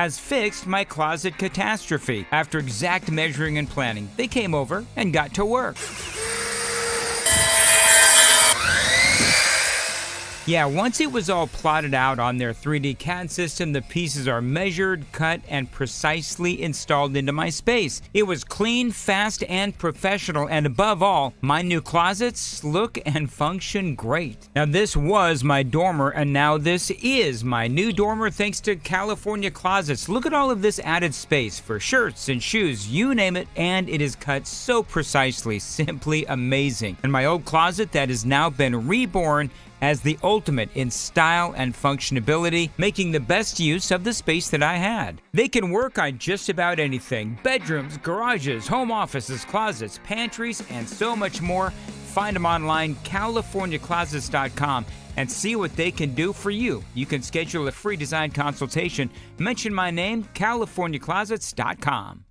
has fixed my closet catastrophe. After exact measuring and planning, they came over and got to work. Yeah, once it was all plotted out on their 3D CAD system, the pieces are measured, cut, and precisely installed into my space. It was clean, fast, and professional, and above all, my new closets look and function great. Now, this was my dormer, and now this is my new dormer thanks to California Closets. Look at all of this added space for shirts and shoes, you name it, and it is cut so precisely, simply amazing. And my old closet that has now been reborn as the ultimate in style and functionability, making the best use of the space that I had. They can work on just about anything: bedrooms, garages, home offices, closets, pantries, and so much more. Find them online, CaliforniaClosets.com, and see what they can do for you. You can schedule a free design consultation. Mention my name, CaliforniaClosets.com.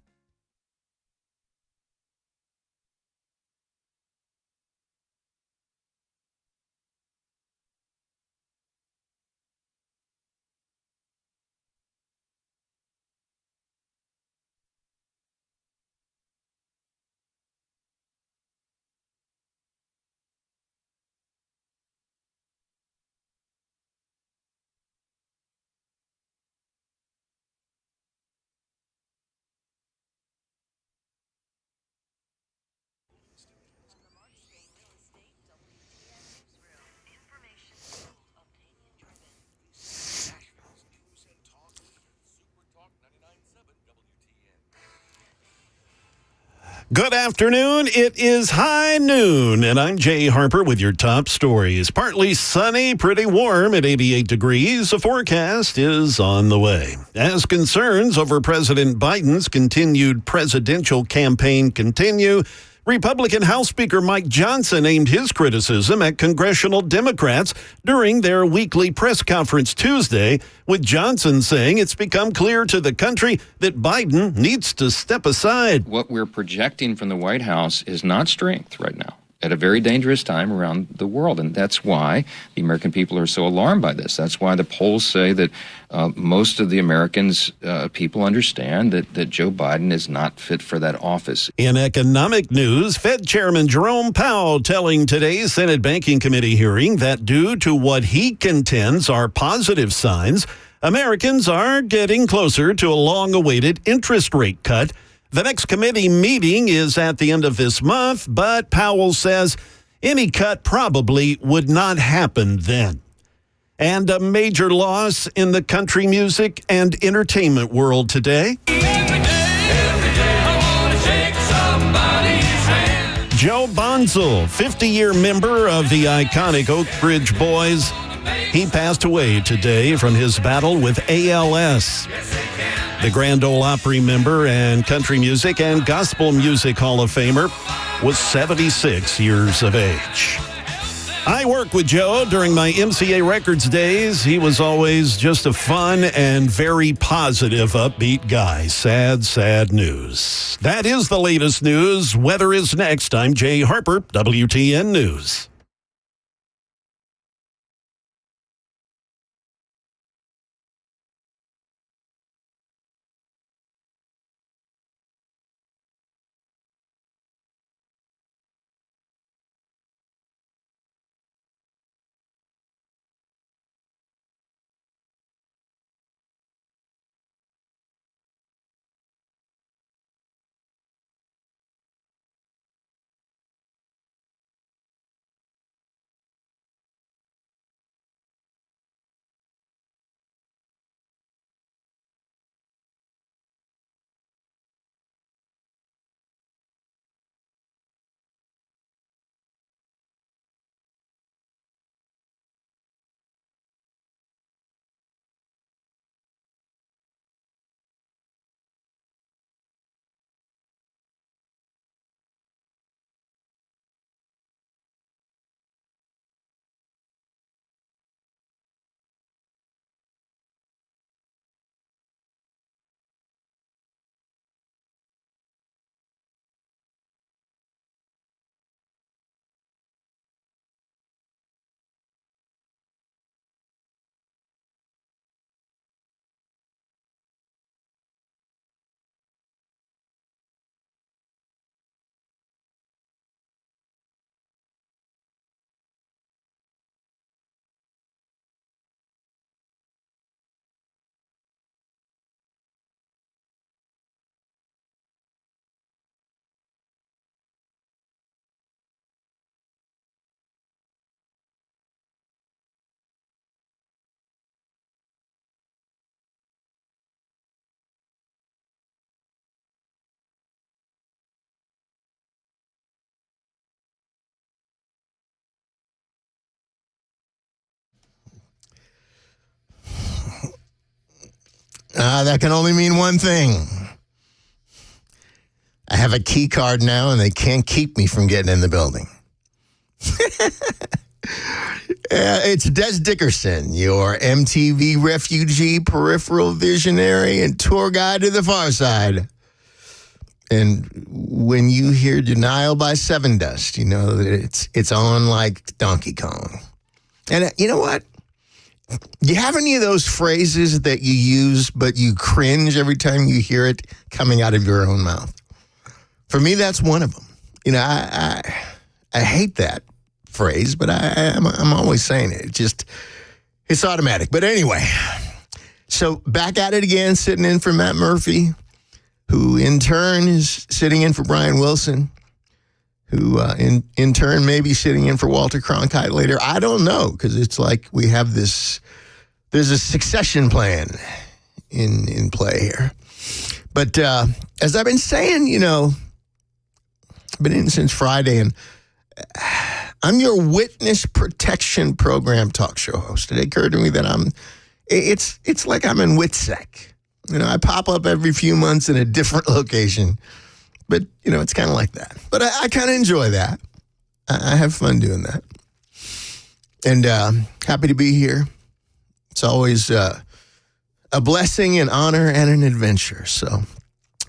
Good afternoon. It is high noon, and I'm Jay Harper with your top stories. Partly sunny, pretty warm at 88 degrees. A forecast is on the way. As concerns over President Biden's continued presidential campaign continue, Republican House Speaker Mike Johnson aimed his criticism at congressional Democrats during their weekly press conference Tuesday, with Johnson saying it's become clear to the country that Biden needs to step aside. What we're projecting from the White House is not strength right now, at a very dangerous time around the world. And that's why the American people are so alarmed by this. That's why the polls say that most of the Americans, people understand that Joe Biden is not fit for that office. In economic news, Fed Chairman Jerome Powell telling today's Senate Banking Committee hearing that due to what he contends are positive signs, Americans are getting closer to a long-awaited interest rate cut. The next committee meeting is at the end of this month, but Powell says any cut probably would not happen then. And a major loss in the country music and entertainment world today. Every day I wanna shake somebody's hand. Joe Bonzel, 50-year member of the iconic Oak Ridge Boys. He passed away today from his battle with ALS. The Grand Ole Opry member and country music and gospel music Hall of Famer was 76 years of age. I worked with Joe during my MCA Records days. He was always just a fun and very positive, upbeat guy. Sad, sad news. That is the latest news. Weather is next. I'm Jay Harper, WTN News. That can only mean one thing. I have a key card now, and they can't keep me from getting in the building. It's Dez Dickerson, your MTV refugee, peripheral visionary, and tour guide to the far side. And when you hear Denial by Seven Dust, you know that it's on like Donkey Kong. And you know what? Do you have any of those phrases that you use, but you cringe every time you hear it coming out of your own mouth? For me, that's one of them. You know, I hate that phrase, but I'm always saying it. It's automatic. But anyway, so back at it again, sitting in for Matt Murphy, who in turn is sitting in for Brian Wilson, who in turn may be sitting in for Walter Cronkite later. I don't know, because it's like we have there's a succession plan in play here. But as I've been saying, you know, I've been in since Friday, and I'm your witness protection program talk show host. It occurred to me that it's like I'm in WITSEC. You know, I pop up every few months in a different location. But, you know, it's kind of like that. But I kind of enjoy that. I have fun doing that. And happy to be here. It's always a blessing, an honor, and an adventure. So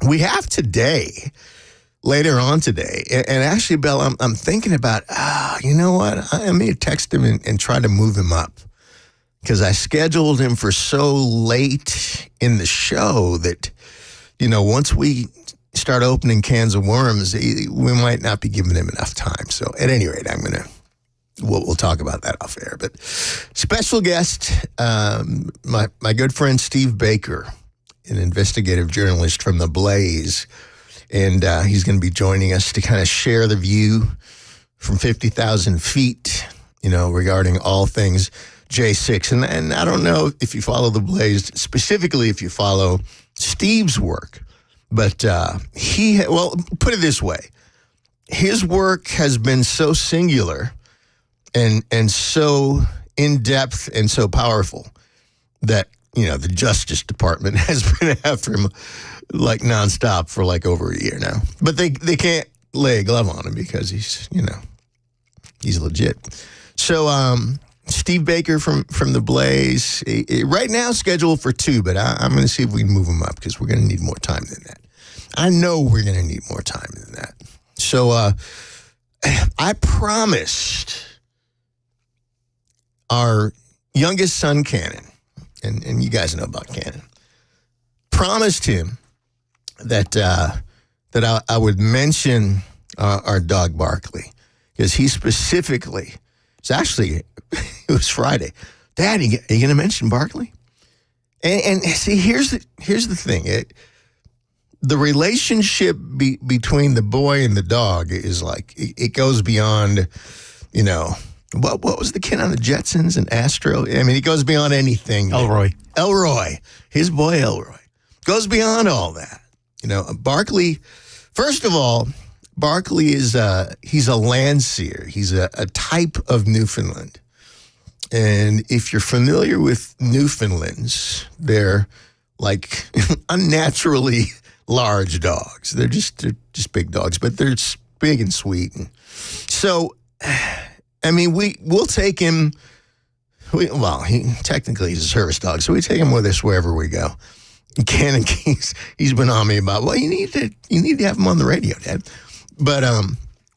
we have today, later on today, and actually, Bill, I'm thinking about, you know what? I may text him and try to move him up. Because I scheduled him for so late in the show that, you know, once we start opening cans of worms, we might not be giving him enough time. So at any rate, we'll talk about that off air. But special guest, my good friend Steve Baker, an investigative journalist from The Blaze. And he's going to be joining us to kind of share the view from 50,000 feet, you know, regarding all things J6. And I don't know if you follow The Blaze, specifically if you follow Steve's work, but put it this way. His work has been so singular and so in-depth and so powerful that, you know, the Justice Department has been after him like nonstop for like over a year now. But they can't lay a glove on him because he's legit. So, Steve Baker from The Blaze, right now scheduled for 2, but I'm going to see if we can move him up because we're going to need more time than that. I know we're going to need more time than that. So I promised our youngest son, Cannon, and you guys know about Cannon, promised him that I would mention our dog Barkley, because he specifically, it was Friday. Dad, are you going to mention Barkley? And see, here's the thing. The relationship between the boy and the dog is like, it goes beyond, you know, what was the kid on the Jetsons and Astro? I mean, it goes beyond anything. Elroy. His boy Elroy. Goes beyond all that. You know, Barkley, first of all, Barkley he's a Landseer. He's a type of Newfoundland. And if you're familiar with Newfoundlands, they're like unnaturally large dogs. They're just big dogs, but they're big and sweet. And so, I mean, we'll take him. Technically he's a service dog, so we take him with us wherever we go. Cannon, he's been on me about, well, you need to have him on the radio, Dad. But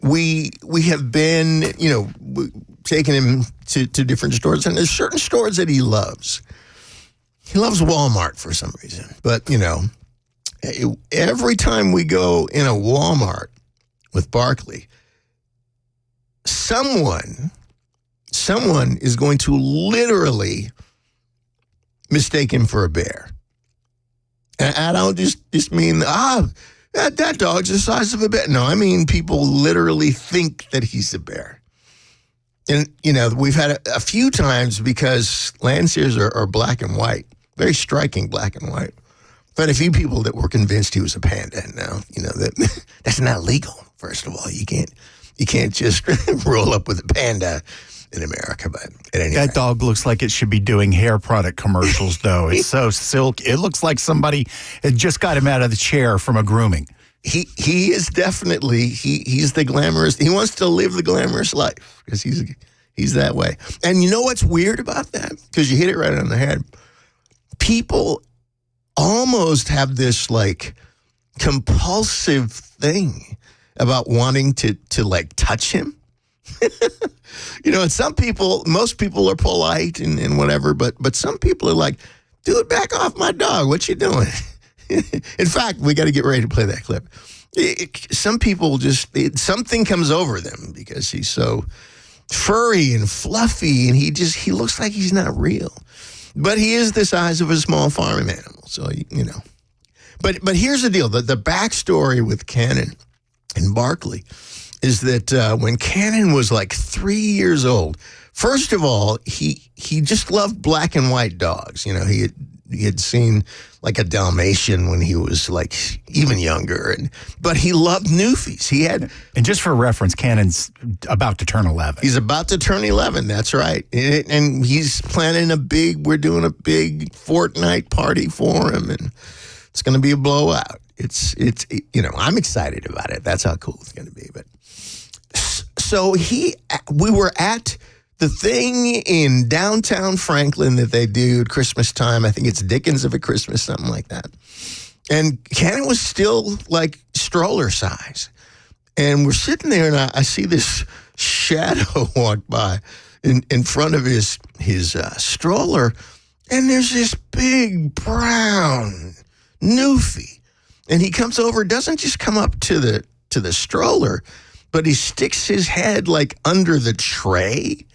we have been, you know, taking him to different stores, and there's certain stores that he loves. He loves Walmart for some reason. But, you know, every time we go in a Walmart with Barkley, someone is going to literally mistake him for a bear. And I don't just mean, that dog's the size of a bear. No, I mean people literally think that he's a bear. And, you know, we've had a few times, because Landseers are black and white, very striking black and white. But a few people that were convinced he was a panda. And now, you know, that's not legal, first of all. You can't just roll up with a panda in America. But at any That rate. dog looks like it should be doing hair product commercials, though. It's so silky. It looks like somebody had just got him out of the chair from a grooming. He is definitely he's the glamorous. He wants to live the glamorous life because he's that way. And you know what's weird about that? Because you hit it right on the head. People almost have this like compulsive thing about wanting to like touch him. You know, and most people are polite and whatever, but some people are like, dude, back off my dog. What you doing? In fact, we got to get ready to play that clip. Some people something comes over them because he's so furry and fluffy, and he looks like he's not real. But he is the size of a small farm animal, so you know. But here's the deal: the backstory with Cannon and Barkley is that when Cannon was like 3 years old, first of all, he just loved black and white dogs. You know, he had seen like a Dalmatian when he was like even younger, but he loved Newfies. And just for reference, Cannon's about to turn 11. He's about to turn 11. That's right, and he's planning we're doing a big Fortnite party for him, and it's going to be a blowout. It's you know, I'm excited about it. That's how cool it's going to be. But so we were at the thing in downtown Franklin that they do at Christmas time. I think it's Dickens of a Christmas, something like that. And Cannon was still like stroller size. And we're sitting there, and I see this shadow walk by in front of his stroller, and there's this big brown Newfie. And he comes over, doesn't just come up to the stroller, but he sticks his head like under the tray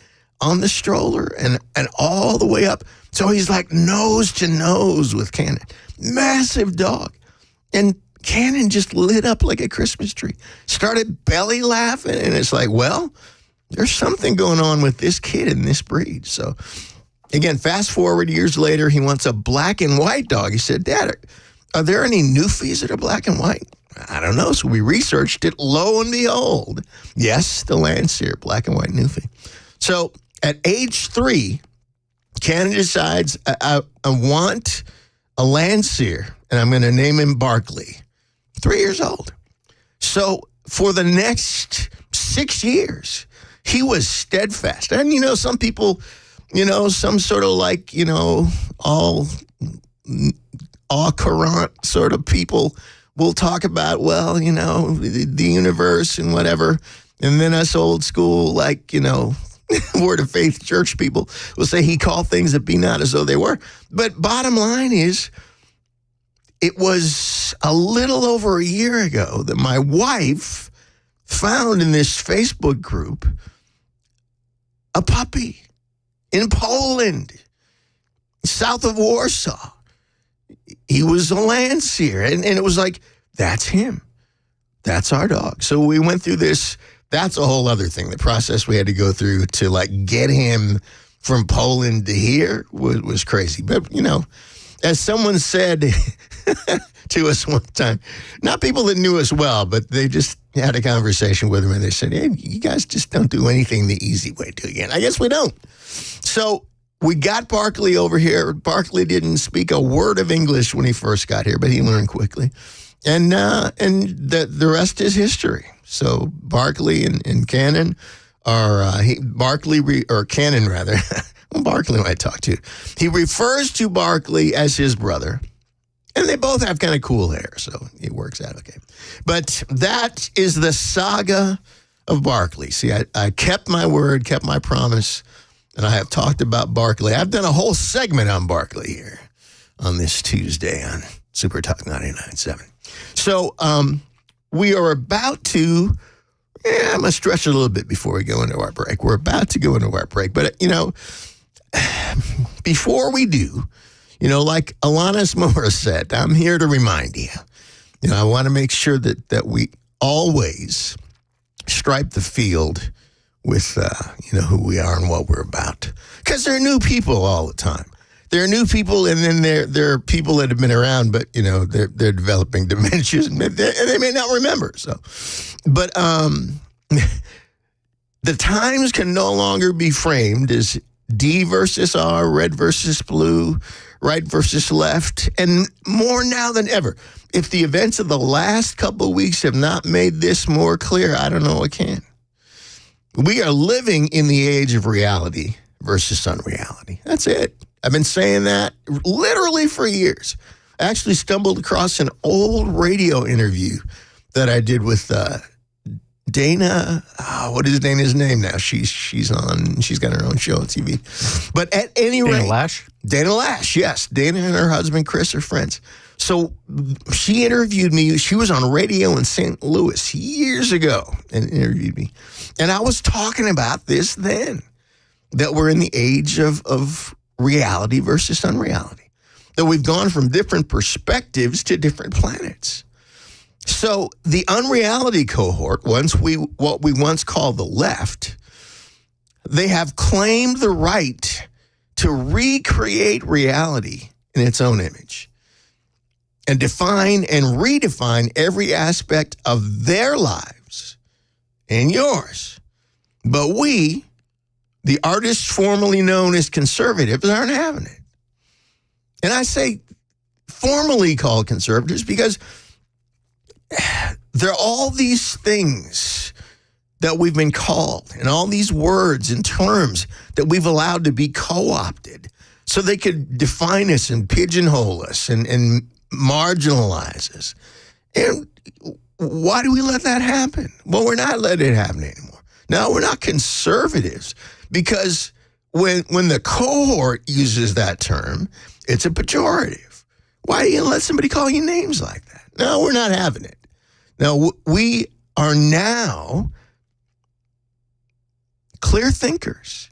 on the stroller and all the way up. So he's like nose to nose with Cannon. Massive dog. And Cannon just lit up like a Christmas tree. Started belly laughing, and it's like, well, there's something going on with this kid and this breed. So again, fast forward years later, he wants a black and white dog. He said, Dad, are there any Newfies that are black and white? I don't know. So we researched it. Lo and behold, yes, the Landseer, black and white Newfie. So at age 3, Cannon decides, I want a Landseer, and I'm going to name him Barkley. 3 years old. So for the next 6 years, he was steadfast. And, you know, some people, you know, some sort of like, you know, all current sort of people will talk about, well, you know, the universe and whatever. And then us old school, like, you know, Word of Faith church people will say he called things that be not as though they were. But bottom line is, it was a little over a year ago that my wife found in this Facebook group a puppy in Poland, south of Warsaw. He was a Landseer, and it was like, that's him. That's our dog. So we went through this. That's a whole other thing. The process we had to go through to like get him from Poland to here was crazy. But, you know, as someone said to us one time, not people that knew us well, but they just had a conversation with him, and they said, hey, you guys just don't do anything the easy way, do you? And I guess we don't. So we got Barkley over here. Barkley didn't speak a word of English when he first got here, but he learned quickly. And the rest is history. So Barkley and Cannon are, Cannon rather, well, Barkley I talked to. He refers to Barkley as his brother. And they both have kind of cool hair, so it works out okay. But that is the saga of Barkley. See, I kept my word, kept my promise, and I have talked about Barkley. I've done a whole segment on Barkley here on this Tuesday on Super Talk 99.7. So we are about to, I'm going to stretch it a little bit before we go into our break. We're about to go into our break. But, you know, before we do, you know, like Alanis Morris said, I'm here to remind you. You know, I want to make sure that we always stripe the field with, you know, who we are and what we're about. Because there are new people all the time. There are new people, and then there are people that have been around, but, you know, they're developing dementias, and they may not remember. So, but The times can no longer be framed as D versus R, red versus blue, right versus left, and more now than ever. If the events of the last couple of weeks have not made this more clear, I don't know what can. We are living in the age of reality versus unreality. That's it. I've been saying that literally for years. I actually stumbled across an old radio interview that I did with Dana. What is Dana's name now? She's got her own show on TV. But at any rate, Dana Lash? Dana Lash, yes. Dana and her husband Chris are friends. So she interviewed me. She was on radio in St. Louis years ago and interviewed me. And I was talking about this then, that we're in the age of reality versus unreality, that we've gone from different perspectives to different planets. So the unreality cohort, what we once called the left, they have claimed the right to recreate reality in its own image and define and redefine every aspect of their lives and yours. But we, the artists formerly known as conservatives, aren't having it. And I say formally called conservatives because there are all these things that we've been called and all these words and terms that we've allowed to be co-opted so they could define us and pigeonhole us and marginalize us. And why do we let that happen? Well, we're not letting it happen anymore. No, we're not conservatives because when the cohort uses that term, it's a pejorative. Why are you gonna let somebody call you names like that? No, we're not having it. Now, we are now clear thinkers.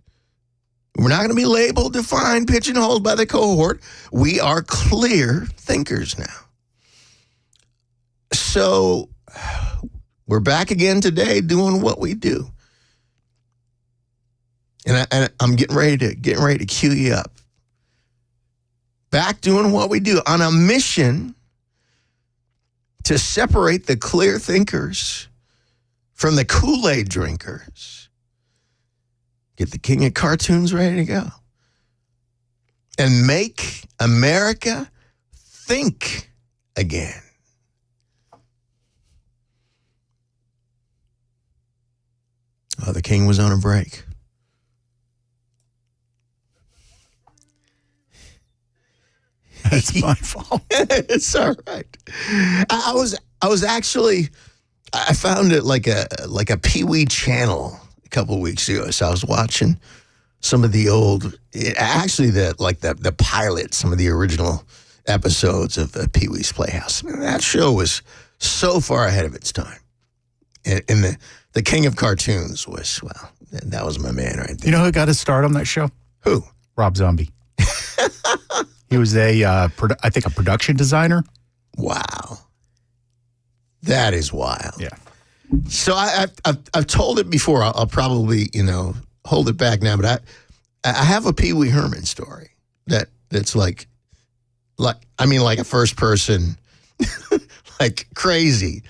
We're not going to be labeled, defined, pigeonholed by the cohort. We are clear thinkers now. So we're back again today doing what we do. And I'm getting ready to cue you up. Back doing what we do on a mission to separate the clear thinkers from the Kool-Aid drinkers. Get the king of cartoons ready to go. And make America think again. Oh, the king was on a break. That's my fault. It's all right. I was actually, I found it like a Pee Wee channel a couple of weeks ago. So I was watching some of the old, actually the pilot, some of the original episodes of Pee Wee's Playhouse. I mean, that show was so far ahead of its time. And the king of cartoons was, well, that was my man right there. You know who got his start on that show? Who? Rob Zombie. He was I think a production designer. Wow. That is wild. Yeah. So I've told it before. I'll probably, hold it back now, but I have a Pee Wee Herman story that's like a first person, like crazy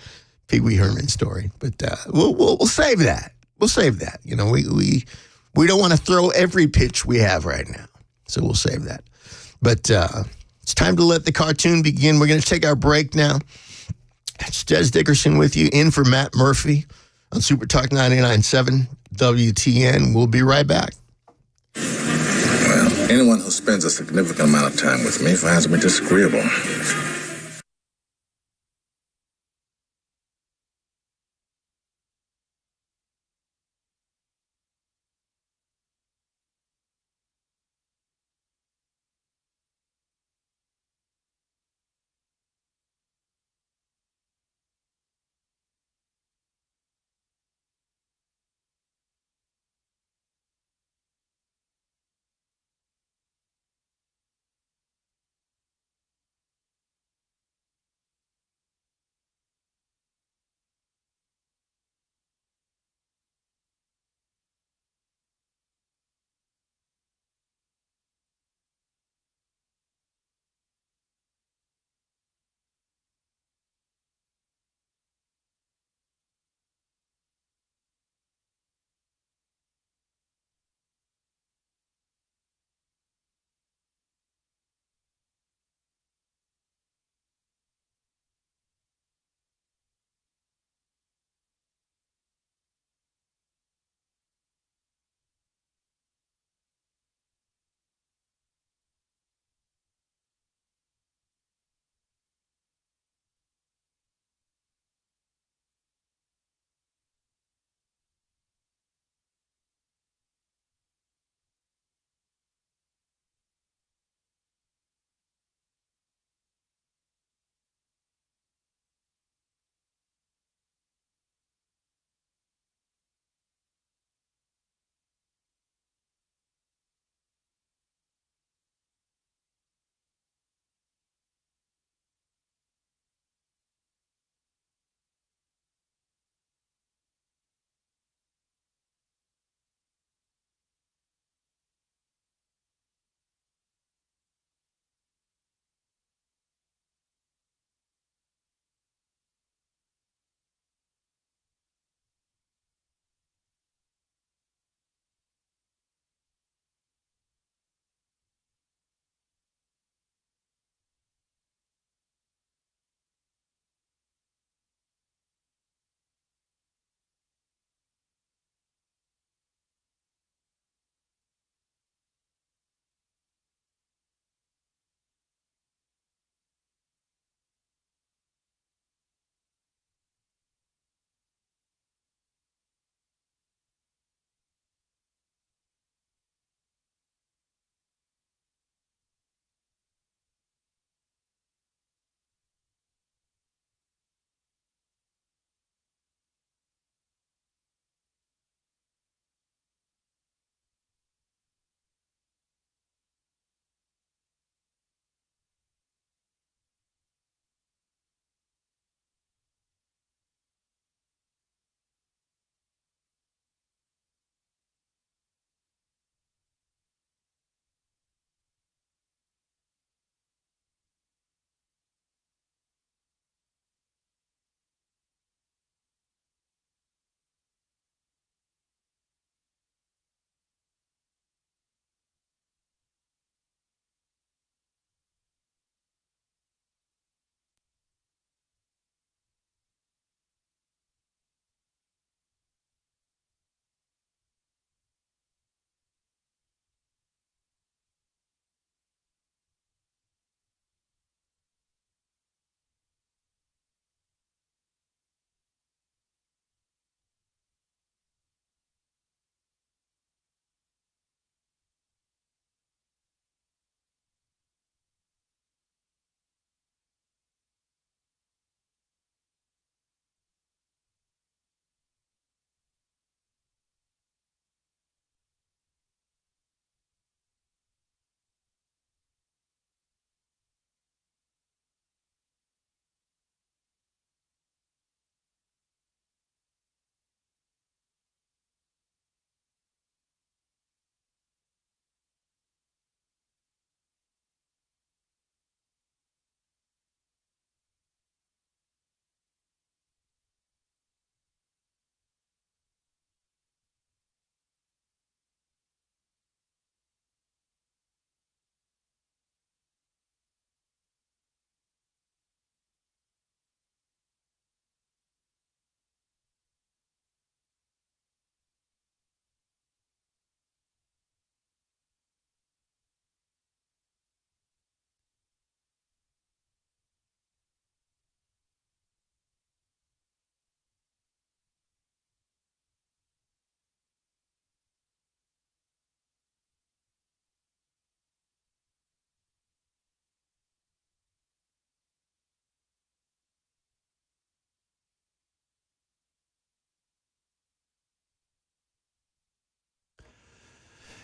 Pee Wee Herman story. But we'll save that. We'll save that. We don't want to throw every pitch we have right now, so we'll save that. But it's time to let the cartoon begin. We're going to take our break now. It's Dez Dickerson with you, in for Matt Murphy on Super Talk 99.7 WTN. We'll be right back. Well, anyone who spends a significant amount of time with me finds me disagreeable.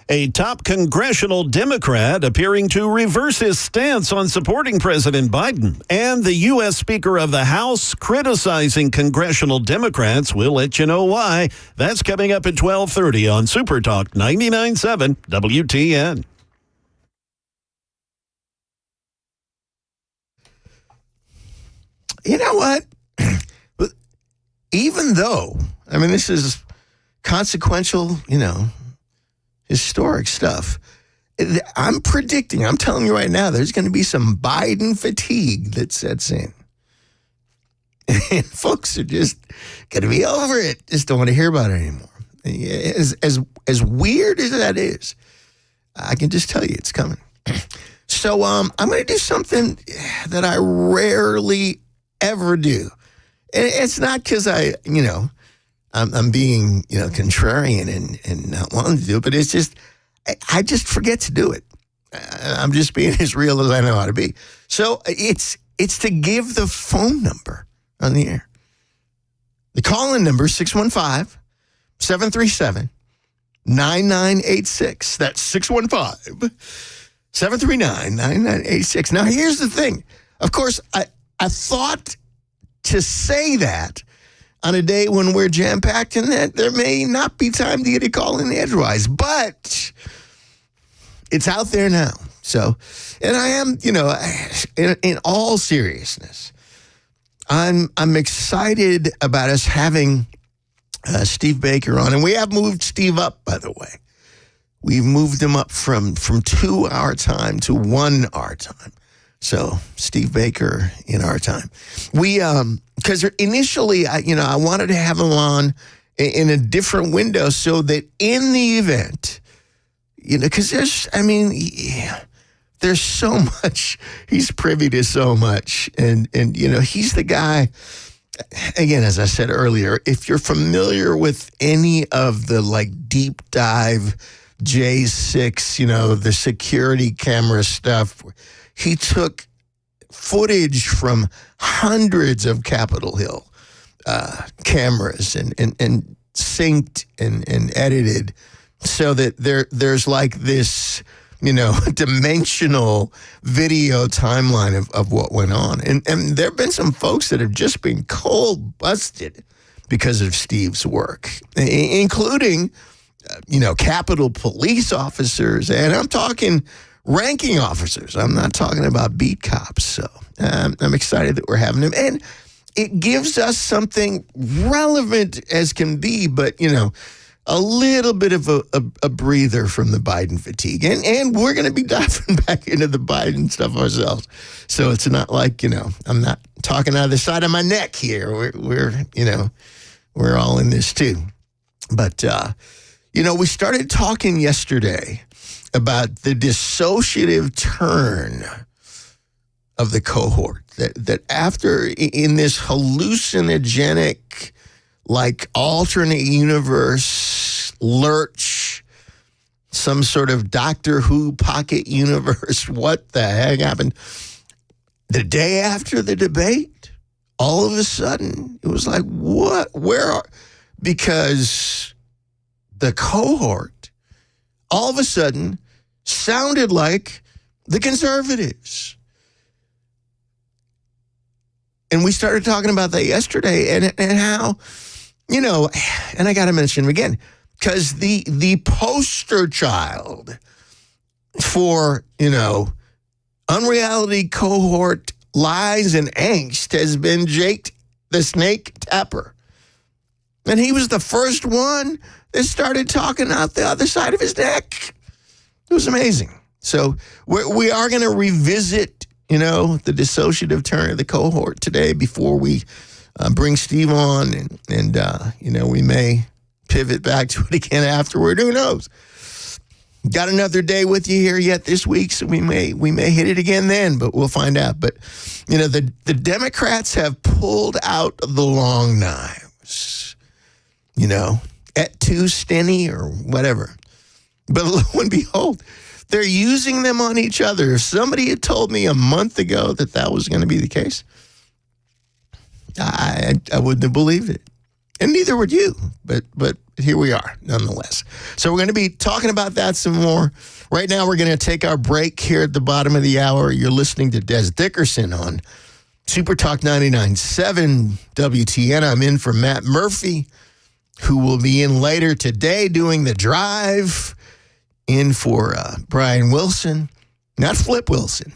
A top congressional Democrat appearing to reverse his stance on supporting President Biden. And the U.S. Speaker of the House criticizing congressional Democrats. We'll let you know why. That's coming up at 12:30 on Super Talk 99.7 WTN. You know what? Even though, I mean, this is consequential, historic stuff. I'm telling you right now, there's going to be some Biden fatigue that sets in. And folks are just going to be over it. Just don't want to hear about it anymore. As weird as that is, I can just tell you it's coming. So I'm going to do something that I rarely ever do. And it's not because I'm being, contrarian and not wanting to do it, but it's just, I just forget to do it. I'm just being as real as I know how to be. So it's to give the phone number on the air. The call-in number, 615-737-9986. That's 615-739-9986. Now, here's the thing. Of course, I thought to say that on a day when we're jam-packed and that there may not be time to get a call in edgewise, but it's out there now. So, and I am, in all seriousness, I'm excited about us having Steve Baker on, and we have moved Steve up, by the way. We've moved him up from 2 hour time to 1 hour time. So Steve Baker in our time. We, because initially, I wanted to have him on in a different window so that in the event, because there's so much, he's privy to so much. And he's the guy, again, as I said earlier, if you're familiar with any of the deep dive J6, the security camera stuff, he took footage from hundreds of Capitol Hill cameras and synced and edited so that there's this, dimensional video timeline of what went on. And there have been some folks that have just been cold busted because of Steve's work, including, Capitol police officers. And I'm talking ranking officers. I'm not talking about beat cops. So I'm excited that we're having him. And it gives us something relevant as can be, but, a little bit of a breather from the Biden fatigue. And we're going to be diving back into the Biden stuff ourselves. So it's not like, I'm not talking out of the side of my neck here. We're all in this too. But, we started talking yesterday about the dissociative turn of the cohort, that after in this hallucinogenic, alternate universe lurch, some sort of Doctor Who pocket universe, what the heck happened? The day after the debate, all of a sudden, it was like, what? Because the cohort all of a sudden sounded like the conservatives. And we started talking about that yesterday and how, and I got to mention him again, because the poster child for, unreality cohort lies and angst has been Jake the Snake Tapper. And he was the first one that started talking out the other side of his neck. It was amazing. So we are going to revisit, the dissociative turn of the cohort today before we bring Steve on. And we may pivot back to it again afterward. Who knows? Got another day with you here yet this week, so we may hit it again then, but we'll find out. But, the Democrats have pulled out the long knives, et tu, Steny, or whatever. But lo and behold, they're using them on each other. If somebody had told me a month ago that was going to be the case, I wouldn't have believed it. And neither would you. But But here we are, nonetheless. So we're going to be talking about that some more. Right now, we're going to take our break here at the bottom of the hour. You're listening to Dez Dickerson on Super Talk 99.7 WTN. I'm in for Matt Murphy, who will be in later today doing the drive. In for Brian Wilson, not Flip Wilson,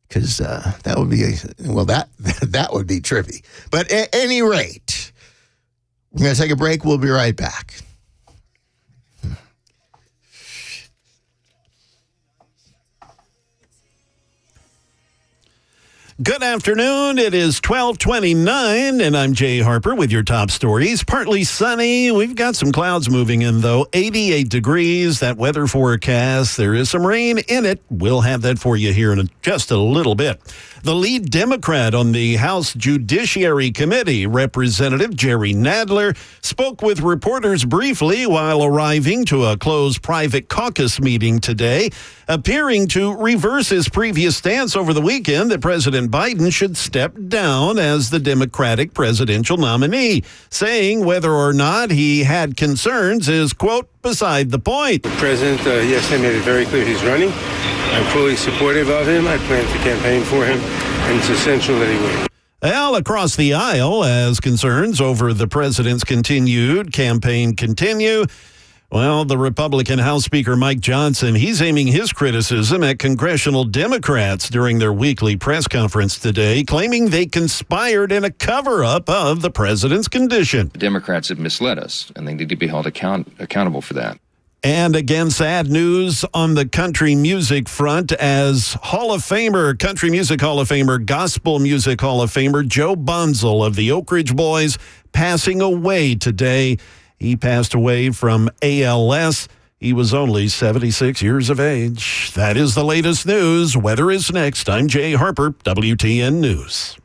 because that would be, that would be trippy. But at any rate, we're going to take a break. We'll be right back. Good afternoon. It is 12:29, and I'm Jay Harper with your top stories. Partly sunny. We've got some clouds moving in, though. 88 degrees, that weather forecast. There is some rain in it. We'll have that for you here in just a little bit. The lead Democrat on the House Judiciary Committee, Representative Jerry Nadler, spoke with reporters briefly while arriving to a closed private caucus meeting today, appearing to reverse his previous stance over the weekend that President Biden should step down as the Democratic presidential nominee, saying whether or not he had concerns is, quote, beside the point. The president yesterday made it very clear he's running. I'm fully supportive of him. I plan to campaign for him, and it's essential that he win. Well, across the aisle, as concerns over the president's continued campaign continue, well, the Republican House Speaker Mike Johnson, he's aiming his criticism at congressional Democrats during their weekly press conference today, claiming they conspired in a cover-up of the president's condition. The Democrats have misled us, and they need to be held accountable for that. And again, sad news on the country music front as Country Music Hall of Famer, Gospel Music Hall of Famer Joe Bonzel of the Oak Ridge Boys passing away today. He passed away from ALS. He was only 76 years of age. That is the latest news. Weather is next. I'm Jay Harper, WTN News.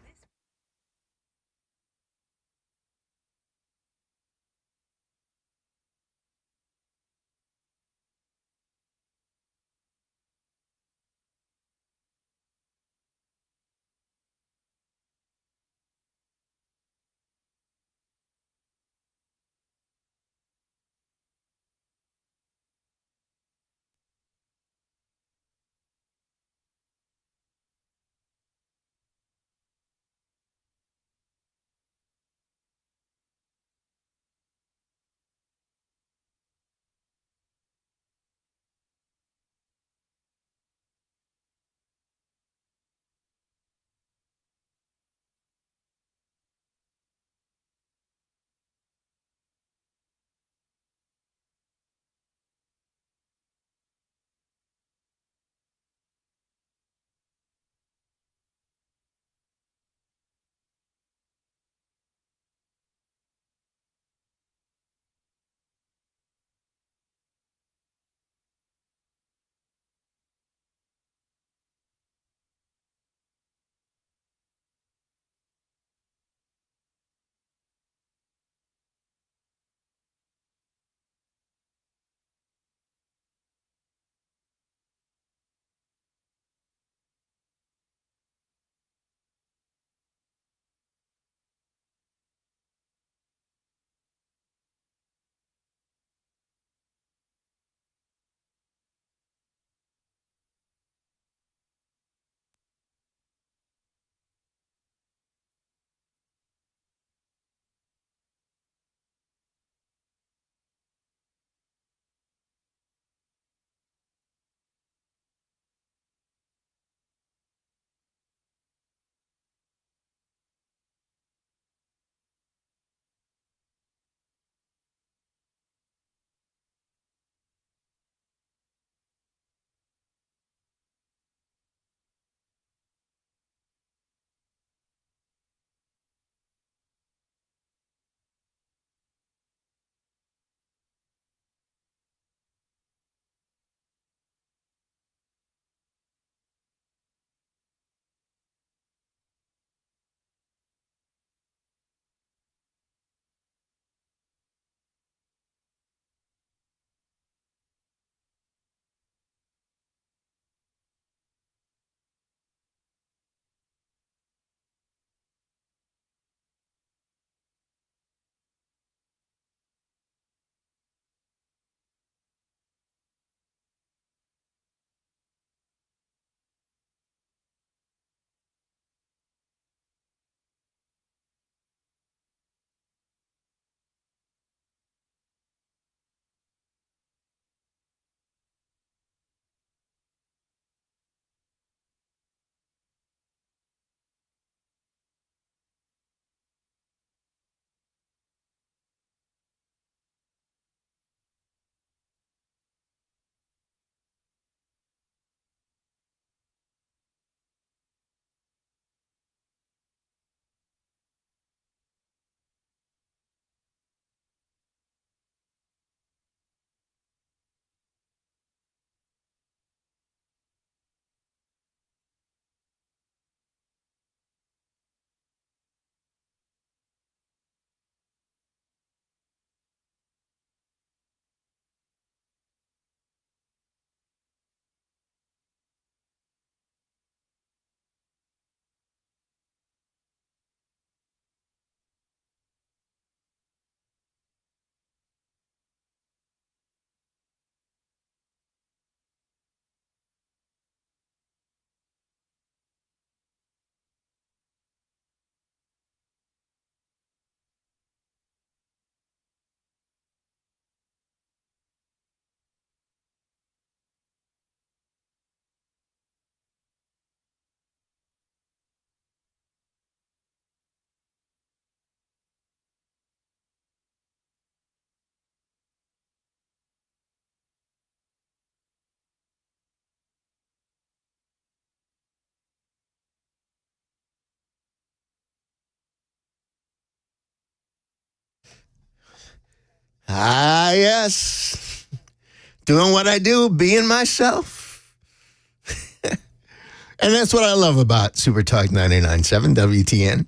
Ah, yes. Doing what I do, being myself. And that's what I love about Super Talk 99.7 WTN.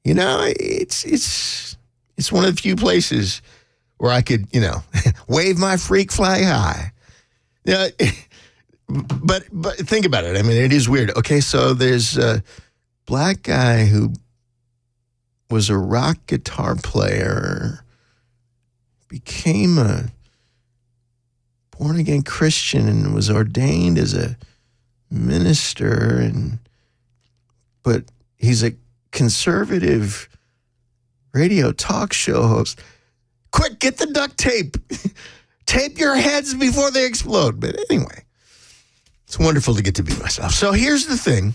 You know, it's one of the few places where I could, wave my freak flag high. Yeah, but think about it. I mean, it is weird. Okay, so there's a black guy who was a rock guitar player, became a born-again Christian and was ordained as a minister, but he's a conservative radio talk show host. Quick, get the duct tape. Tape your heads before they explode. But anyway, it's wonderful to get to be myself. So here's the thing.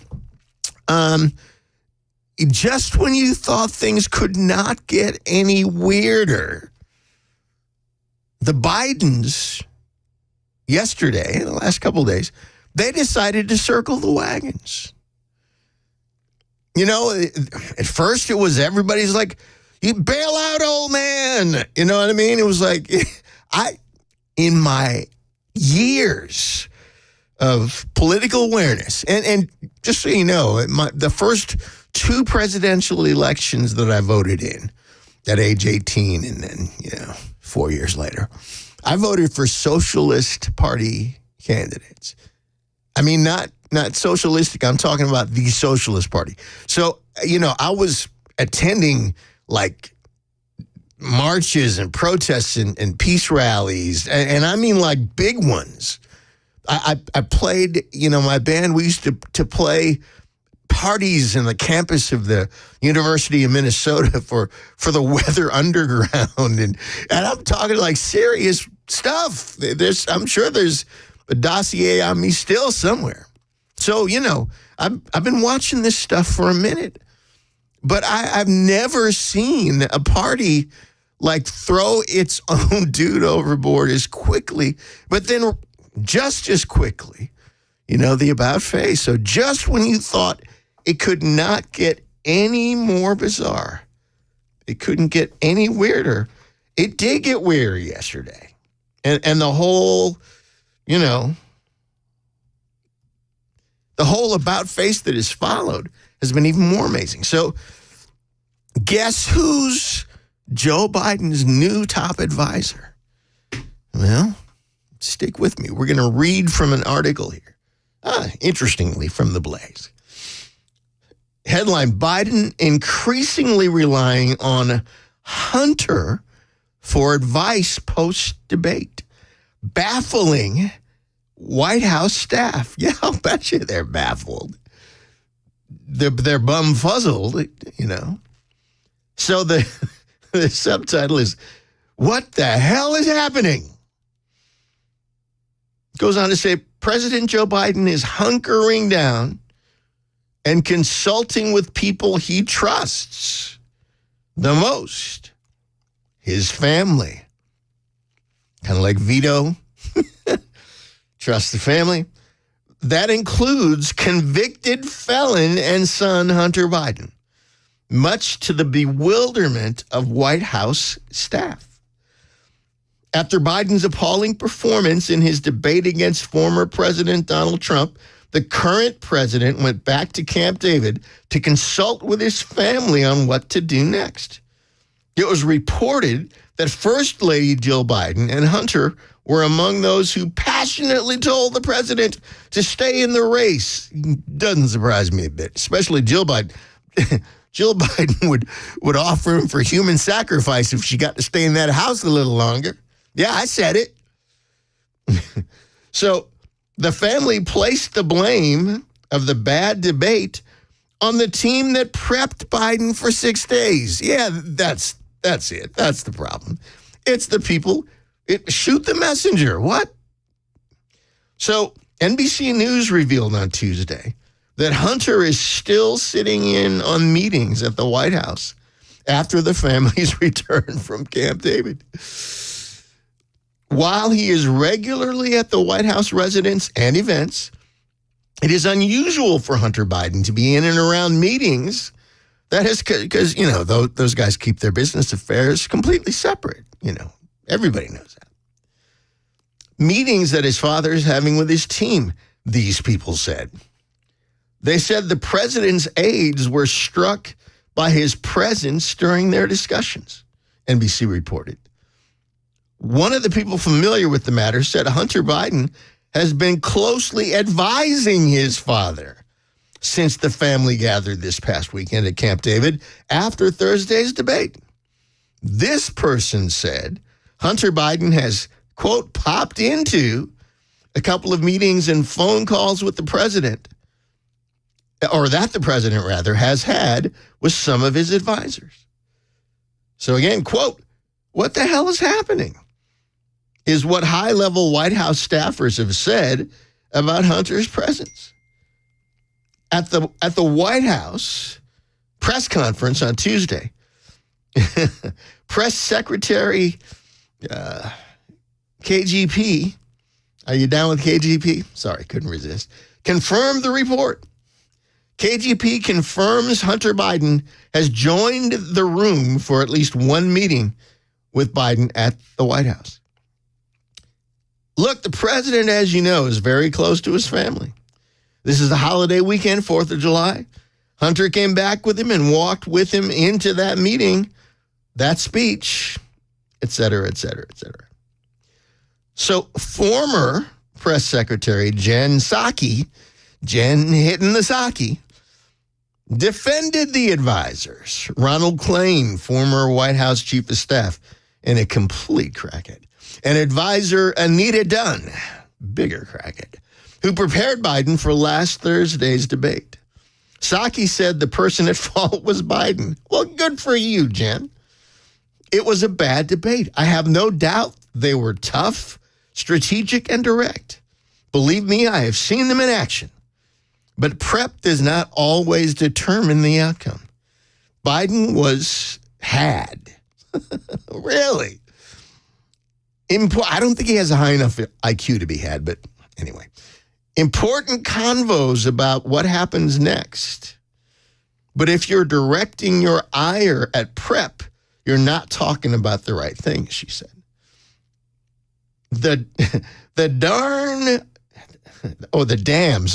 Just when you thought things could not get any weirder, the Bidens yesterday, the last couple of days, they decided to circle the wagons. At first it was everybody's like, you bail out, old man. You know what I mean? It was like, in my years of political awareness, and just so you know, the first 2 presidential elections that I voted in at age 18 and then, 4 years later, I voted for Socialist Party candidates. I mean, not socialistic. I'm talking about the Socialist Party. So, I was attending like marches and protests and peace rallies. And I mean like big ones. I played, my band, we used to play parties in the campus of the University of Minnesota for the Weather Underground. And I'm talking like serious stuff. I'm sure there's a dossier on me still somewhere. So, I've been watching this stuff for a minute, but I've never seen a party like throw its own dude overboard as quickly, but then just as quickly, the about face. So just when you thought it could not get any more bizarre, it couldn't get any weirder, it did get weirder yesterday. And the whole, the whole about face that has followed has been even more amazing. So guess who's Joe Biden's new top advisor? Well, stick with me. We're going to read from an article here. Interestingly, from The Blaze. Headline, Biden increasingly relying on Hunter for advice post-debate. Baffling White House staff. Yeah, I'll bet you they're baffled. They're bumfuzzled, So the subtitle is, what the hell is happening? Goes on to say, President Joe Biden is hunkering down and consulting with people he trusts the most. His family. Kind of like Vito. Trust the family. That includes convicted felon and son Hunter Biden, much to the bewilderment of White House staff. After Biden's appalling performance in his debate against former President Donald Trump, the current president went back to Camp David to consult with his family on what to do next. It was reported that First Lady Jill Biden and Hunter were among those who passionately told the president to stay in the race. Doesn't surprise me a bit, especially Jill Biden. Jill Biden would offer him for human sacrifice if she got to stay in that house a little longer. Yeah, I said it. So the family placed the blame of the bad debate on the team that prepped Biden for 6 days. Yeah, that's it. That's the problem. It's the people. Shoot the messenger. What? So NBC News revealed on Tuesday that Hunter is still sitting in on meetings at the White House after the family's return from Camp David. While he is regularly at the White House residence and events, it is unusual for Hunter Biden to be in and around meetings That is because, those guys keep their business affairs completely separate. Everybody knows that. Meetings that his father is having with his team, these people said. They said the president's aides were struck by his presence during their discussions, NBC reported. One of the people familiar with the matter said Hunter Biden has been closely advising his father since the family gathered this past weekend at Camp David after Thursday's debate. This person said Hunter Biden has, quote, popped into a couple of meetings and phone calls with the president, or that the president, rather, has had with some of his advisors. So again, quote, what the hell is happening is what high-level White House staffers have said about Hunter's presence. At the White House press conference on Tuesday, Press Secretary KGP, are you down with KGP? Sorry, couldn't resist. Confirmed the report. KGP confirms Hunter Biden has joined the room for at least one meeting with Biden at the White House. Look, the president, as you know, is very close to his family. This is the holiday weekend, 4th of July. Hunter came back with him and walked with him into that meeting, that speech, et cetera, et cetera, et cetera. So former press secretary Jen Psaki, Jen hitting the Psaki, defended the advisors. Ronald Klain, former White House chief of staff, and a complete crackhead. And advisor Anita Dunn, bigger crackhead, who prepared Biden for last Thursday's debate. Psaki said the person at fault was Biden. Well, good for you, Jen. It was a bad debate. I have no doubt they were tough, strategic, and direct. Believe me, I have seen them in action. But prep does not always determine the outcome. Biden had. Really? I don't think he has a high enough IQ to be had, but anyway. Important convos about what happens next. But if you're directing your ire at prep, you're not talking about the right thing, she said. The dam,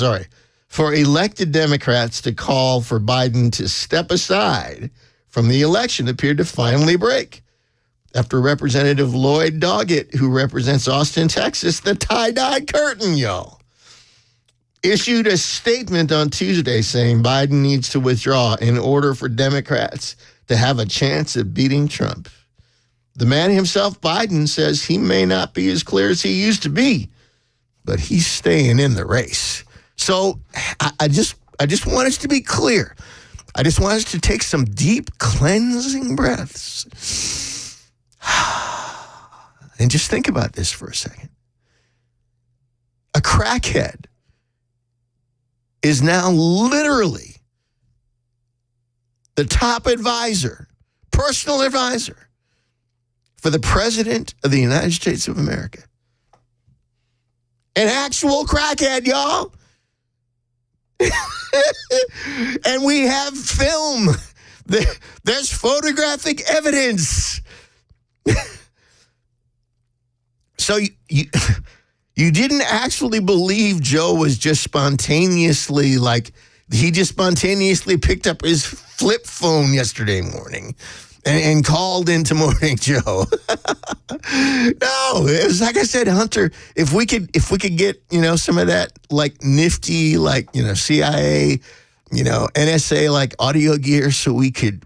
for elected Democrats to call for Biden to step aside from the election appeared to finally break. After Representative Lloyd Doggett, who represents Austin, Texas, the tie-dye curtain, y'all, issued a statement on Tuesday saying Biden needs to withdraw in order for Democrats to have a chance at beating Trump. The man himself, Biden, says he may not be as clear as he used to be, but he's staying in the race. So I just want us to be clear. I just want us to take some deep cleansing breaths. And just think about this for a second. A crackhead is now literally the top advisor, personal advisor for the President of the United States of America. An actual crackhead, y'all. And we have film. There's photographic evidence. So you didn't actually believe Joe was just spontaneously he just spontaneously picked up his flip phone yesterday morning and called into Morning Joe. No, it was like I said, Hunter, if we could get, some of that nifty, CIA, NSA audio gear so we could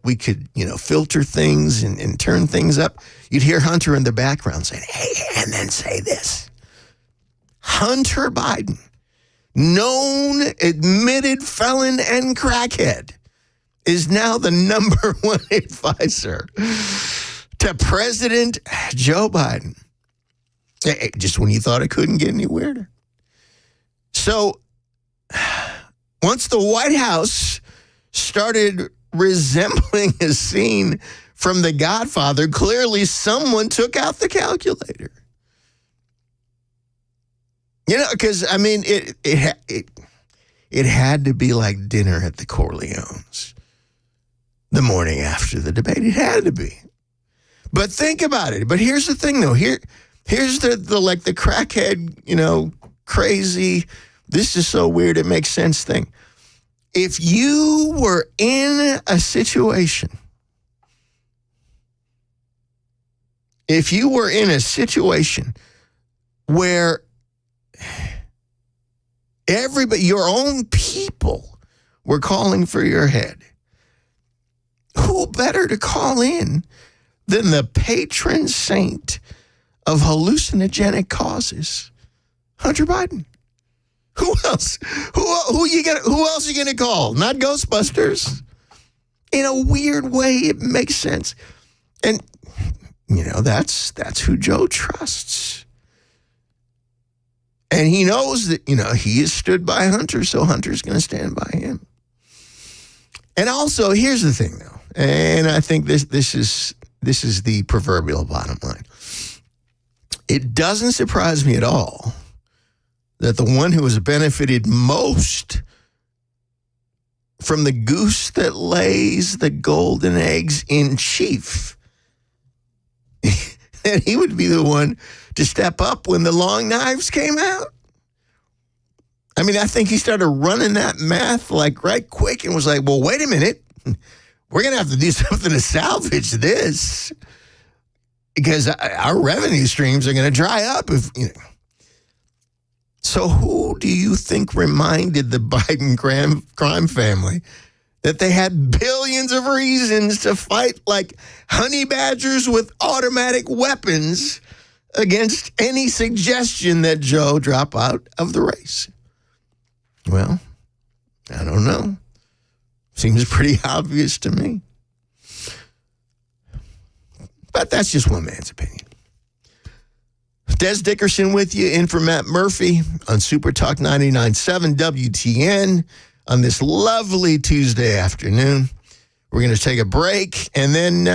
filter things and turn things up, you'd hear Hunter in the background saying, hey, and then say this. Hunter Biden, known admitted felon and crackhead, is now the number one advisor to President Joe Biden. Just when you thought it couldn't get any weirder. So once the White House started resembling a scene from The Godfather, clearly someone took out the calculator. Because, it had to be like dinner at the Corleones. the morning after the debate. It had to be. But think about it. But here's the thing, though. Here's the like the crackhead, crazy, this is so weird it makes sense thing. If you were in a situation, where your own people were calling for your head, who better to call in than the patron saint of hallucinogenic causes, Hunter Biden? Who else? Who else are you gonna call? Not Ghostbusters. In a weird way, it makes sense, and that's who Joe trusts, and he knows that he has stood by Hunter, so Hunter's gonna stand by him. And also, here's the thing, though, and I think this is the proverbial bottom line. It doesn't surprise me at all that the one who has benefited most from the goose that lays the golden eggs in chief, that he would be the one to step up when the long knives came out. I mean, I think he started running that math like right quick and was like, well, wait a minute. We're going to have to do something to salvage this, because our revenue streams are going to dry up if. So who do you think reminded the Biden crime family that they had billions of reasons to fight like honey badgers with automatic weapons against any suggestion that Joe drop out of the race? Well, I don't know. Seems pretty obvious to me. But that's just one man's opinion. Dez Dickerson with you, in for Matt Murphy on Super Talk 99.7 WTN on this lovely Tuesday afternoon. We're going to take a break, and then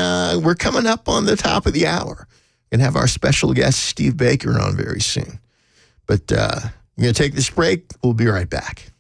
we're coming up on the top of the hour. We're going to have our special guest, Steve Baker, on very soon. But we're going to take this break. We'll be right back.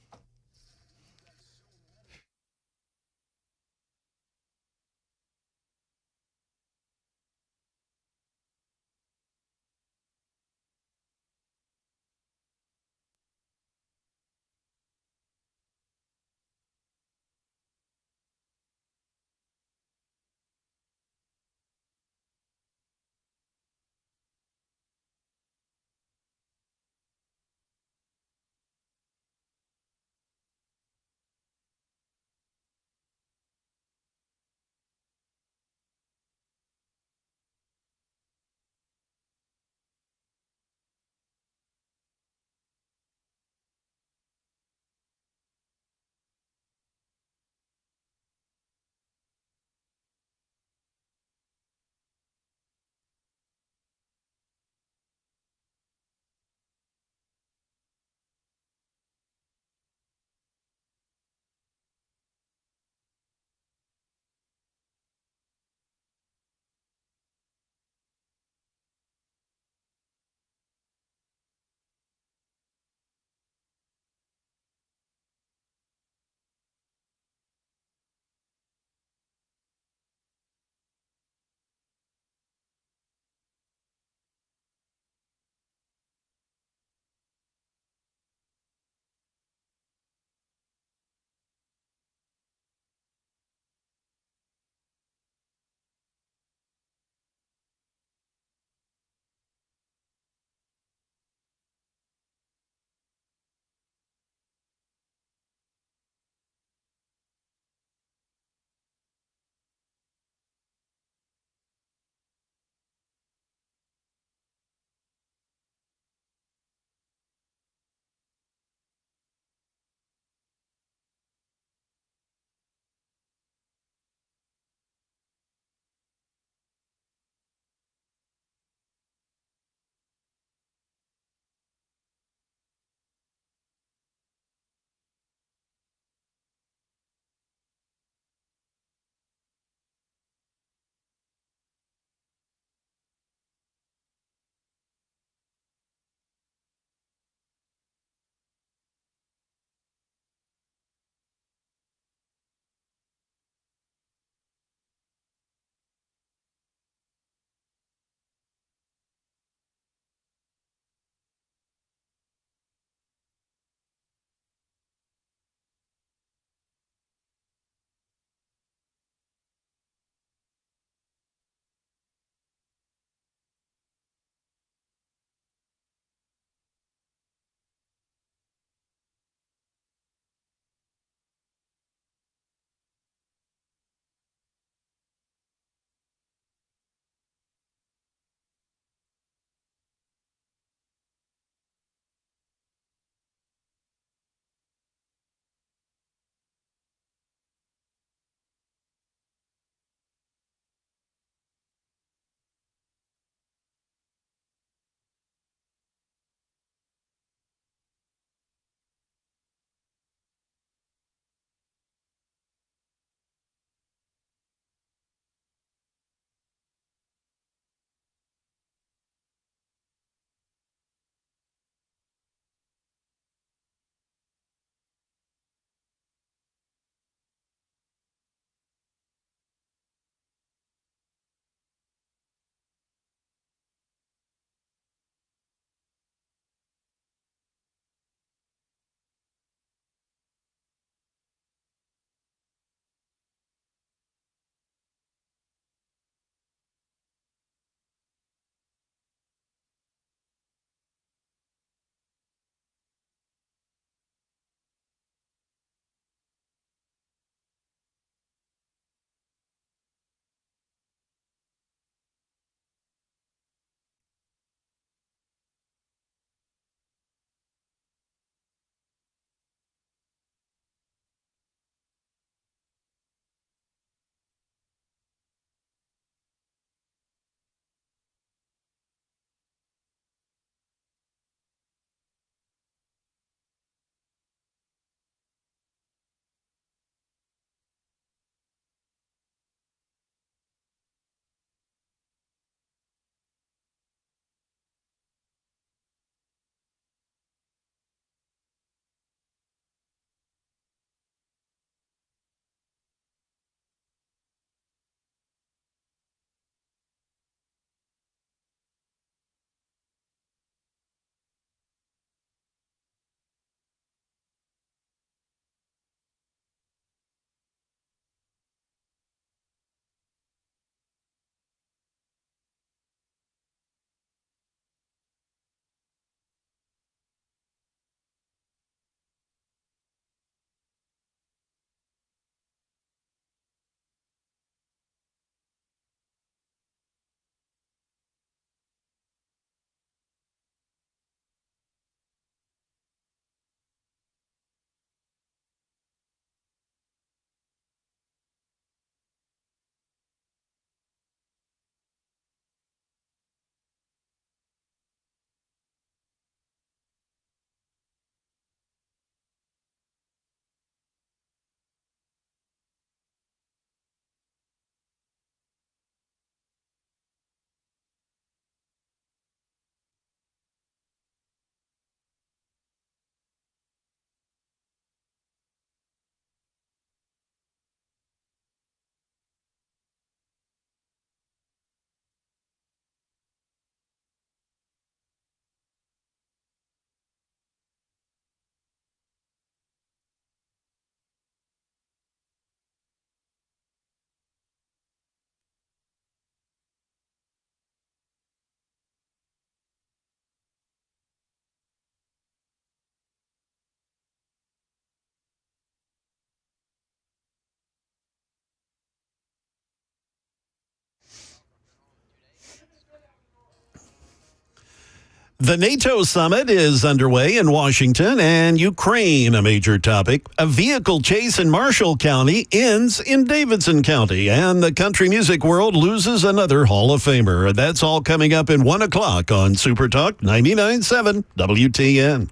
The NATO summit is underway in Washington, and Ukraine, a major topic. A vehicle chase in Marshall County ends in Davidson County, and the country music world loses another Hall of Famer. That's all coming up in 1 o'clock on Super Talk 99.7 WTN.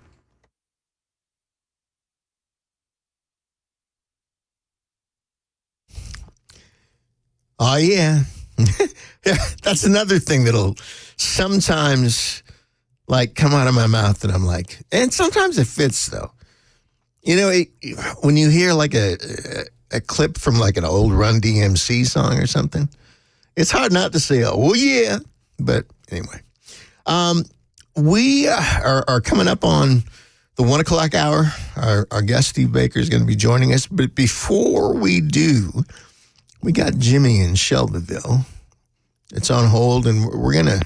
Oh, yeah. That's another thing that'll sometimes come out of my mouth, and I'm like, and sometimes it fits though. You know, when you hear a clip from an old Run DMC song or something, it's hard not to say, oh yeah. But anyway, we are coming up on the 1 o'clock hour. Our guest Steve Baker is going to be joining us, but before we do, we got Jimmy in Shelbyville. It's on hold, and we're going to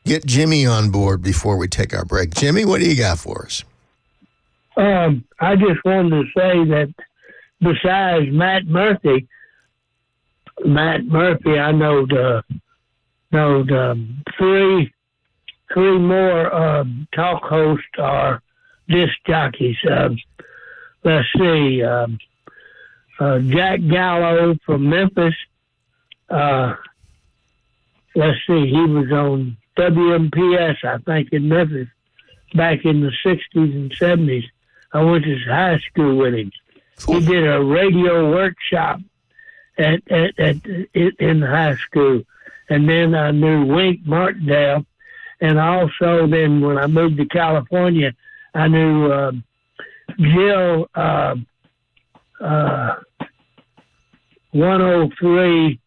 get Jimmy on board before we take our break. Jimmy, what do you got for us? I just wanted to say that besides Matt Murphy, I know three more talk hosts are disc jockeys. Let's see, Jack Gallo from Memphis. Let's see, he was on WMPS, I think, in Memphis back in the 60s and 70s. I went to high school with him. He did a radio workshop in the high school. And then I knew Wink Martindale. And also then when I moved to California, I knew Jill 103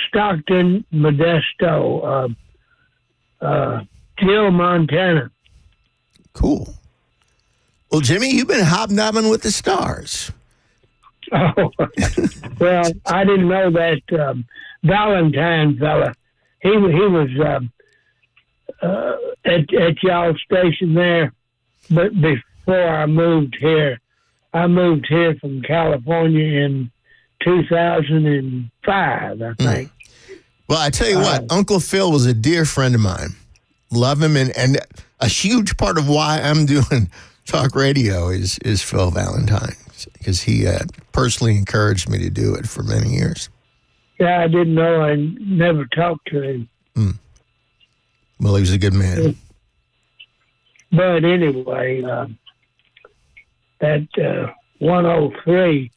Stockton Modesto, Jill Montana. Cool. Well, Jimmy, you've been hobnobbing with the stars. Oh, well, I didn't know that Valentine fella. He was at y'all's station there, but before I moved here from California in 2005, I think. Well, I tell you what, Uncle Phil was a dear friend of mine. Love him, and a huge part of why I'm doing talk radio is Phil Valentine, because he personally encouraged me to do it for many years. Yeah, I didn't know. I never talked to him. Well, he was a good man. But anyway, that 103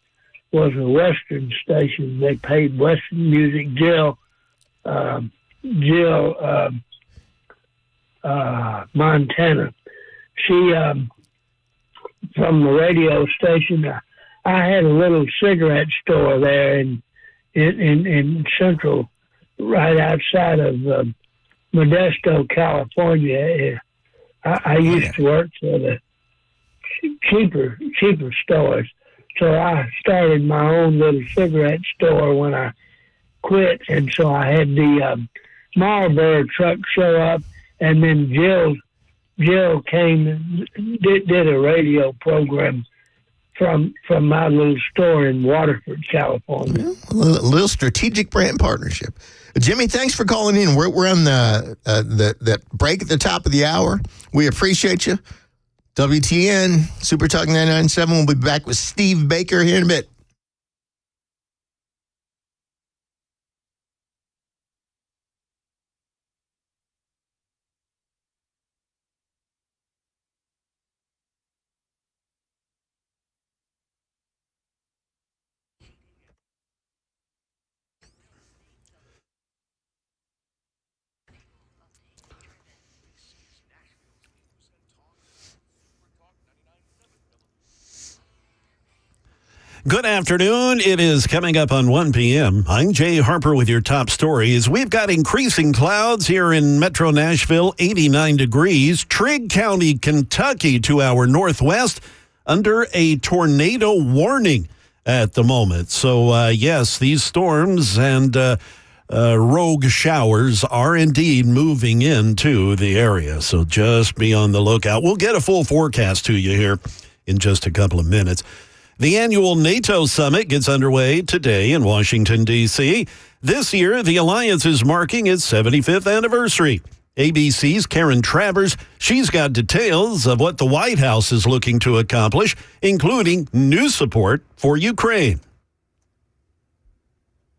was a Western station. They played Western music. Jill Montana. She, from the radio station, I had a little cigarette store there in Central, right outside of Modesto, California. I used to work for the cheaper stores. So I started my own little cigarette store when I quit, and so I had the Marlboro truck show up, and then Jill came and did a radio program from my little store in Waterford, California. A little strategic brand partnership. Jimmy, thanks for calling in. We're on the break at the top of the hour. We appreciate you. WTN, Super Talk 99.7. We'll be back with Steve Baker here in a bit. Good afternoon. It is coming up on 1 p.m. I'm Jay Harper with your top stories. We've got increasing clouds here in Metro Nashville, 89 degrees. Trigg County, Kentucky, to our northwest, under a tornado warning at the moment. So, yes, these storms and rogue showers are indeed moving into the area. So just be on the lookout. We'll get a full forecast to you here in just a couple of minutes. The annual NATO summit gets underway today in Washington, D.C. This year, the alliance is marking its 75th anniversary. ABC's Karen Travers, she's got details of what the White House is looking to accomplish, including new support for Ukraine.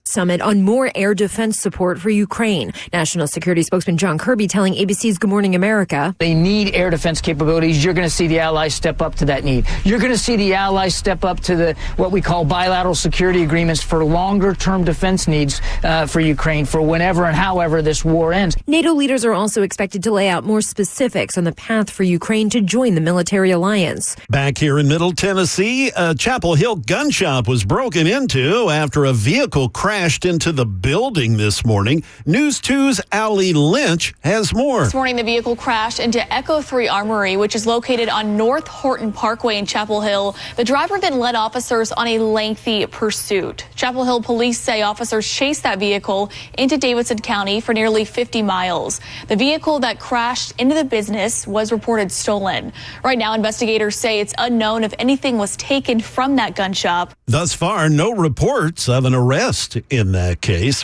Summit on more air defense support for Ukraine. National Security Spokesman John Kirby telling ABC's Good Morning America. They need air defense capabilities. You're going to see the allies step up to that need. You're going to see the allies step up to what we call bilateral security agreements for longer-term defense needs for Ukraine for whenever and however this war ends. NATO leaders are also expected to lay out more specifics on the path for Ukraine to join the military alliance. Back here in Middle Tennessee, a Chapel Hill gun shop was broken into after a vehicle crashed into the building this morning. News 2's Allie Lynch has more. This morning, the vehicle crashed into Echo 3 Armory, which is located on North Horton Parkway in Chapel Hill. The driver then led officers on a lengthy pursuit. Chapel Hill police say officers chased that vehicle into Davidson County for nearly 50 miles. The vehicle that crashed into the business was reported stolen. Right now, investigators say it's unknown if anything was taken from that gun shop. Thus far, no reports of an arrest in that case.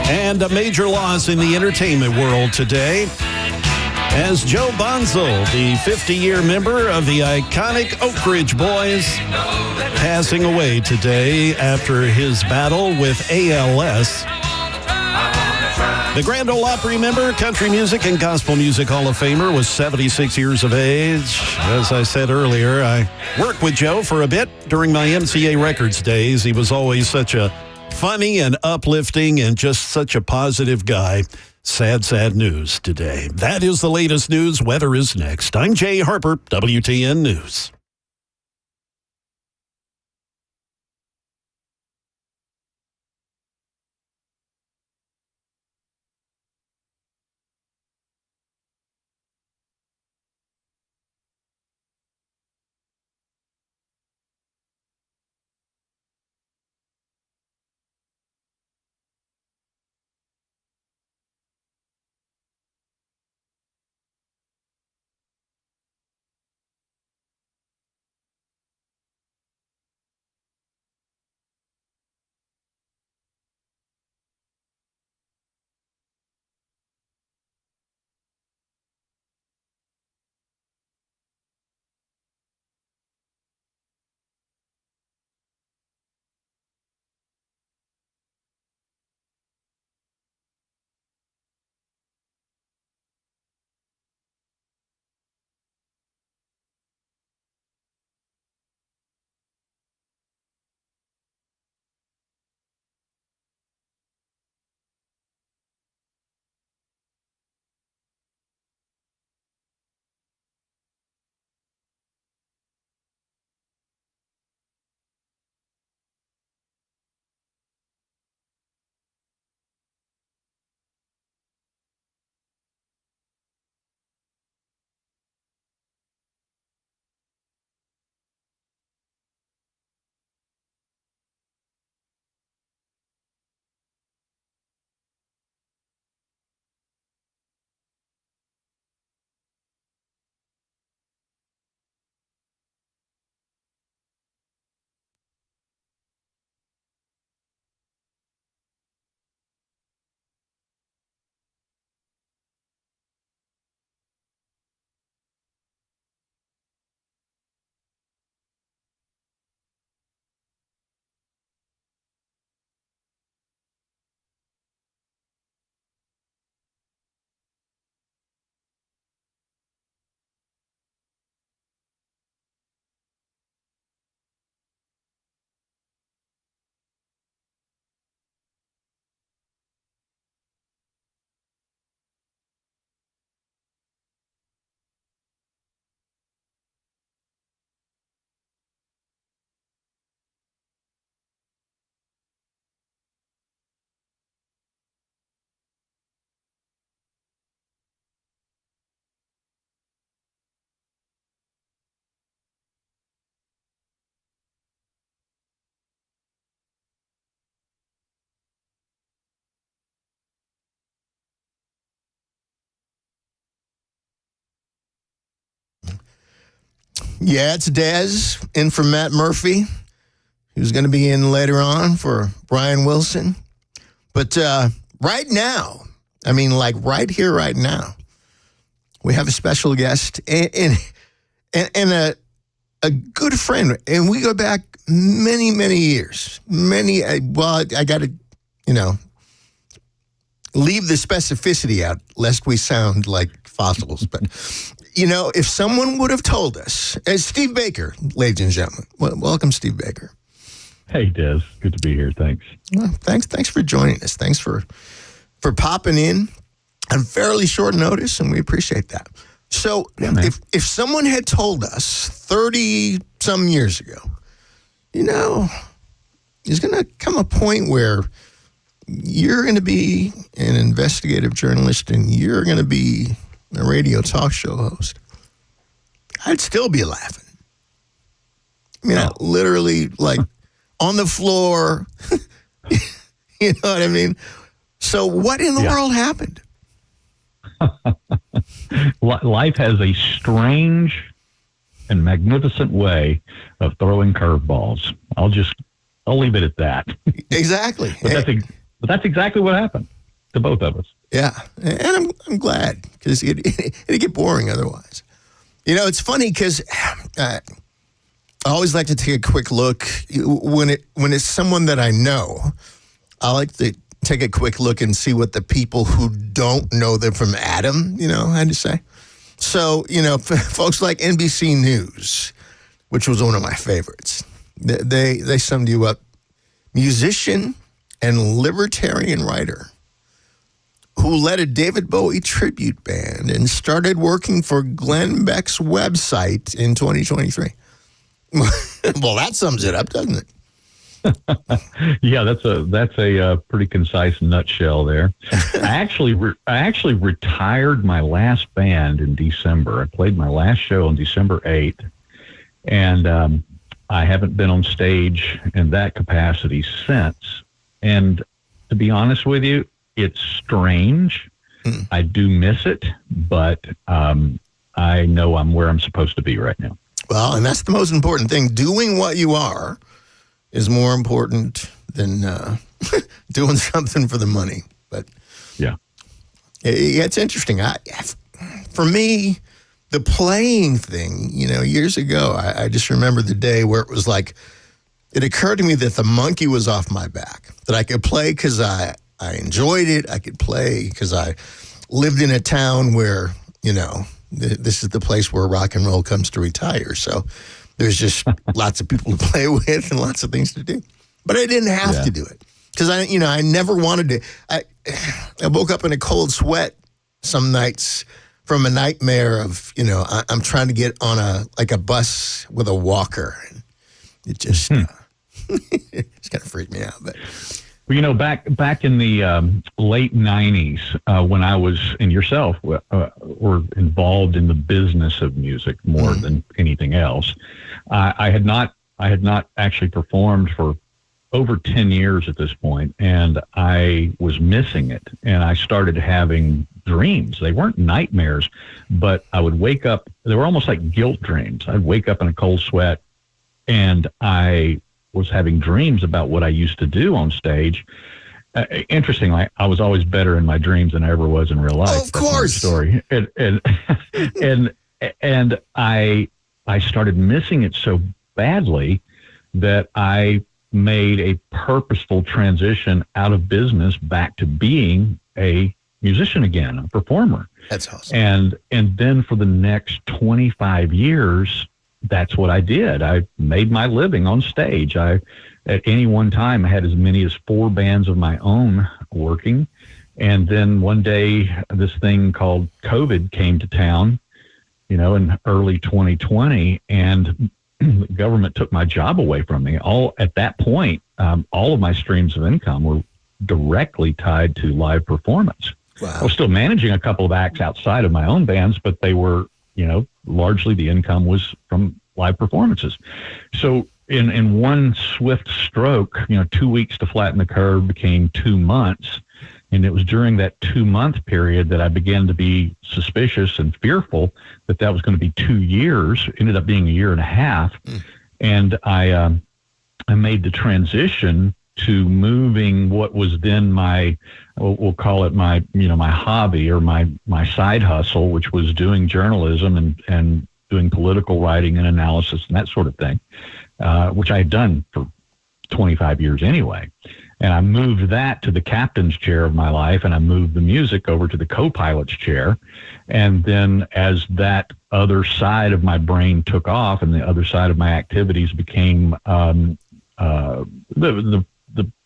And a major loss in the entertainment world today, as Joe Bonzel, the 50-year member of the iconic Oak Ridge Boys, passing away today after his battle with ALS. The Grand Ole Opry member, Country Music and Gospel Music Hall of Famer, was 76 years of age. As I said earlier, I worked with Joe for a bit during my MCA Records days. He was always such a funny and uplifting and just such a positive guy. Sad, sad news today. That is the latest news. Weather is next. I'm Jay Harper, WTN News. Yeah, it's Dez in for Matt Murphy, who's going to be in later on for Brian Wilson. But right now, I mean, like right here, right now, we have a special guest and a good friend. And we go back many, many years. I got to, leave the specificity out lest we sound like fossils. But, if someone would have told us, as Steve Baker, ladies and gentlemen, welcome, Steve Baker. Hey, Dez. Good to be here. Thanks. Well, thanks for joining us. Thanks for popping in on fairly short notice, and we appreciate that. So if someone had told us 30-some years ago, there's going to come a point where you're going to be an investigative journalist and you're going to be a radio talk show host, I'd still be laughing. I mean, literally, like, on the floor. You know what I mean? So what in the world happened? Life has a strange and magnificent way of throwing curveballs. I'll leave it at that. Exactly. But that's exactly what happened to both of us. Yeah, and I'm glad, because it'd get boring otherwise. It's funny because I always like to take a quick look when it's someone that I know. I like to take a quick look and see what the people who don't know them from Adam, had to say. So, folks like NBC News, which was one of my favorites, they summed you up. Musician and libertarian writer who led a David Bowie tribute band and started working for Glenn Beck's website in 2023. Well, that sums it up, doesn't it? Yeah, that's a pretty concise nutshell there. I actually retired my last band in December. I played my last show on December 8th, and I haven't been on stage in that capacity since. And to be honest with you, it's strange. I do miss it, but I know I'm where I'm supposed to be right now. Well, and that's the most important thing. Doing what you are is more important than doing something for the money. But yeah, it's interesting. For me, the playing thing, years ago, I just remember the day where it was like, it occurred to me that the monkey was off my back, that I could play because I enjoyed it. I could play because I lived in a town where, this is the place where rock and roll comes to retire. So there's just lots of people to play with and lots of things to do. But I didn't have to do it because I never wanted to. I woke up in a cold sweat some nights from a nightmare of, I'm trying to get on a bus with a walker. And it just, it's kind of freaked me out. But well, back in the late 90s, when I was, and yourself were involved in the business of music more than anything else, I had not actually performed for over 10 years at this point, and I was missing it. And I started having dreams. They weren't nightmares, but I would wake up. They were almost like guilt dreams. I'd wake up in a cold sweat, and I was having dreams about what I used to do on stage. Interestingly, I was always better in my dreams than I ever was in real life. Of course. Story. And I started missing it so badly that I made a purposeful transition out of business back to being a musician again, a performer. That's awesome. And then for the next 25 years, that's what I did. I made my living on stage. At any one time, I had as many as 4 bands of my own working. And then one day, this thing called COVID came to town, in early 2020, and the government took my job away from me. At that point, all of my streams of income were directly tied to live performance. Wow. I was still managing a couple of acts outside of my own bands, but they were, largely the income was from live performances. So in one swift stroke, 2 weeks to flatten the curve became 2 months. And it was during that 2-month period that I began to be suspicious and fearful that was going to be 2 years. It ended up being a year and a half. And I made the transition to moving what was then we'll call it my hobby or my side hustle, which was doing journalism and doing political writing and analysis and that sort of thing, which I had done for 25 years anyway. And I moved that to the captain's chair of my life, and I moved the music over to the co-pilot's chair. And then as that other side of my brain took off and the other side of my activities became the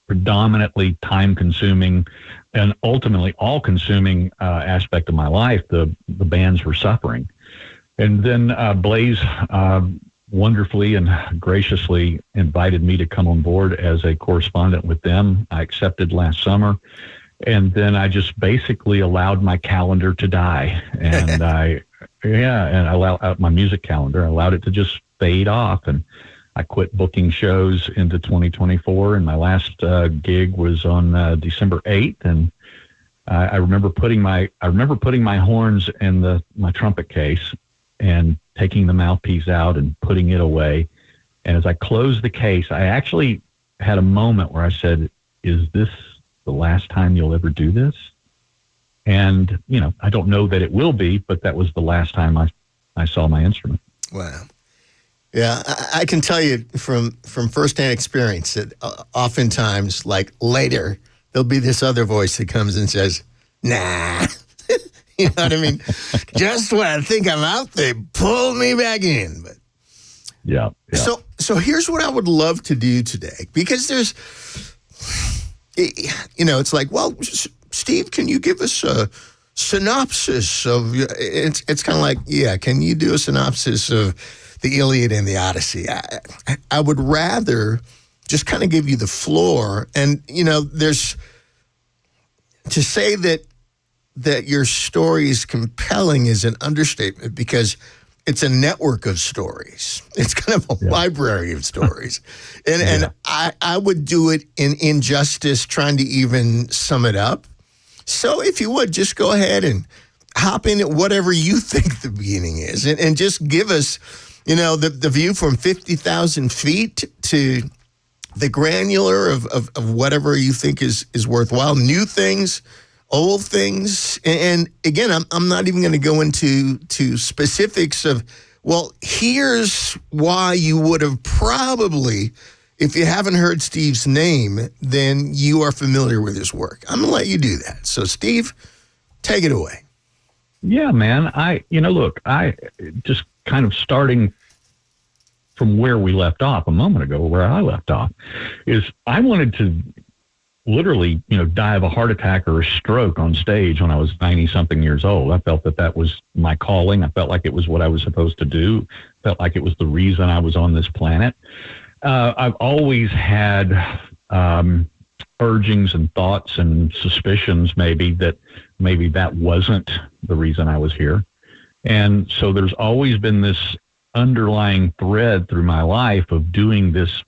predominantly time-consuming and ultimately all-consuming aspect of my life, the bands were suffering. And then Blaze wonderfully and graciously invited me to come on board as a correspondent with them. I accepted last summer, and then I just basically allowed my calendar to die. And I allowed my music calendar, I allowed it to just fade off, and I quit booking shows into 2024, and my last gig was on December 8th, and I remember putting my horns in my trumpet case and taking the mouthpiece out and putting it away. And as I closed the case, I actually had a moment where I said, "Is this the last time you'll ever do this?" And I don't know that it will be, but that was the last time I saw my instrument. Wow. Yeah, I can tell you from firsthand experience that oftentimes, like later, there'll be this other voice that comes and says, "Nah." You know what I mean? Just when I think I'm out, they pull me back in. But yeah. So here's what I would love to do today, because there's, it's like, well, Steve, can you give us a synopsis of? It's kind of like, yeah, can you do a synopsis of the Iliad and the Odyssey? I would rather just kind of give you the floor. And, there's to say that your story is compelling is an understatement, because it's a network of stories. It's kind of a library of stories. And I would do it in injustice trying to even sum it up. So if you would, just go ahead and hop in at whatever you think the beginning is, and just give us, the view from 50,000 feet to the granular of whatever you think is worthwhile, new things, old things. And again, I'm not even going to go into specifics of, well, here's why you would have probably, if you haven't heard Steve's name, then you are familiar with his work. I'm going to let you do that. So Steve, take it away. Yeah, man. I just kind of starting from where we left off a moment ago, where I left off, is I wanted to literally, die of a heart attack or a stroke on stage when I was 90-something years old. I felt that was my calling. I felt like it was what I was supposed to do. Felt like it was the reason I was on this planet. I've always had urgings and thoughts and suspicions maybe that wasn't the reason I was here. And so there's always been this underlying thread through my life of doing this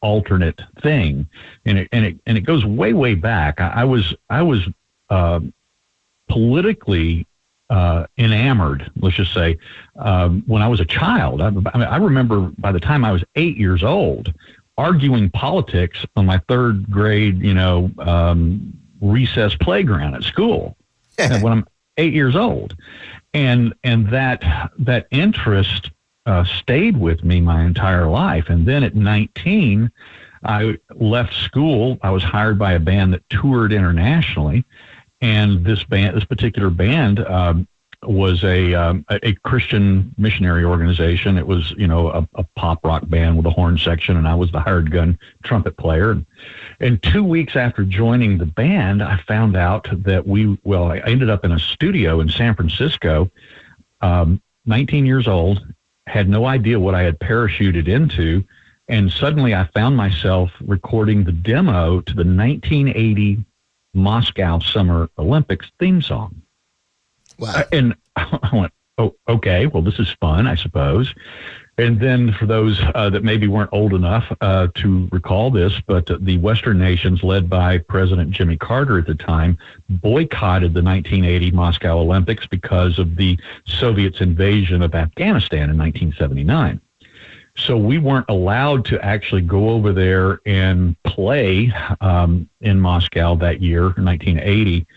alternate thing, and it goes way back. I was politically enamored, let's just say, when I was a child. I remember by the time I was 8 years old, arguing politics on my third grade, recess playground at school. When I'm 8 years old, and that interest stayed with me my entire life. And then at 19, I left school. I was hired by a band that toured internationally, and this particular band was a Christian missionary organization. It was a pop rock band with a horn section, and I was the hired gun trumpet player. And 2 weeks after joining the band, I found out that I ended up in a studio in San Francisco, 19 years old. Had no idea what I had parachuted into, and suddenly I found myself recording the demo to the 1980 Moscow Summer Olympics theme song. Wow. And I went, oh, okay, well, this is fun, I suppose. And then for those that maybe weren't old enough to recall this, but the Western nations, led by President Jimmy Carter at the time, boycotted the 1980 Moscow Olympics because of the Soviets' invasion of Afghanistan in 1979. So we weren't allowed to actually go over there and play in Moscow that year, 1980,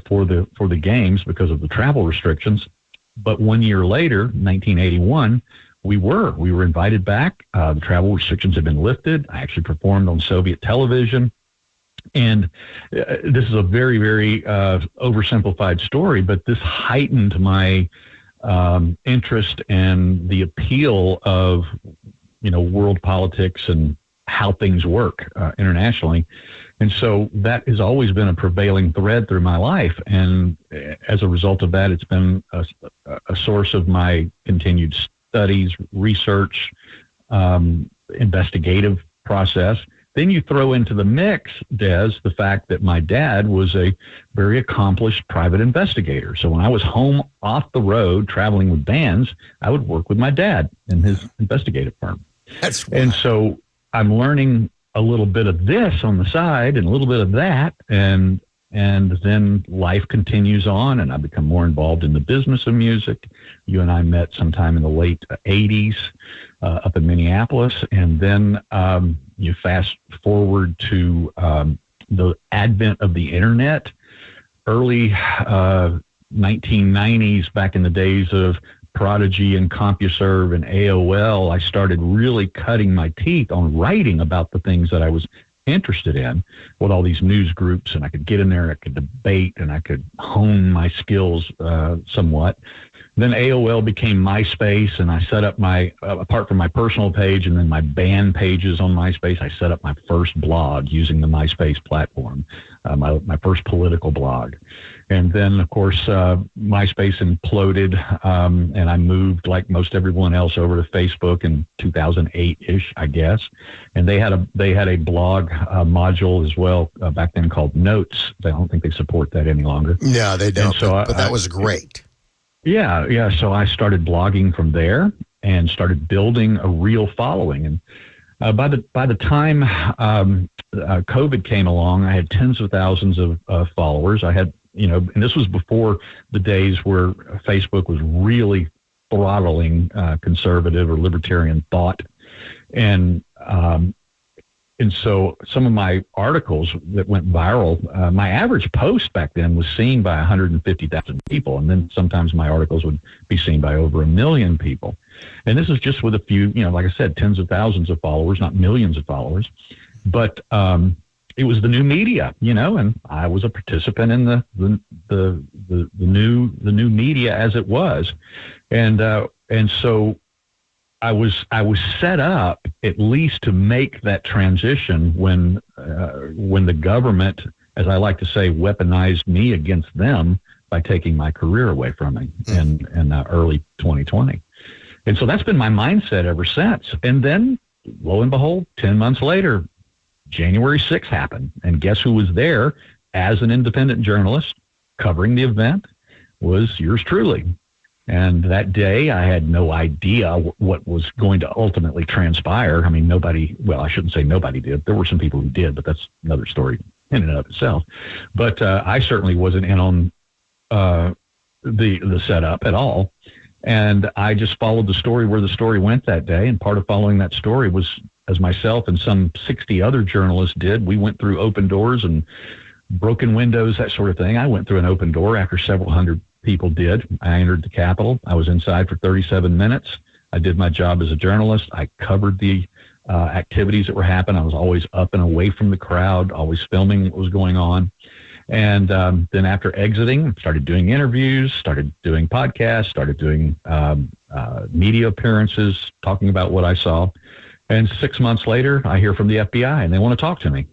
for the games because of the travel restrictions. But 1 year later, 1981, we were invited back. The travel restrictions had been lifted. I actually performed on Soviet television. And this is a very, very oversimplified story, but this heightened my interest and the appeal of, world politics and how things work internationally. And so that has always been a prevailing thread through my life. And as a result of that, it's been a source of my continued studies, research, investigative process. Then you throw into the mix, Dez, the fact that my dad was a very accomplished private investigator. So when I was home off the road traveling with bands, I would work with my dad in his investigative firm. And so I'm learning a little bit of this on the side and a little bit of that. And then life continues on, and I become more involved in the business of music. You and I met sometime in the late 80s up in Minneapolis. And then you fast forward to the advent of the internet, early 1990s, back in the days of Prodigy and CompuServe and AOL. I started really cutting my teeth on writing about the things that I was interested in with all these news groups, and I could get in there, I could debate, and I could hone my skills somewhat. Then AOL became MySpace, and I set up my, apart from my personal page and then my band pages on MySpace, I set up my first blog using the MySpace platform, my first political blog. And then, of course, MySpace imploded, and I moved, like most everyone else, over to Facebook in 2008-ish, I guess. And they had a blog module as well back then called Notes. I don't think they support that any longer. No, they don't. So but that was great. Yeah. So I started blogging from there and started building a real following. And by the time COVID came along, I had tens of thousands of followers. I had, and this was before the days where Facebook was really throttling conservative or libertarian thought. And so some of my articles that went viral, my average post back then was seen by 150,000 people. And then sometimes my articles would be seen by over 1 million people. And this is just with a few, like I said, tens of thousands of followers, not millions of followers. But it was the new media, and I was a participant in the new media as it was. And so I was set up at least to make that transition when the government, as I like to say, weaponized me against them by taking my career away from me in early 2020. And so that's been my mindset ever since. And then, lo and behold, 10 months later, January 6th happened. And guess who was there as an independent journalist covering the event? Was yours truly. And that day, I had no idea what was going to ultimately transpire. I mean, I shouldn't say nobody did. There were some people who did, but that's another story in and of itself. But I certainly wasn't in on the setup at all. And I just followed the story where the story went that day. And part of following that story was, as myself and some 60 other journalists did, we went through open doors and broken windows, that sort of thing. I went through an open door after several hundred people did. I entered the Capitol. I was inside for 37 minutes. I did my job as a journalist. I covered the activities that were happening. I was always up and away from the crowd, always filming what was going on. And then after exiting, started doing interviews, started doing podcasts, started doing media appearances, talking about what I saw. And 6 months later, I hear from the FBI, and they want to talk to me.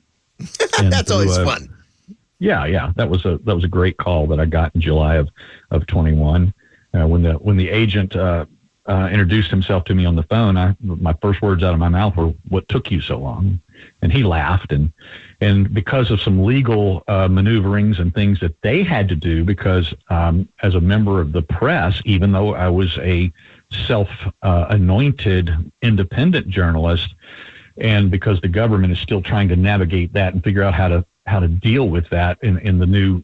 That's always fun. Yeah. That was a great call that I got in July of 21. When the agent introduced himself to me on the phone, my first words out of my mouth were, "What took you so long?" And he laughed. And because of some legal maneuverings and things that they had to do, because as a member of the press, even though I was a self-anointed independent journalist, and because the government is still trying to navigate that and figure out how to deal with that in the new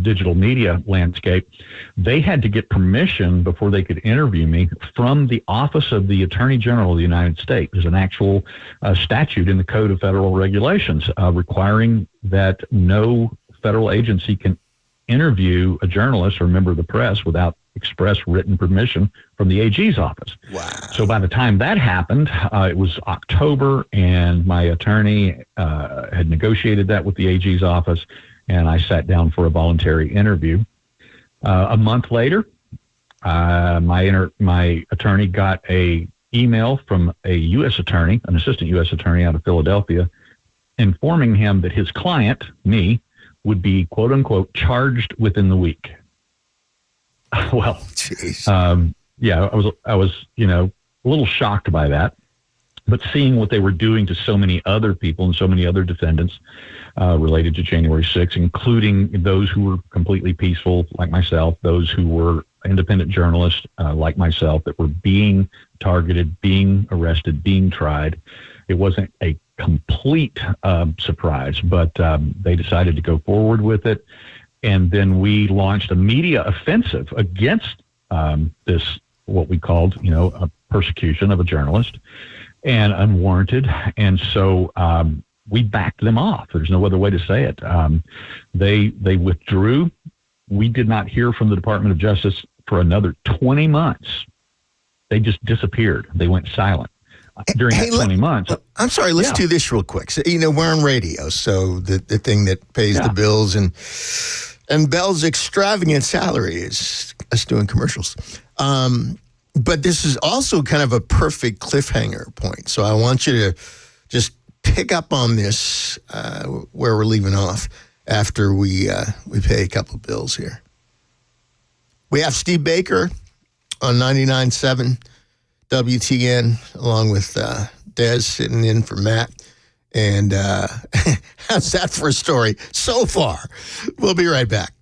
digital media landscape, they had to get permission before they could interview me from the Office of the Attorney General of the United States. There's an actual statute in the Code of Federal Regulations requiring that no federal agency can interview a journalist or member of the press without express written permission from the AG's office. Wow. So by the time that happened, it was October, and my attorney had negotiated that with the AG's office, and I sat down for a voluntary interview. A month later, my attorney got a email from a U.S. attorney, an assistant U.S. attorney out of Philadelphia, informing him that his client, me, would be, quote unquote, charged within the week. Well, yeah, I was, a little shocked by that, but seeing what they were doing to so many other people and so many other defendants related to January 6th, including those who were completely peaceful, like myself, those who were independent journalists, like myself, that were being targeted, being arrested, being tried. It wasn't a complete surprise, but they decided to go forward with it. And then we launched a media offensive against this, what we called, a persecution of a journalist, and unwarranted. And so we backed them off. There's no other way to say it. They withdrew. We did not hear from the Department of Justice for another 20 months. They just disappeared. They went silent. During that 20 months. I'm sorry, let's do this real quick. So, we're on radio, so the thing that pays the bills and Bell's extravagant salary is us doing commercials. But this is also kind of a perfect cliffhanger point. So I want you to just pick up on this where we're leaving off after we pay a couple of bills here. We have Steve Baker on 99.7 WTN, along with Dez sitting in for Matt. And how's that for a story so far? We'll be right back.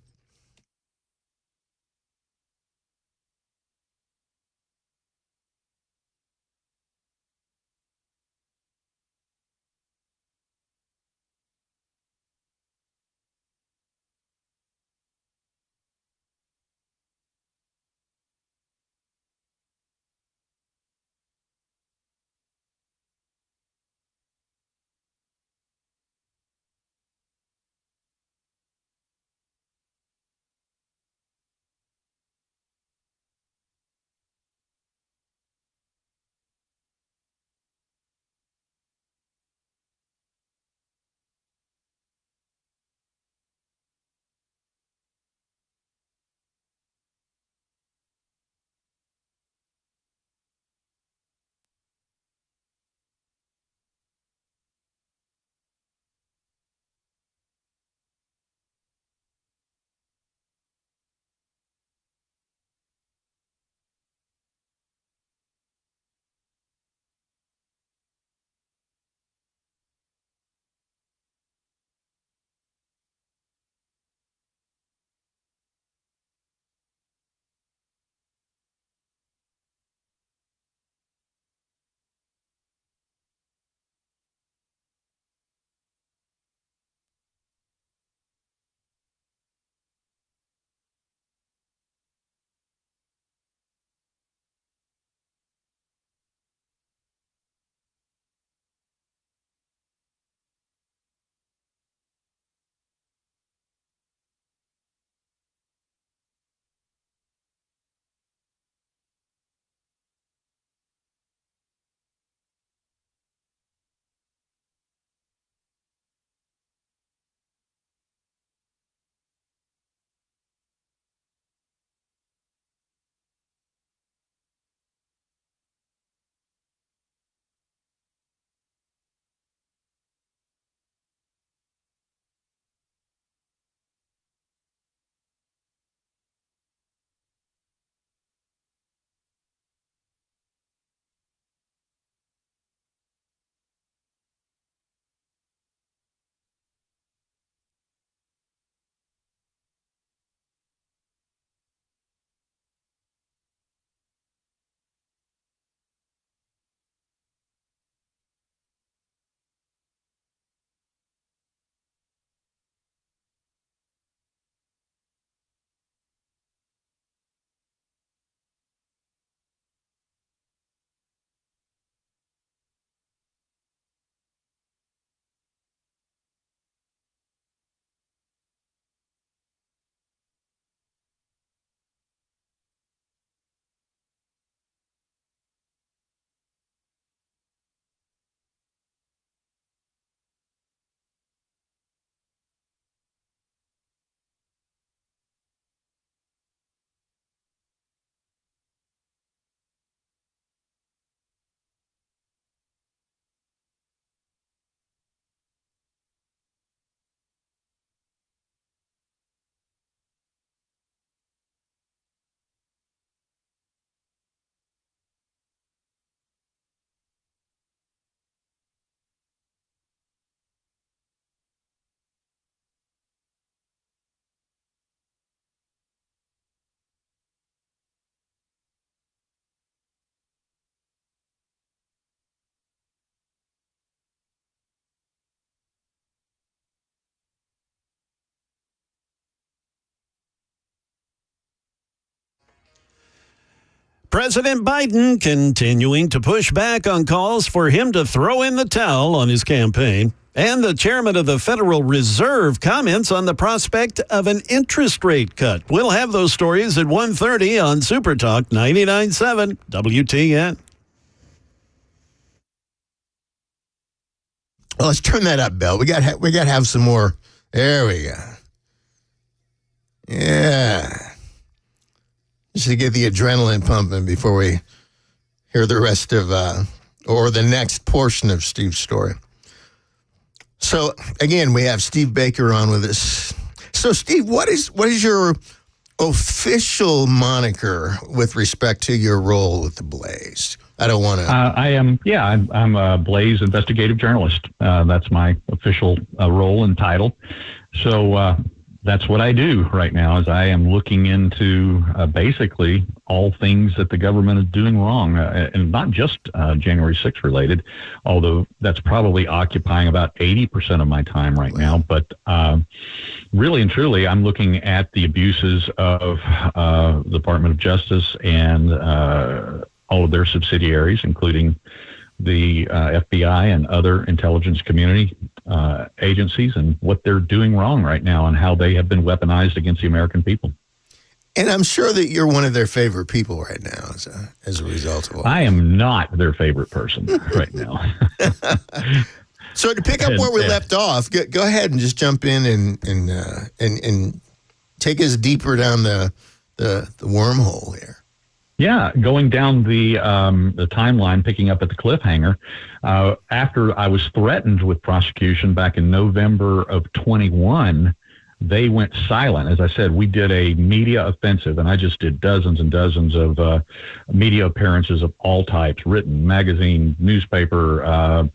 President Biden continuing to push back on calls for him to throw in the towel on his campaign. And the chairman of the Federal Reserve comments on the prospect of an interest rate cut. We'll have those stories at 1:30 on Super Talk 99.7 WTN. Well, let's turn that up, Bill. We got to have some more. There we go. Yeah. Just to get the adrenaline pumping before we hear the rest of, or the next portion of Steve's story. So, again, we have Steve Baker on with us. So, Steve, what is your official moniker with respect to your role with the Blaze? I don't want to. I'm a Blaze investigative journalist. That's my official role and title. So that's what I do right now. Is I am looking into basically all things that the government is doing wrong, and not just January 6th related, although that's probably occupying about 80% of my time right now. But really and truly, I'm looking at the abuses of the Department of Justice and all of their subsidiaries, including the FBI and other intelligence community agencies, and what they're doing wrong right now and how they have been weaponized against the American people. And I'm sure that you're one of their favorite people right now as a result of all I am not their favorite person right now. So to pick up where we left off, go ahead and just jump in and take us deeper down the wormhole here. Yeah, going down the timeline, picking up at the cliffhanger, after I was threatened with prosecution back in November of 21, they went silent. As I said, we did a media offensive, and I just did dozens and dozens of media appearances of all types, written, magazine, newspaper,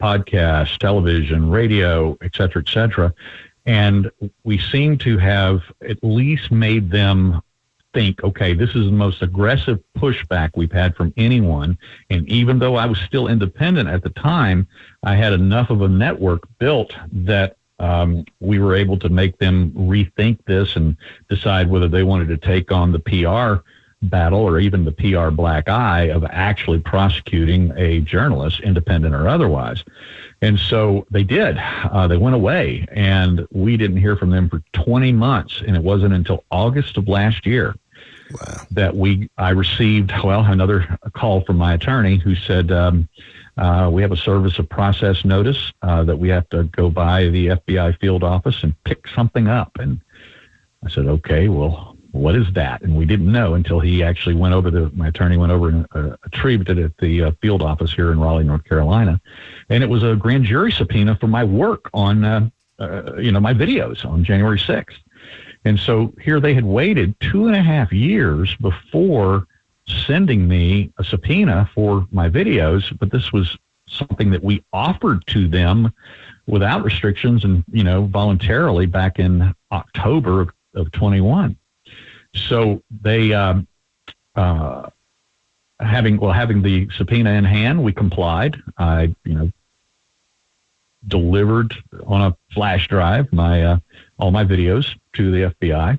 podcast, television, radio, et cetera, and we seem to have at least made them think, okay, this is the most aggressive pushback we've had from anyone. And even though I was still independent at the time, I had enough of a network built that we were able to make them rethink this and decide whether they wanted to take on the PR battle or even the PR black eye of actually prosecuting a journalist, independent or otherwise. And so they did. They went away, and we didn't hear from them for 20 months. And it wasn't until August of last year that I received, another call from my attorney who said, we have a service of process notice that we have to go by the FBI field office and pick something up. And I said, okay, well, what is that? And we didn't know until he actually my attorney went over and retrieved it at the field office here in Raleigh, North Carolina. And it was a grand jury subpoena for my work on, my videos on January 6th. And so here they had waited 2.5 years before sending me a subpoena for my videos, but this was something that we offered to them without restrictions and, voluntarily back in October of 21. So they, having the subpoena in hand, we complied. I, delivered on a flash drive all my videos to the FBI.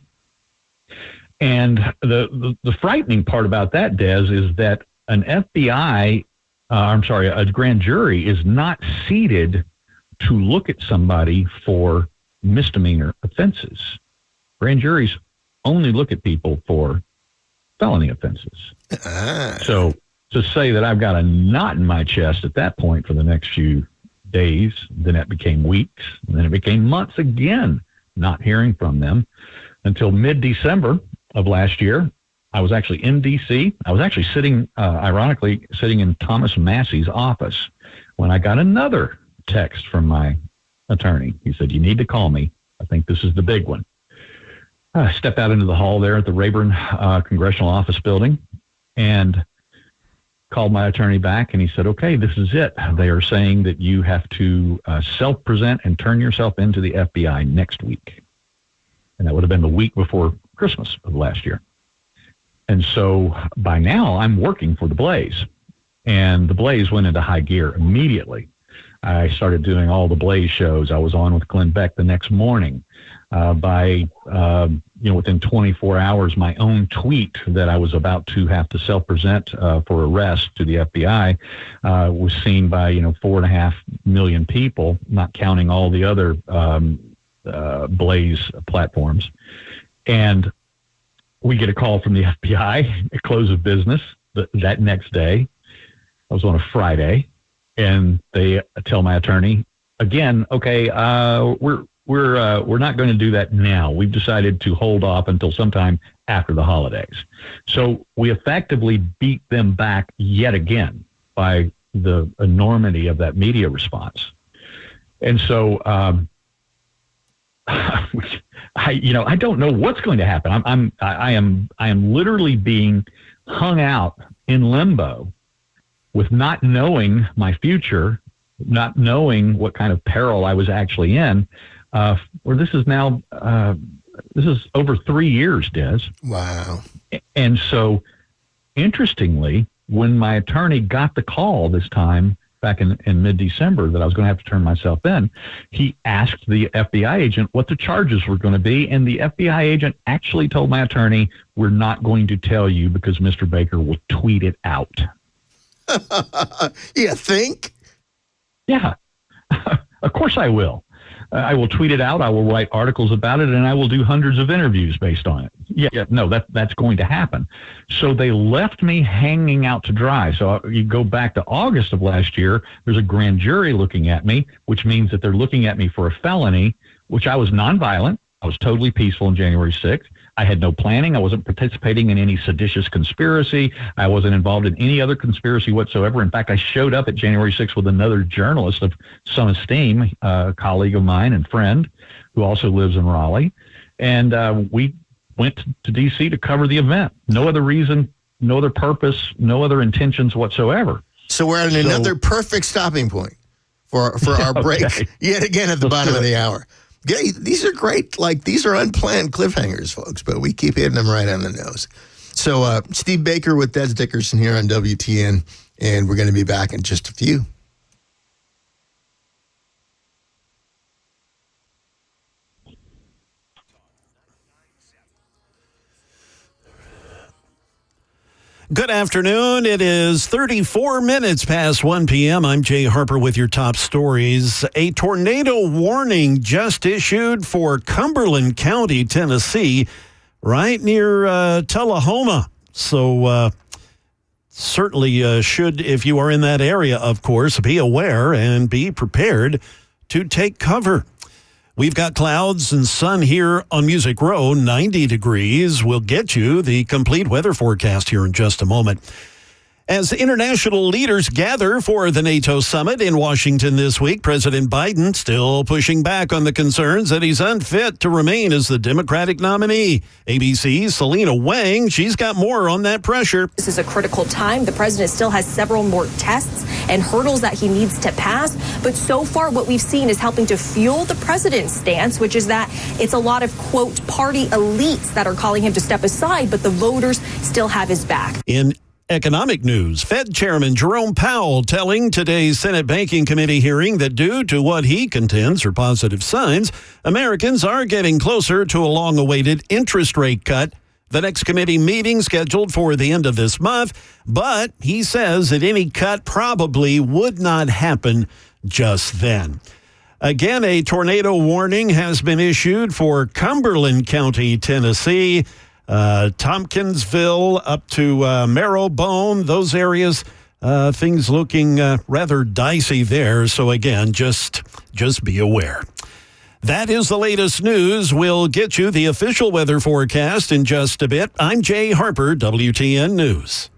And the frightening part about that, Dez, is that an a grand jury is not seated to look at somebody for misdemeanor offenses. Grand juries only look at people for felony offenses. So to say that I've got a knot in my chest at that point for the next few days, then it became weeks, and then it became months again, not hearing from them until mid-December of last year. I was actually in D.C. I was actually ironically sitting in Thomas Massey's office when I got another text from my attorney. He said, you need to call me. I think this is the big one. I stepped out into the hall there at the Rayburn Congressional Office Building and called my attorney back, and he said, okay, this is it. They are saying that you have to self-present and turn yourself into the FBI next week. And that would have been the week before Christmas of last year. And so by now I'm working for the Blaze, and the Blaze went into high gear immediately. I started doing all the Blaze shows. I was on with Glenn Beck the next morning. Within 24 hours, my own tweet that I was about to have to self-present for arrest to the FBI was seen by 4.5 million people, not counting all the other Blaze platforms. And we get a call from the FBI at close of business that next day. I was on a Friday, and they tell my attorney again, okay, we're not going to do that now. We've decided to hold off until sometime after the holidays. So we effectively beat them back yet again by the enormity of that media response. And so, I don't know what's going to happen. I am literally being hung out in limbo with not knowing my future, not knowing what kind of peril I was actually in. Where this is now, this is over 3 years, Des. Wow. And so, interestingly, when my attorney got the call this time back in mid-December that I was going to have to turn myself in, he asked the FBI agent what the charges were going to be, and the FBI agent actually told my attorney, we're not going to tell you because Mr. Baker will tweet it out. You think? Yeah. Of course I will. I will tweet it out. I will write articles about it, and I will do hundreds of interviews based on it. That's going to happen. So they left me hanging out to dry. So you go back to August of last year, there's a grand jury looking at me, which means that they're looking at me for a felony, which I was nonviolent. I was totally peaceful on January 6th. I had no planning. I wasn't participating in any seditious conspiracy. I wasn't involved in any other conspiracy whatsoever. In fact, I showed up at January 6th with another journalist of some esteem, a colleague of mine and friend who also lives in Raleigh. And we went to D.C. to cover the event. No other reason, no other purpose, no other intentions whatsoever. So we're at another perfect stopping point for our break yet again at the bottom of the hour. Yeah, these are great. These are unplanned cliffhangers, folks, but we keep hitting them right on the nose. So Steve Baker with Dez Dickerson here on WTN, and we're going to be back in just a few. Good afternoon. It is 34 minutes past 1 p.m. I'm Jay Harper with your top stories. A tornado warning just issued for Cumberland County, Tennessee, right near Tullahoma. So certainly should, if you are in that area, of course, be aware and be prepared to take cover. We've got clouds and sun here on Music Row, 90 degrees. We'll get you the complete weather forecast here in just a moment. As international leaders gather for the NATO summit in Washington this week, President Biden still pushing back on the concerns that he's unfit to remain as the Democratic nominee. ABC's Selena Wang, she's got more on that pressure. This is a critical time. The president still has several more tests and hurdles that he needs to pass. But so far, what we've seen is helping to fuel the president's stance, which is that it's a lot of, quote, party elites that are calling him to step aside, but the voters still have his back. In economic news, Fed Chairman Jerome Powell telling today's Senate Banking Committee hearing that due to what he contends are positive signs, Americans are getting closer to a long-awaited interest rate cut. The next committee meeting scheduled for the end of this month, but he says that any cut probably would not happen just then. Again, a tornado warning has been issued for Cumberland County, Tennessee. Tompkinsville up to Marrowbone, those areas, things looking rather dicey there. So again, just be aware. That is the latest news. We'll get you the official weather forecast in just a bit. I'm Jay Harper, WTN News.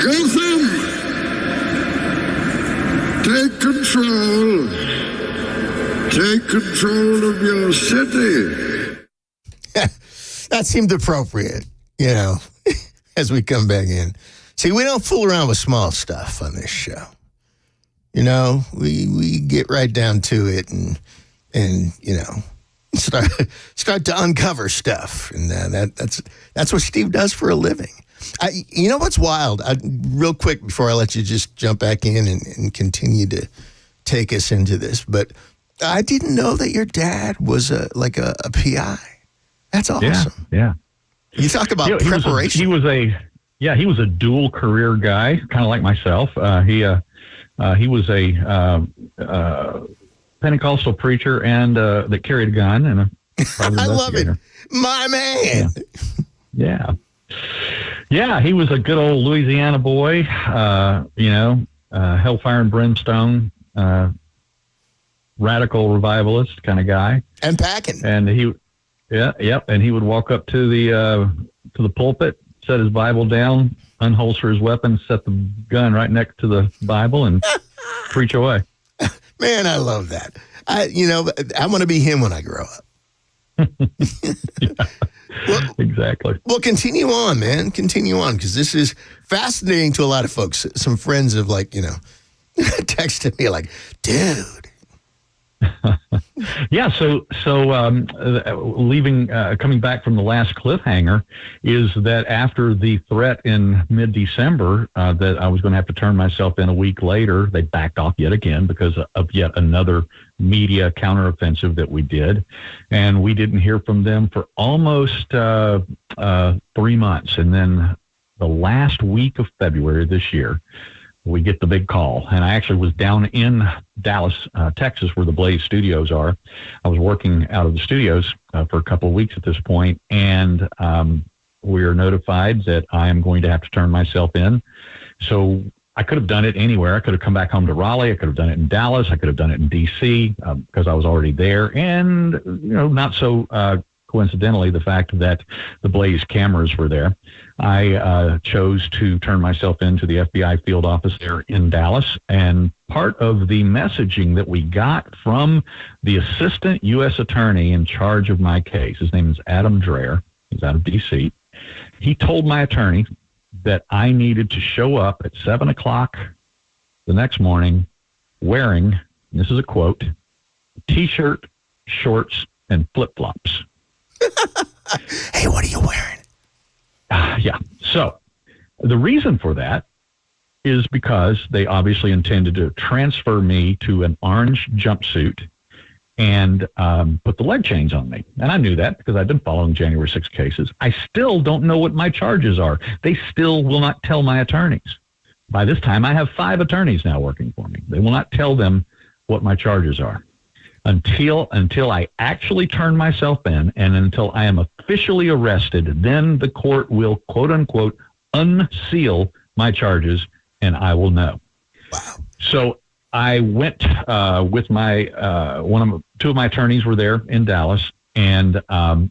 Gotham, take control. Take control of your city. That seemed appropriate, as we come back in. See, we don't fool around with small stuff on this show. We get right down to it and start to uncover stuff. And that's what Steve does for a living. You know what's wild? Real quick before I let you just jump back in and continue to take us into this, but I didn't know that your dad was a PI. That's awesome. Yeah. You talk about preparation. He was a dual career guy, kind of like myself. He was a Pentecostal preacher and that carried a gun and a private I love it. investigator. My man. Yeah. He was a good old Louisiana boy. Hellfire and brimstone. Radical revivalist kind of guy, and packing. And he would walk up to the pulpit, set his Bible down, unholster his weapon, set the gun right next to the Bible, and preach away. Man, I love that. I want to be him when I grow up. Well, exactly. Well, continue on, man. Continue on, because this is fascinating to a lot of folks. Some friends have texted me like, dude. Yeah, so coming back from the last cliffhanger is that after the threat in mid-December that I was going to have to turn myself in a week later, they backed off yet again because of yet another media counteroffensive that we did, and we didn't hear from them for almost 3 months, and then the last week of February this year, we get the big call. And I actually was down in Dallas, Texas, where the Blaze studios are. I was working out of the studios for a couple of weeks at this point, and we are notified that I am going to have to turn myself in. So I could have done it anywhere. I could have come back home to Raleigh. I could have done it in Dallas. I could have done it in D.C. Because I was already there. And, not so coincidentally, the fact that the Blaze cameras were there. I chose to turn myself into the FBI field office there in Dallas. And part of the messaging that we got from the assistant U.S. attorney in charge of my case, his name is Adam Dreher, he's out of D.C., he told my attorney that I needed to show up at 7 o'clock the next morning wearing, and this is a quote, T-shirt, shorts, and flip-flops. Hey, what are you wearing? Yeah. So the reason for that is because they obviously intended to transfer me to an orange jumpsuit and put the leg chains on me. And I knew that because I'd been following January 6 cases. I still don't know what my charges are. They still will not tell my attorneys. By this time, I have 5 attorneys now working for me. They will not tell them what my charges are until I actually turn myself in, and until I am officially arrested. Then the court will, quote unquote, unseal my charges, and I will know. Wow. So I went with my 2 of my attorneys were there in Dallas, and I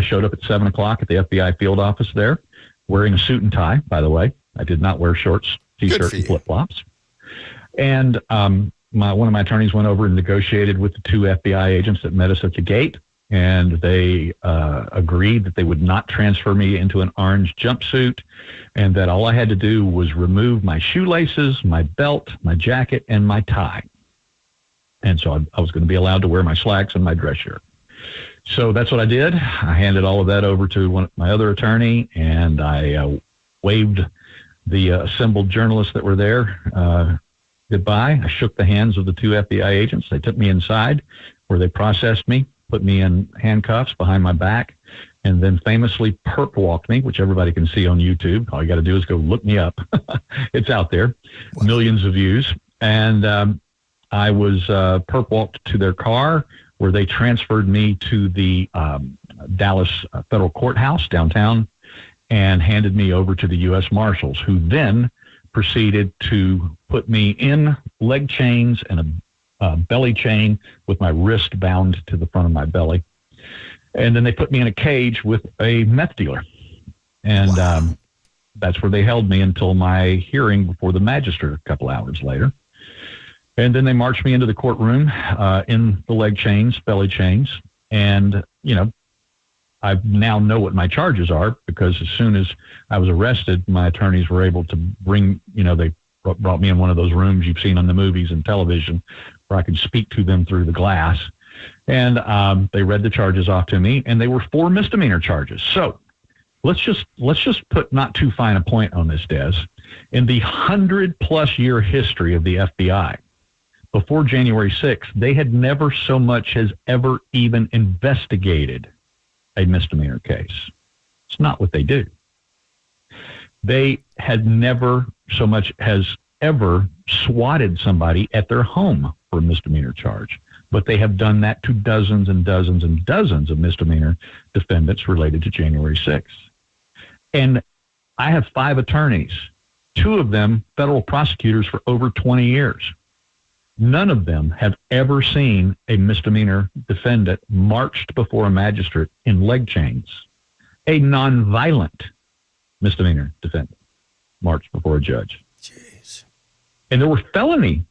showed up at 7 o'clock at the FBI field office there, wearing a suit and tie. By the way, I did not wear shorts, T-shirt, and flip flops. And one of my attorneys went over and negotiated with the 2 FBI agents that met us at the gate, and they agreed that they would not transfer me into an orange jumpsuit, and that all I had to do was remove my shoelaces, my belt, my jacket, and my tie. And so I was going to be allowed to wear my slacks and my dress shirt. So that's what I did. I handed all of that over to my other attorney, and I waved the assembled journalists that were there goodbye. I shook the hands of the 2 FBI agents. They took me inside where they processed me, put me in handcuffs behind my back, and then famously perp walked me, which everybody can see on YouTube. All you got to do is go look me up. It's out there. Wow. Millions of views. And I was perp walked to their car, where they transferred me to the Dallas federal courthouse downtown and handed me over to the U.S. Marshals, who then proceeded to put me in leg chains and a belly chain with my wrist bound to the front of my belly. And then they put me in a cage with a meth dealer. And that's where they held me until my hearing before the magistrate a couple hours later. And then they marched me into the courtroom in the leg chains, belly chains. And, I now know what my charges are, because as soon as I was arrested, my attorneys were able to bring, they brought me in one of those rooms you've seen on the movies and television where I could speak to them through the glass. And they read the charges off to me, and they were 4 misdemeanor charges. So let's just put not too fine a point on this, Des. In the 100+ year history of the FBI, before January 6th, they had never so much as ever even investigated a misdemeanor case. It's not what they do. They had never so much as ever swatted somebody at their home for a misdemeanor charge, but they have done that to dozens and dozens and dozens of misdemeanor defendants related to January 6th. And I have 5 attorneys, 2 of them federal prosecutors for over 20 years. None of them have ever seen a misdemeanor defendant marched before a magistrate in leg chains. A nonviolent misdemeanor defendant marched before a judge. Jeez. And there were felony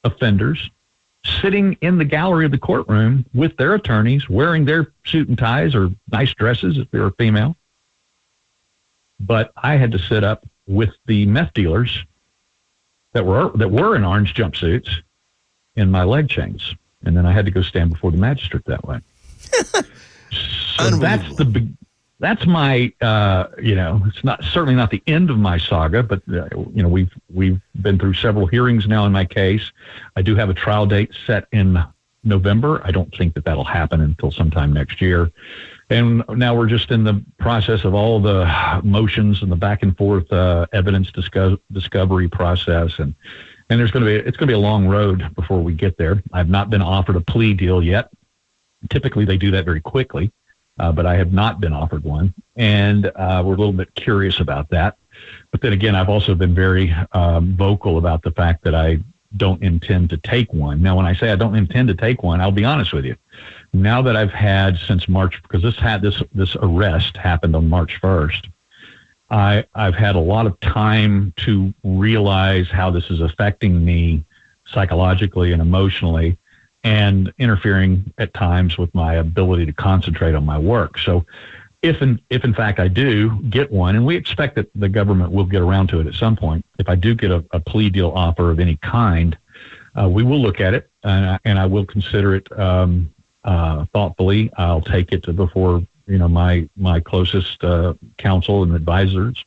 offenders sitting in the gallery of the courtroom with their attorneys, wearing their suit and ties or nice dresses if they were female. But I had to sit up with the meth dealers that were in orange jumpsuits in my leg chains, and then I had to go stand before the magistrate that way. So that's my it's not certainly not the end of my saga, but we've been through several hearings now in my case. I do have a trial date set in November. I don't think that'll happen until sometime next year. And now we're just in the process of all the motions and the back and forth evidence discovery process, and it's going to be a long road before we get there. I've not been offered a plea deal yet. Typically, they do that very quickly, but I have not been offered one, and we're a little bit curious about that. But then again, I've also been very vocal about the fact that I don't intend to take one. Now, when I say I don't intend to take one, I'll be honest with you. Now that I've had since March, because this arrest happened on March 1st, I've had a lot of time to realize how this is affecting me psychologically and emotionally, and interfering at times with my ability to concentrate on my work. So if in fact I do get one, and we expect that the government will get around to it at some point, if I do get a plea deal offer of any kind, we will look at it, and I will consider it thoughtfully. I'll take it before my closest counsel and advisors,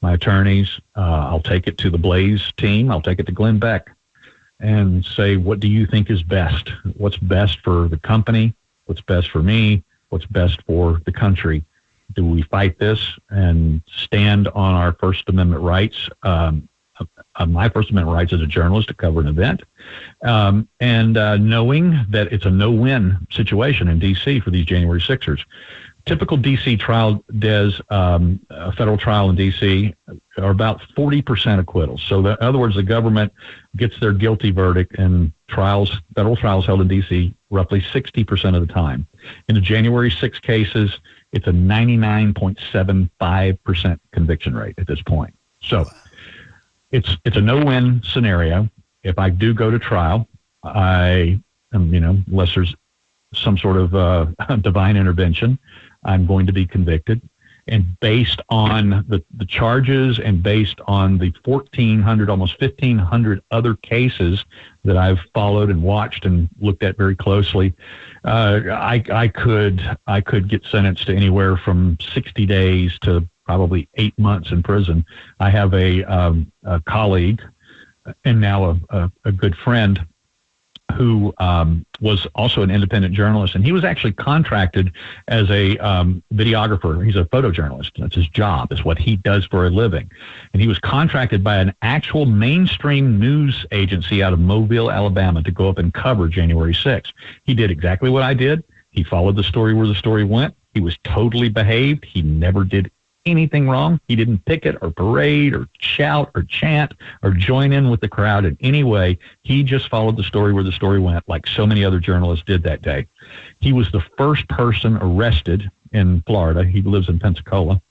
my attorneys. I'll take it to the Blaze team. I'll take it to Glenn Beck and say, what do you think is best? What's best for the company? What's best for me? What's best for the country? Do we fight this and stand on our First Amendment rights? My First Amendment rights as a journalist to cover an event, and knowing that it's a no-win situation in D.C. for these January 6ers. Typical D.C. trial, Des, a federal trial in D.C., are about 40% acquittals. So in other words, the government gets their guilty verdict in federal trials held in D.C. roughly 60% of the time. In the January 6 cases, it's a 99.75% conviction rate at this point. So it's a no-win scenario. If I do go to trial, unless there's some sort of divine intervention, I'm going to be convicted. And based on the charges and based on the 1,400, almost 1,500 other cases that I've followed and watched and looked at very closely, I could get sentenced to anywhere from 60 days to probably 8 months in prison. I have a colleague and now a good friend who was also an independent journalist, and he was actually contracted as a videographer. He's a photojournalist. That's his job. It's what he does for a living. And he was contracted by an actual mainstream news agency out of Mobile, Alabama, to go up and cover January 6th. He did exactly what I did. He followed the story where the story went. He was totally behaved. He never did anything wrong. He didn't picket or parade or shout or chant or join in with the crowd in any way. He just followed the story where the story went, like so many other journalists did that day. He was the first person arrested in Florida. He lives in Pensacola.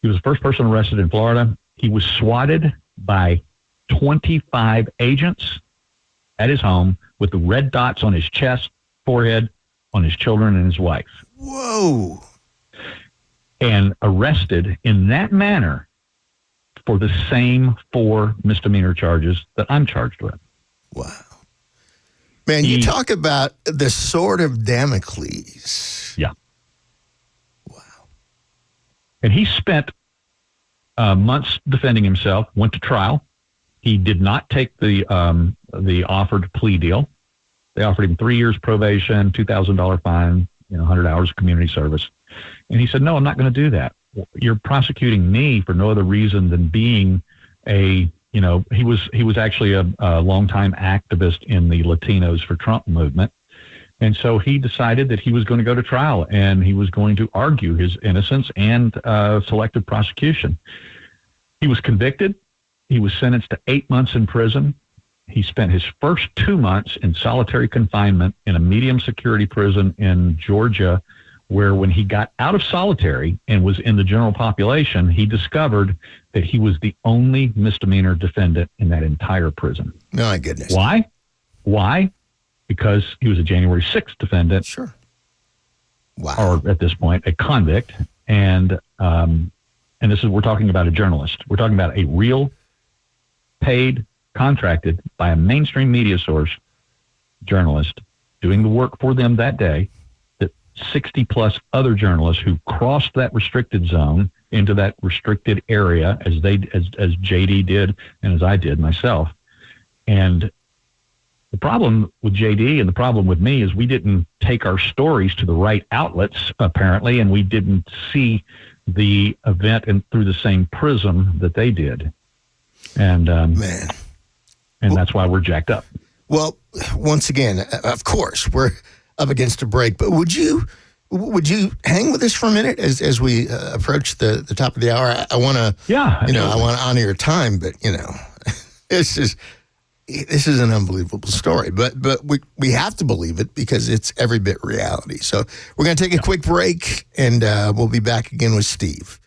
He was the first person arrested in Florida. He was swatted by 25 agents at his home with the red dots on his chest, forehead, on his children and his wife. Whoa. And arrested in that manner for the same 4 misdemeanor charges that I'm charged with. Wow. Man, you talk about the sword of Damocles. Yeah. Wow. And he spent months defending himself, went to trial. He did not take the offered plea deal. They offered him 3 years probation, $2,000 fine, 100 hours of community service. And he said, no, I'm not going to do that. You're prosecuting me for no other reason than being he was actually a longtime activist in the Latinos for Trump movement. And so he decided that he was going to go to trial and he was going to argue his innocence and selective prosecution. He was convicted. He was sentenced to 8 months in prison. He spent his first 2 months in solitary confinement in a medium security prison in Georgia, where when he got out of solitary and was in the general population, he discovered that he was the only misdemeanor defendant in that entire prison. My goodness. Why? Because he was a January 6th defendant. Sure. Wow. Or at this point, a convict. And we're talking about a journalist. We're talking about a real, paid, contracted by a mainstream media source journalist doing the work for them that day, that 60 plus other journalists who crossed that restricted zone into that restricted area as JD did and as I did myself. And the problem with JD and the problem with me is we didn't take our stories to the right outlets, apparently, and we didn't see the event through the same prism that they did. And man. And that's why we're jacked up. Well, once again, of course, we're up against a break, but would you hang with us for a minute as we approach the top of the hour? I want to, I want to honor your time, but this is an unbelievable story, but we have to believe it because it's every bit reality. So we're going to take a quick break and we'll be back again with Steve.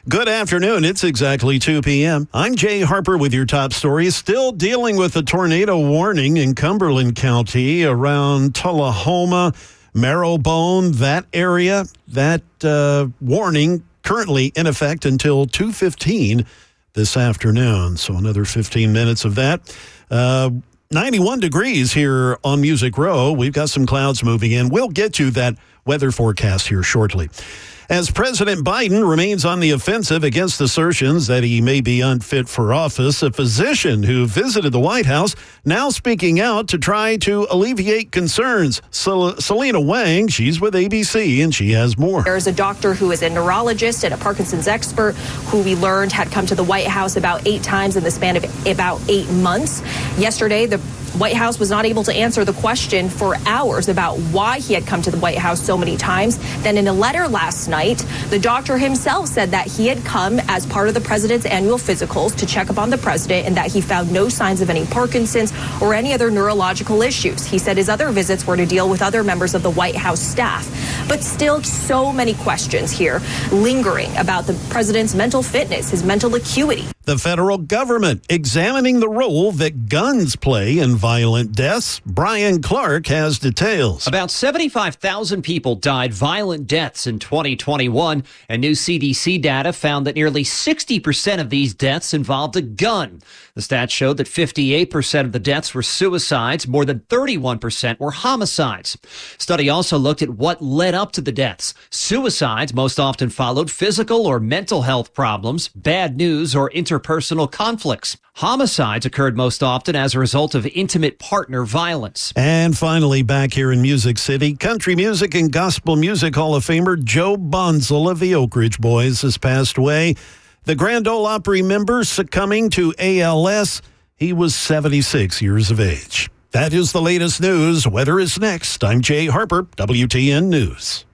Good afternoon. It's exactly 2 p.m. I'm Jay Harper with your top stories. Still dealing with a tornado warning in Cumberland County around Tullahoma, Marrowbone, that area. That warning currently in effect until 2:15 this afternoon. So another 15 minutes of that. 91 degrees here on Music Row. We've got some clouds moving in. We'll get you that weather forecast here shortly. As President Biden remains on the offensive against assertions that he may be unfit for office, a physician who visited the White House now speaking out to try to alleviate concerns. Selena Wang, she's with ABC, and she has more. There's a doctor who is a neurologist and a Parkinson's expert who we learned had come to the White House about 8 times in the span of about 8 months. Yesterday, the White House was not able to answer the question for hours about why he had come to the White House so many times. Then in a letter last night, the doctor himself said that he had come as part of the president's annual physicals to check up on the president and that he found no signs of any Parkinson's or any other neurological issues. He said his other visits were to deal with other members of the White House staff. But still so many questions here lingering about the president's mental fitness, his mental acuity. The federal government examining the role that guns play in violent deaths. Brian Clark has details. About 75,000 people died violent deaths in 2021, and new CDC data found that nearly 60% of these deaths involved a gun. The stats showed that 58% of the deaths were suicides, more than 31% were homicides. Study also looked at what led up to the deaths. Suicides most often followed physical or mental health problems, bad news, or interpersonal conflicts. Homicides occurred most often as a result of intimate partner violence. And finally, back here in Music City, country music and gospel music Hall of Famer Joe Bonzel of the Oak Ridge Boys has passed away. The Grand Ole Opry member succumbing to ALS. He was 76 years of age. That is the latest news. Weather is next. I'm Jay Harper, WTN News.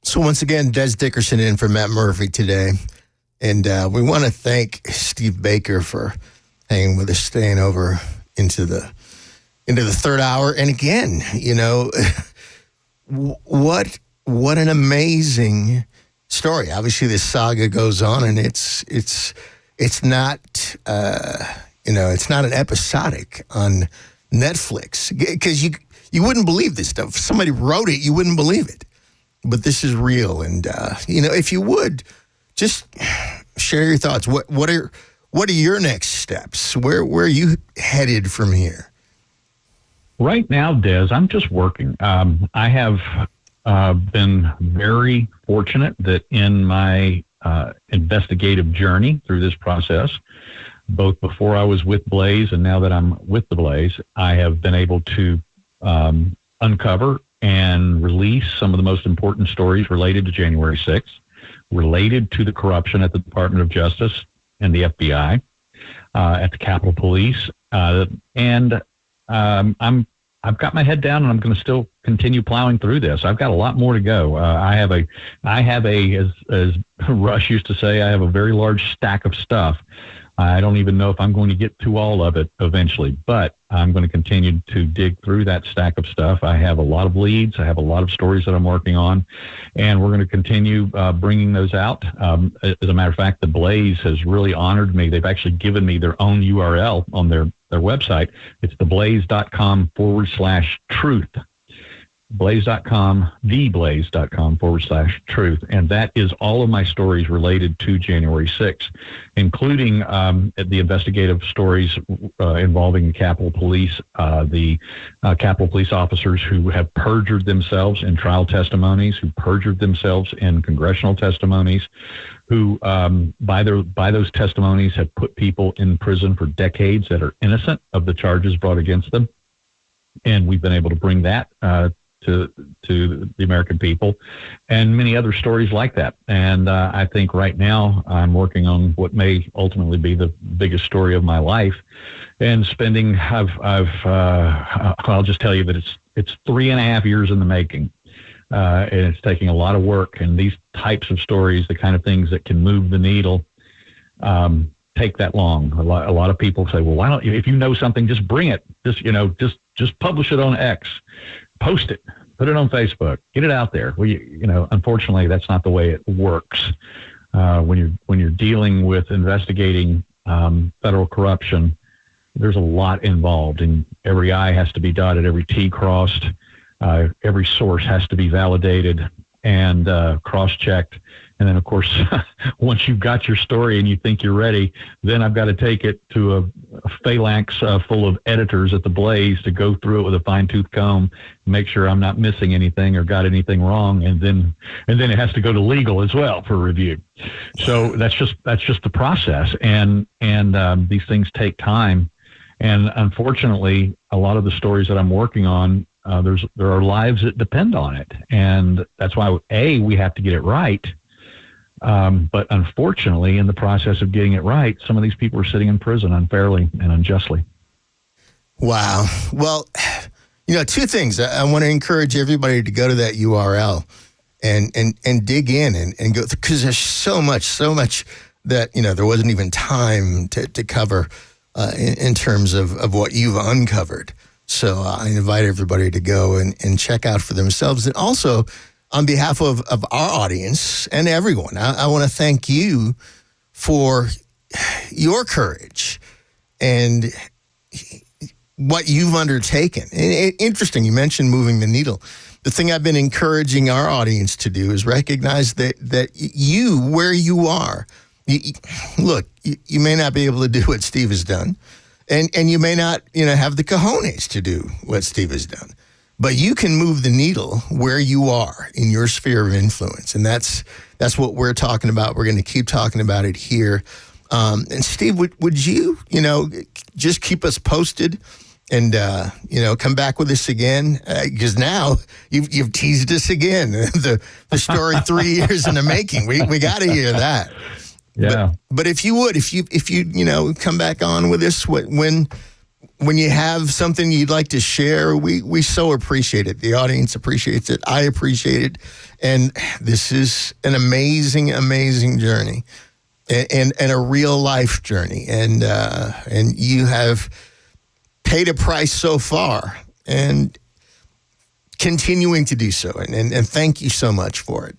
So once again, Dez Dickerson in for Matt Murphy today. And we want to thank Steve Baker for hanging with us, staying over into the third hour. And again, what an amazing story. Obviously, this saga goes on, and it's not it's not an episodic on Netflix, because you wouldn't believe this stuff. If somebody wrote it, you wouldn't believe it. But this is real, and if you would just share your thoughts. What are your next steps? Where are you headed from here? Right now, Dez, I'm just working. I have been very fortunate that in my investigative journey through this process, both before I was with Blaze and now that I'm with the Blaze, I have been able to uncover and release some of the most important stories related to January 6th, related to the corruption at the Department of Justice and the FBI, at the Capitol Police, and I've got my head down, and I'm going to still continue plowing through this. I've got a lot more to go. I have a, as Rush used to say, I have a very large stack of stuff. I don't even know if I'm going to get to all of it eventually, but I'm going to continue to dig through that stack of stuff. I have a lot of leads. I have a lot of stories that I'm working on, and we're going to continue bringing those out. As a matter of fact, the Blaze has really honored me. They've actually given me their own URL on their website. It's theblaze.com/truth. Blaze.com, theblaze.com/truth. And that is all of my stories related to January 6th, including the investigative stories involving the Capitol Police, the Capitol Police officers who have perjured themselves in trial testimonies, who perjured themselves in congressional testimonies, who by those testimonies have put people in prison for decades that are innocent of the charges brought against them. And we've been able to bring that to the American people, and many other stories like that. And I think right now I'm working on what may ultimately be the biggest story of my life, and spending I'll just tell you that it's 3.5 years in the making, and it's taking a lot of work. And these types of stories, the kind of things that can move the needle, take that long. A lot of people say, well, why don't you, if you know something, just bring it, just publish it on X. Post it, put it on Facebook, get it out there. Well, unfortunately, that's not the way it works. When you're dealing with investigating federal corruption, there's a lot involved, and every I has to be dotted, every T crossed, every source has to be validated and cross-checked. And then, of course, once you've got your story and you think you're ready, then I've got to take it to a phalanx full of editors at the Blaze to go through it with a fine-tooth comb, make sure I'm not missing anything or got anything wrong, and then it has to go to legal as well for review. So that's just the process, and these things take time. And unfortunately, a lot of the stories that I'm working on, there are lives that depend on it, and that's why we have to get it right. But unfortunately, in the process of getting it right, some of these people are sitting in prison unfairly and unjustly. Wow. Well, two things. I want to encourage everybody to go to that URL and dig in and go, because there's so much that, there wasn't even time to cover in terms of what you've uncovered. So I invite everybody to go and check out for themselves. And also, on behalf of our audience and everyone, I want to thank you for your courage and what you've undertaken. And interesting, you mentioned moving the needle. The thing I've been encouraging our audience to do is recognize that you, where you are, look, you may not be able to do what Steve has done, and you may not, have the cojones to do what Steve has done. But you can move the needle where you are in your sphere of influence. And that's what we're talking about. We're going to keep talking about it here. And Steve, would you, just keep us posted and, come back with us again? Because now you've teased us again. the story 3 years in the making. We got to hear that. Yeah. But if you would, if you come back on with us when when you have something you'd like to share, we so appreciate it. The audience appreciates it. I appreciate it. And this is an amazing, amazing journey and a real life journey. And you have paid a price so far and continuing to do so. And thank you so much for it.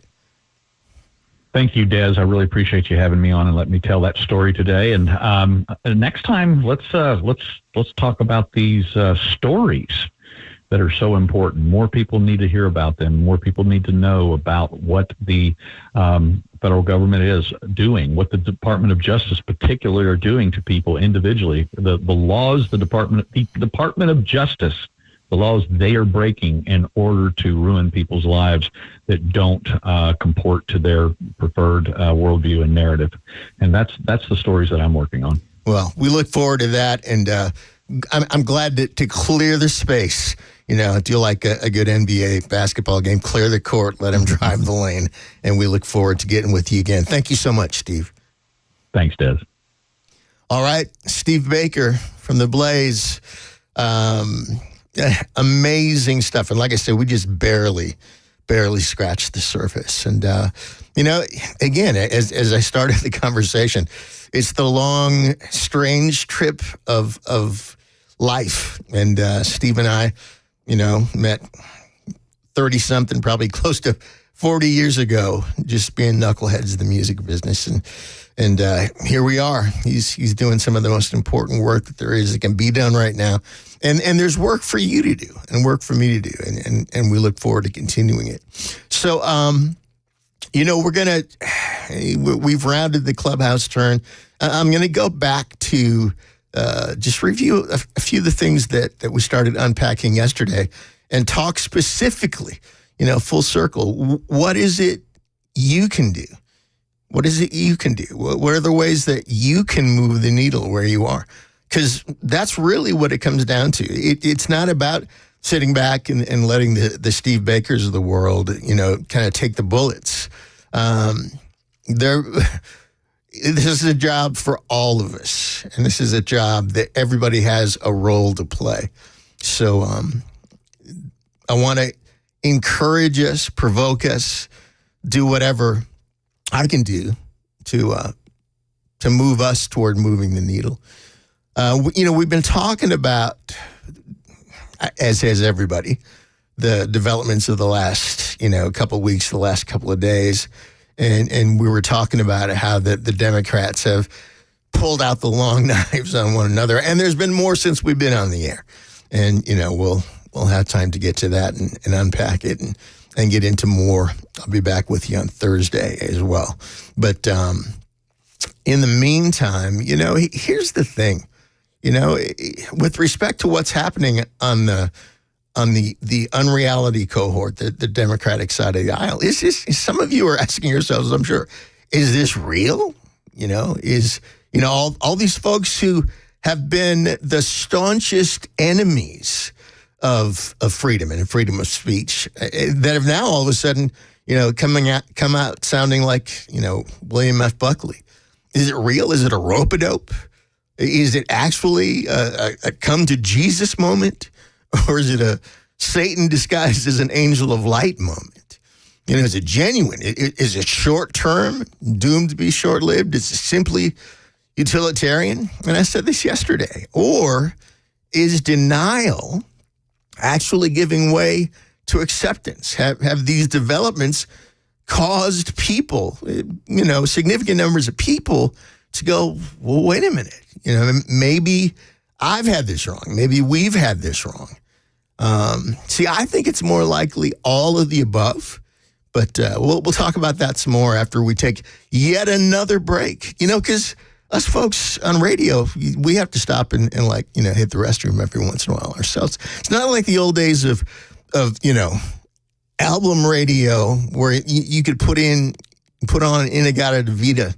Thank you, Dez. I really appreciate you having me on and let me tell that story today. And next time, let's talk about these stories that are so important. More people need to hear about them. More people need to know about what the federal government is doing, what the Department of Justice particularly are doing to people individually. The laws, the Department of Justice, the laws they are breaking in order to ruin people's lives that don't comport to their preferred worldview and narrative. And that's the stories that I'm working on. Well, we look forward to that, and I'm glad to clear the space. Do like a good NBA basketball game, clear the court, let them drive the lane, and we look forward to getting with you again. Thank you so much, Steve. Thanks, Dez. All right, Steve Baker from The Blaze. Amazing stuff. And like I said, we just barely scratched the surface. And, again, as I started the conversation, it's the long, strange trip of life. And Steve and I, met 30-something, probably close to 40 years ago, just being knuckleheads of the music business. And here we are. He's doing some of the most important work that there is that can be done right now. And there's work for you to do and work for me to do. And we look forward to continuing it. So, we've rounded the clubhouse turn. I'm going to go back to just review a few of the things that we started unpacking yesterday and talk specifically, full circle. What is it you can do? What is it you can do? What are the ways that you can move the needle where you are? Because that's really what it comes down to. It's not about sitting back and letting the Steve Bakers of the world, kind of take the bullets. This is a job for all of us, and this is a job that everybody has a role to play. So I want to encourage us, provoke us, do whatever I can do to move us toward moving the needle. We've been talking about, as has everybody, the developments of the last, couple of weeks, the last couple of days. And we were talking about how the Democrats have pulled out the long knives on one another. And there's been more since we've been on the air. And, we'll have time to get to that and unpack it and get into more. I'll be back with you on Thursday as well. But in the meantime, here's the thing. With respect to what's happening on the unreality cohort, the Democratic side of the aisle, some of you are asking yourselves, I'm sure, is this real? All these folks who have been the staunchest enemies of freedom and freedom of speech that have now all of a sudden, come out sounding like, William F. Buckley. Is it real? Is it a rope-a-dope? Is it actually a come to Jesus moment? Or is it a Satan disguised as an angel of light moment? Is it genuine? Is it short term, doomed to be short lived? Is it simply utilitarian? And I said this yesterday. Or is denial actually giving way to acceptance? Have these developments caused people, significant numbers of people to go, well, wait a minute. Maybe I've had this wrong. Maybe we've had this wrong. I think it's more likely all of the above, but we'll talk about that some more after we take yet another break. Because us folks on radio, we have to stop and hit the restroom every once in a while ourselves. It's not like the old days of album radio where you could put on Inagata Vita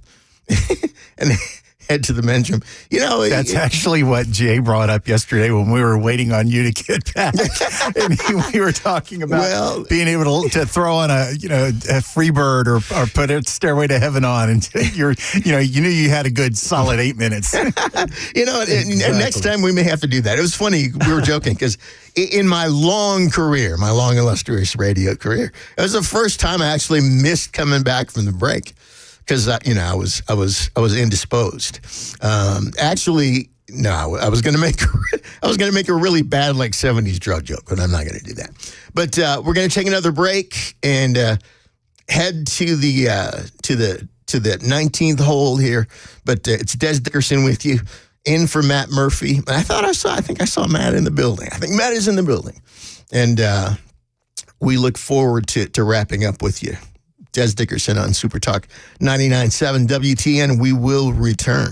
head to the men's room. You know, That's actually what Jay brought up yesterday when we were waiting on you to get back. And we were talking about being able to throw on a free bird or put a Stairway to Heaven on, and you knew you had a good solid 8 minutes. And next time we may have to do that. It was funny. We were joking because in my long career, my long illustrious radio career, it was the first time I actually missed coming back from the break. Because I was indisposed. Actually, no, I was going to make a really bad 70s drug joke, but I'm not going to do that. But we're going to take another break and head to the 19th hole here. But it's Dez Dickerson with you, in for Matt Murphy. And I think I saw Matt in the building. I think Matt is in the building, and we look forward to wrapping up with you. Dez Dickerson on Super Talk 99.7 WTN. We will return.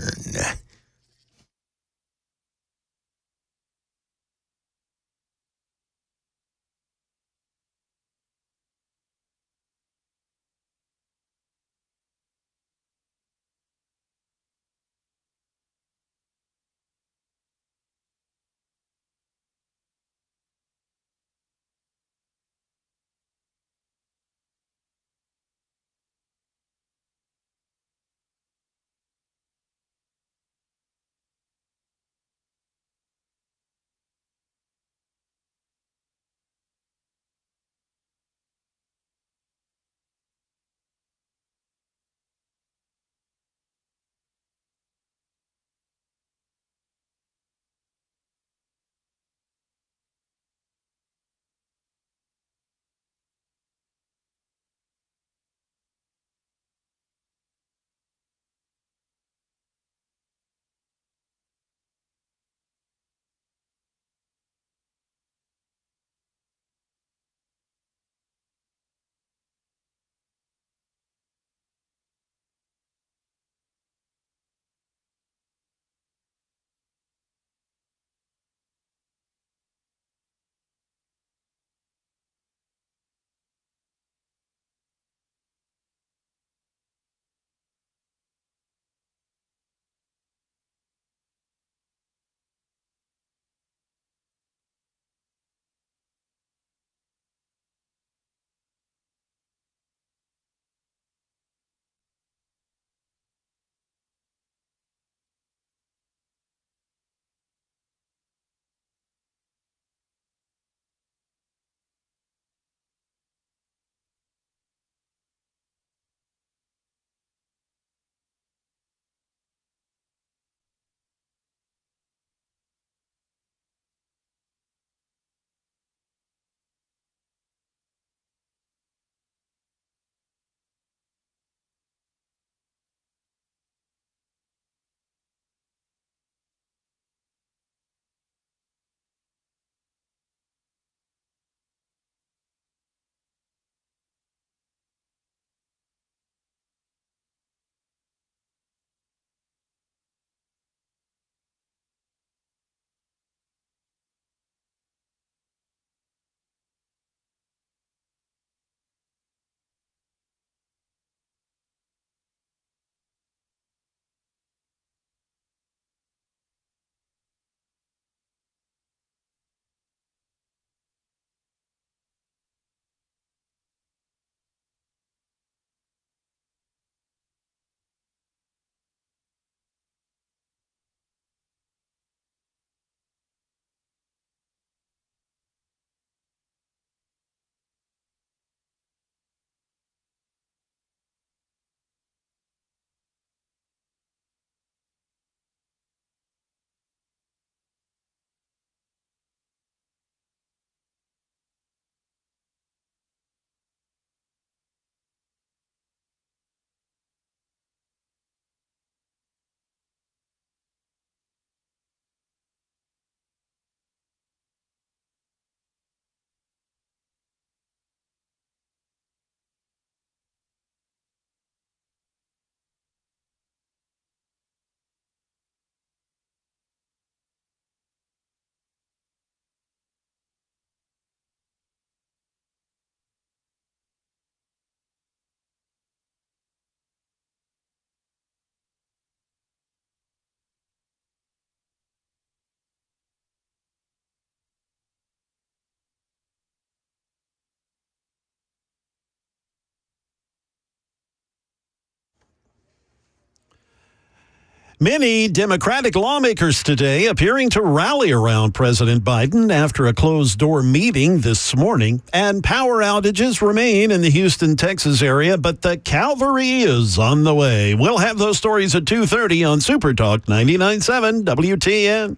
Many Democratic lawmakers today appearing to rally around President Biden after a closed-door meeting this morning. And power outages remain in the Houston, Texas area, but the cavalry is on the way. We'll have those stories at 2:30 on Super Talk 99.7 WTN.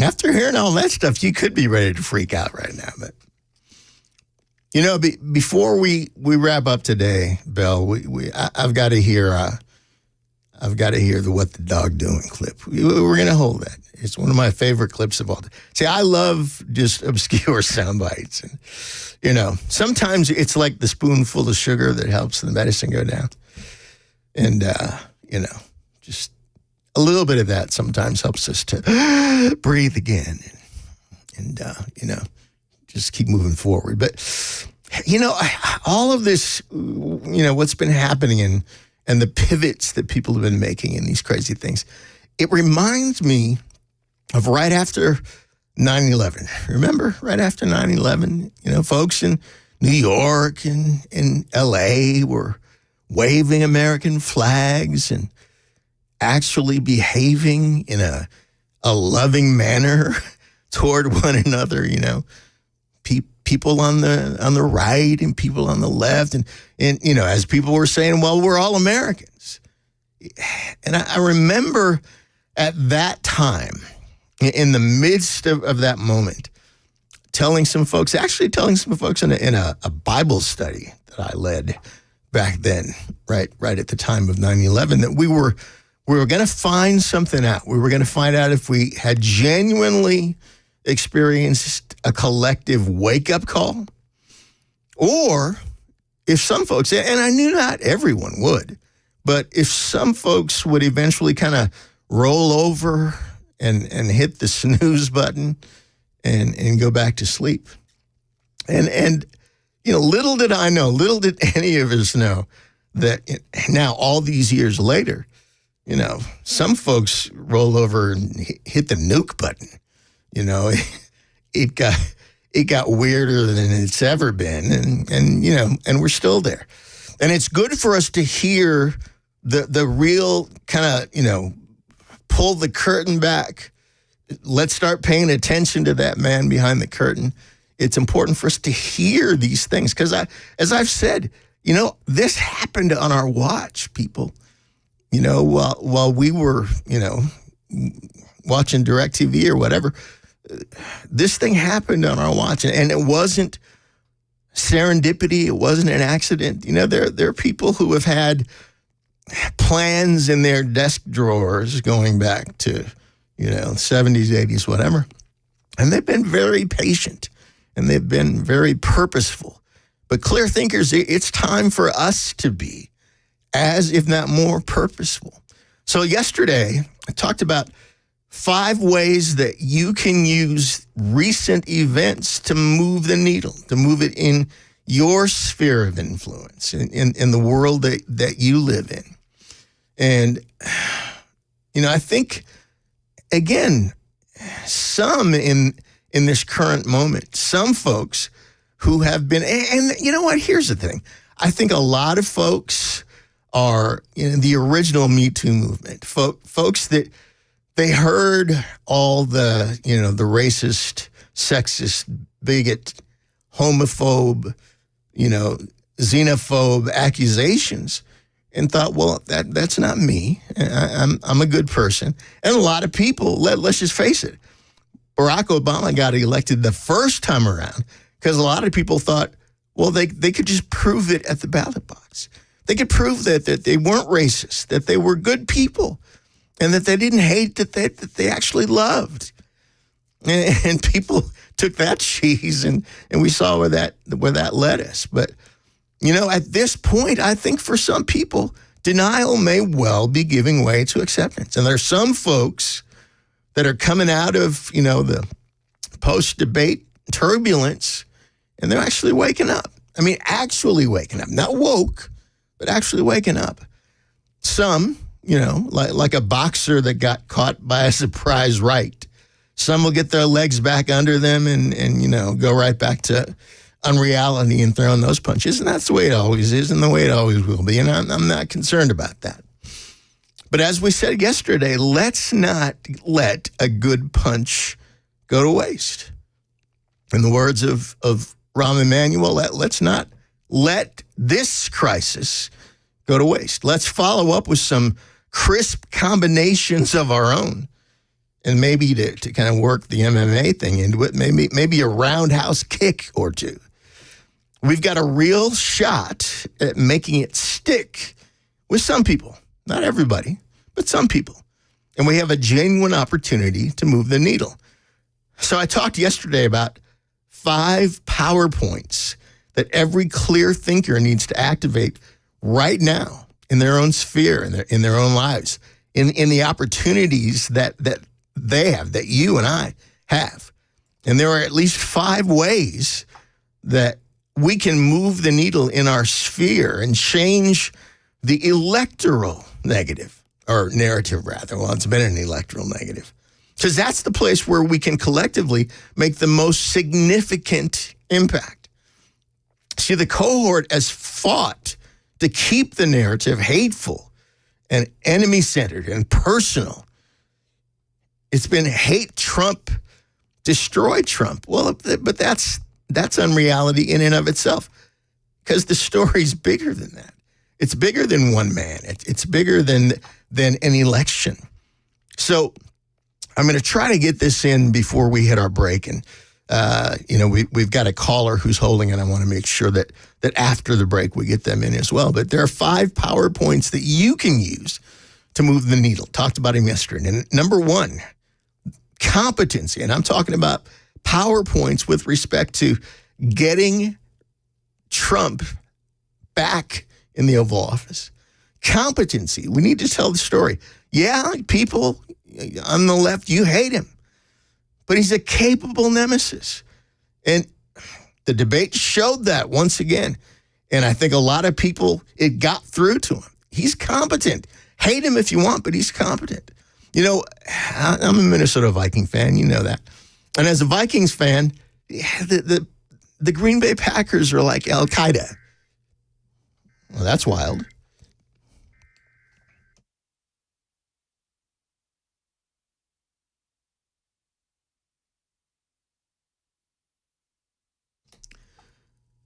After hearing all that stuff, you could be ready to freak out right now, but you know, before we wrap up today, Bill, I've got to hear the "What the Dog Doing" clip. We're going to hold that. It's one of my favorite clips of all time. See, I love just obscure sound bites, and you know, sometimes it's like the spoonful of sugar that helps the medicine go down, and you know, just a little bit of that sometimes helps us to breathe again, and you know, just keep moving forward. But, you know, all of this, you know, what's been happening and the pivots that people have been making in these crazy things, it reminds me of right after 9/11. Remember, right after 9/11, you know, folks in New York and in L.A. were waving American flags and actually behaving in a loving manner toward one another, you know. People on the right and people on the left, and you know, as people were saying, well, we're all Americans. And I remember at that time, in the midst of that moment, telling some folks in a Bible study that I led back then, right at the time of 9/11, that we were going to find something out. We were going to find out if we had genuinely experienced a collective wake-up call, or if some folks, and I knew not everyone would, but if some folks would eventually kind of roll over and hit the snooze button and go back to sleep. And you know, little did any of us know that now all these years later, you know, some folks roll over and hit the nuke button. You know, it got weirder than it's ever been, and you know, and we're still there. And it's good for us to hear the real kind of, you know, pull the curtain back. Let's start paying attention to that man behind the curtain. It's important for us to hear these things because, as I've said, you know, this happened on our watch, people. You know, while we were, you know, watching DirecTV or whatever, this thing happened on our watch, and it wasn't serendipity. It wasn't an accident. You know, there are people who have had plans in their desk drawers going back to, you know, 70s, 80s, whatever, and they've been very patient and they've been very purposeful. But clear thinkers, it's time for us to be as, if not more, purposeful. So yesterday, I talked about 5 ways that you can use recent events to move the needle, to move it in your sphere of influence, in the world that you live in. And, you know, I think, again, some in this current moment, some folks who have been, and you know what, here's the thing. I think a lot of folks are in the original Me Too movement, folks that they heard all the, you know, the racist, sexist, bigot, homophobe, you know, xenophobe accusations and thought, well, that's not me. I'm a good person. And a lot of people, let's just face it, Barack Obama got elected the first time around because a lot of people thought, well, they could just prove it at the ballot box. They could prove that they weren't racist, that they were good people, and that they didn't hate, that they actually loved. And people took that cheese, and we saw where that led us. But, you know, at this point, I think for some people, denial may well be giving way to acceptance. And there's some folks that are coming out of, you know, the post-debate turbulence, and they're actually waking up. I mean, actually waking up. Not woke, but actually waking up. Some, you know, like a boxer that got caught by a surprise right. Some will get their legs back under them and you know, go right back to unreality and throwing those punches. And that's the way it always is and the way it always will be. And I'm not concerned about that. But as we said yesterday, let's not let a good punch go to waste. In the words of Rahm Emanuel, let's not let this crisis go to waste. Let's follow up with some crisp combinations of our own. And maybe to kind of work the MMA thing into it, maybe a roundhouse kick or two. We've got a real shot at making it stick with some people. Not everybody, but some people. And we have a genuine opportunity to move the needle. So I talked yesterday about 5 PowerPoints that every clear thinker needs to activate right now in their own sphere, in their own lives, in the opportunities that they have, that you and I have. And there are at least 5 ways that we can move the needle in our sphere and change the electoral negative, or narrative rather. Well, it's been an electoral negative. Because that's the place where we can collectively make the most significant impact. See, the cohort has fought to keep the narrative hateful and enemy-centered and personal. It's been hate Trump, destroy Trump. Well, but that's unreality in and of itself, because the story's bigger than that. It's bigger than one man. It's bigger than an election. So I'm going to try to get this in before we hit our break. And, we've got a caller who's holding it. I want to make sure that after the break we get them in as well. But there are 5 PowerPoints that you can use to move the needle. Talked about him yesterday. And number 1, competency. And I'm talking about PowerPoints with respect to getting Trump back in the Oval Office. Competency. We need to tell the story. Yeah, people on the left, you hate him, but he's a capable nemesis. And the debate showed that once again. And I think a lot of people, it got through to him. He's competent. Hate him if you want, but he's competent. I'm a Minnesota Viking fan. You know that. And as a Vikings fan, the Green Bay Packers are like Al-Qaeda. Well, that's wild.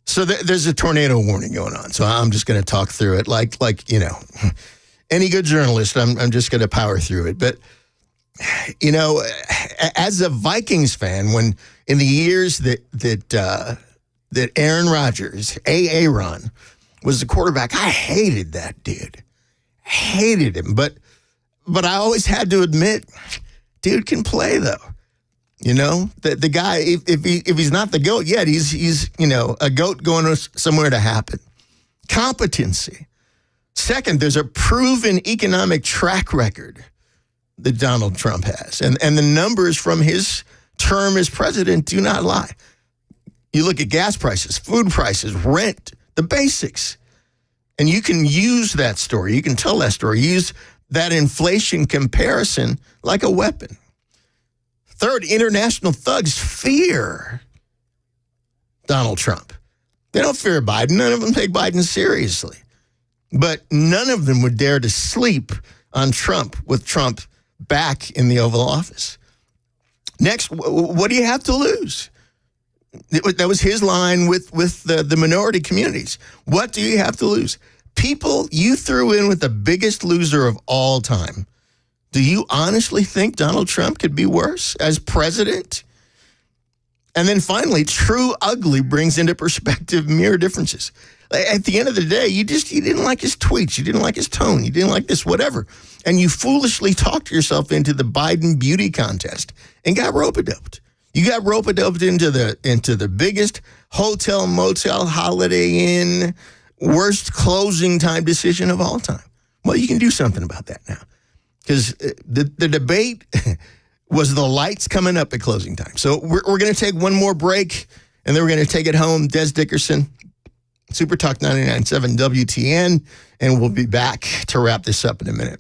So there's a tornado warning going on. So I'm just going to talk through it like any good journalist. I'm just going to power through it. But as a Vikings fan, when in the years that Aaron Rodgers, Aaron, was the quarterback, I hated that dude. Hated him. But I always had to admit, dude can play though. The guy, if he's not the GOAT yet, he's a GOAT going somewhere to happen. Competency. Second, there's a proven economic track record that Donald Trump has. And the numbers from his term as president do not lie. You look at gas prices, food prices, rent, the basics. And you can use that story. You can tell that story. Use that inflation comparison like a weapon. Third, international thugs fear Donald Trump. They don't fear Biden. None of them take Biden seriously. But none of them would dare to sleep on Trump with Trump back in the Oval Office. Next, what do you have to lose? That was his line with the minority communities. What do you have to lose? People you threw in with the biggest loser of all time. Do you honestly think Donald Trump could be worse as president? And then finally, true ugly brings into perspective mere differences. At the end of the day, you didn't like his tweets. You didn't like his tone. You didn't like this whatever. And you foolishly talked yourself into the Biden beauty contest and got rope-a-doped. You got rope-a-doped into the biggest hotel, motel, Holiday Inn, worst closing time decision of all time. Well, you can do something about that now. Because the debate was the lights coming up at closing time. So we're going to take one more break, and then we're going to take it home. Dez Dickerson, Super Talk 99.7 WTN, and we'll be back to wrap this up in a minute.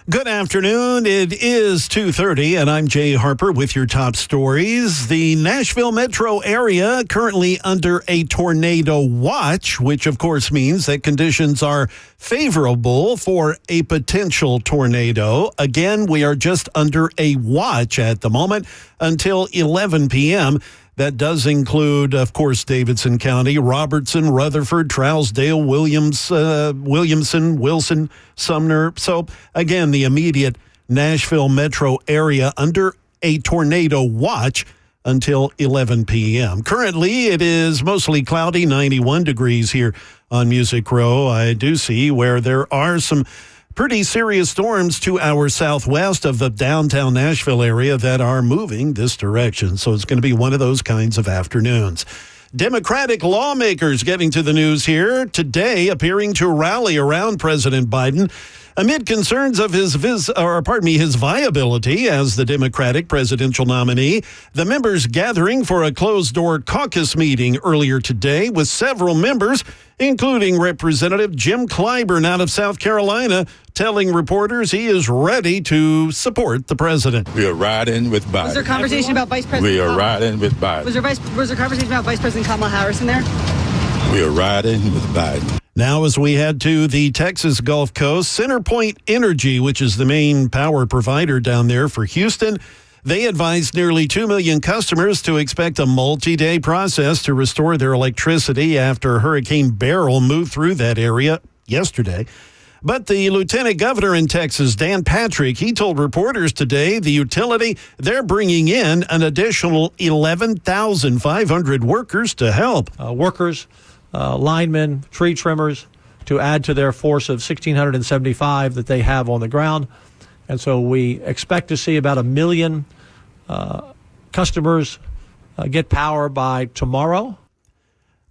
Good afternoon. It is 2:30, and I'm Jay Harper with your top stories. The Nashville metro area currently under a tornado watch, which of course means that conditions are favorable for a potential tornado. Again, we are just under a watch at the moment until 11 p.m. That does include, of course, Davidson County, Robertson, Rutherford, Trousdale, Williamson, Wilson, Sumner. So, again, the immediate Nashville metro area under a tornado watch until 11 p.m. Currently, it is mostly cloudy, 91 degrees here on Music Row. I do see where there are some pretty serious storms to our southwest of the downtown Nashville area that are moving this direction. So it's going to be one of those kinds of afternoons. Democratic lawmakers getting to the news here today, appearing to rally around President Biden amid concerns of his viability as the Democratic presidential nominee. The members gathering for a closed-door caucus meeting earlier today with several members, including Representative Jim Clyburn out of South Carolina, telling reporters he is ready to support the president. We are riding with Biden. Was there conversation about Vice President We are riding with Biden. Was there conversation about Vice President Kamala Harris in there? We are riding with Biden. Now, as we head to the Texas Gulf Coast, CenterPoint Energy, which is the main power provider down there for Houston, they advised nearly 2 million customers to expect a multi-day process to restore their electricity after Hurricane Beryl moved through that area yesterday. But the lieutenant governor in Texas, Dan Patrick, he told reporters today the utility, they're bringing in an additional 11,500 workers to help. Linemen, tree trimmers, to add to their force of 1,675 that they have on the ground. And so we expect to see about 1 million customers get power by tomorrow.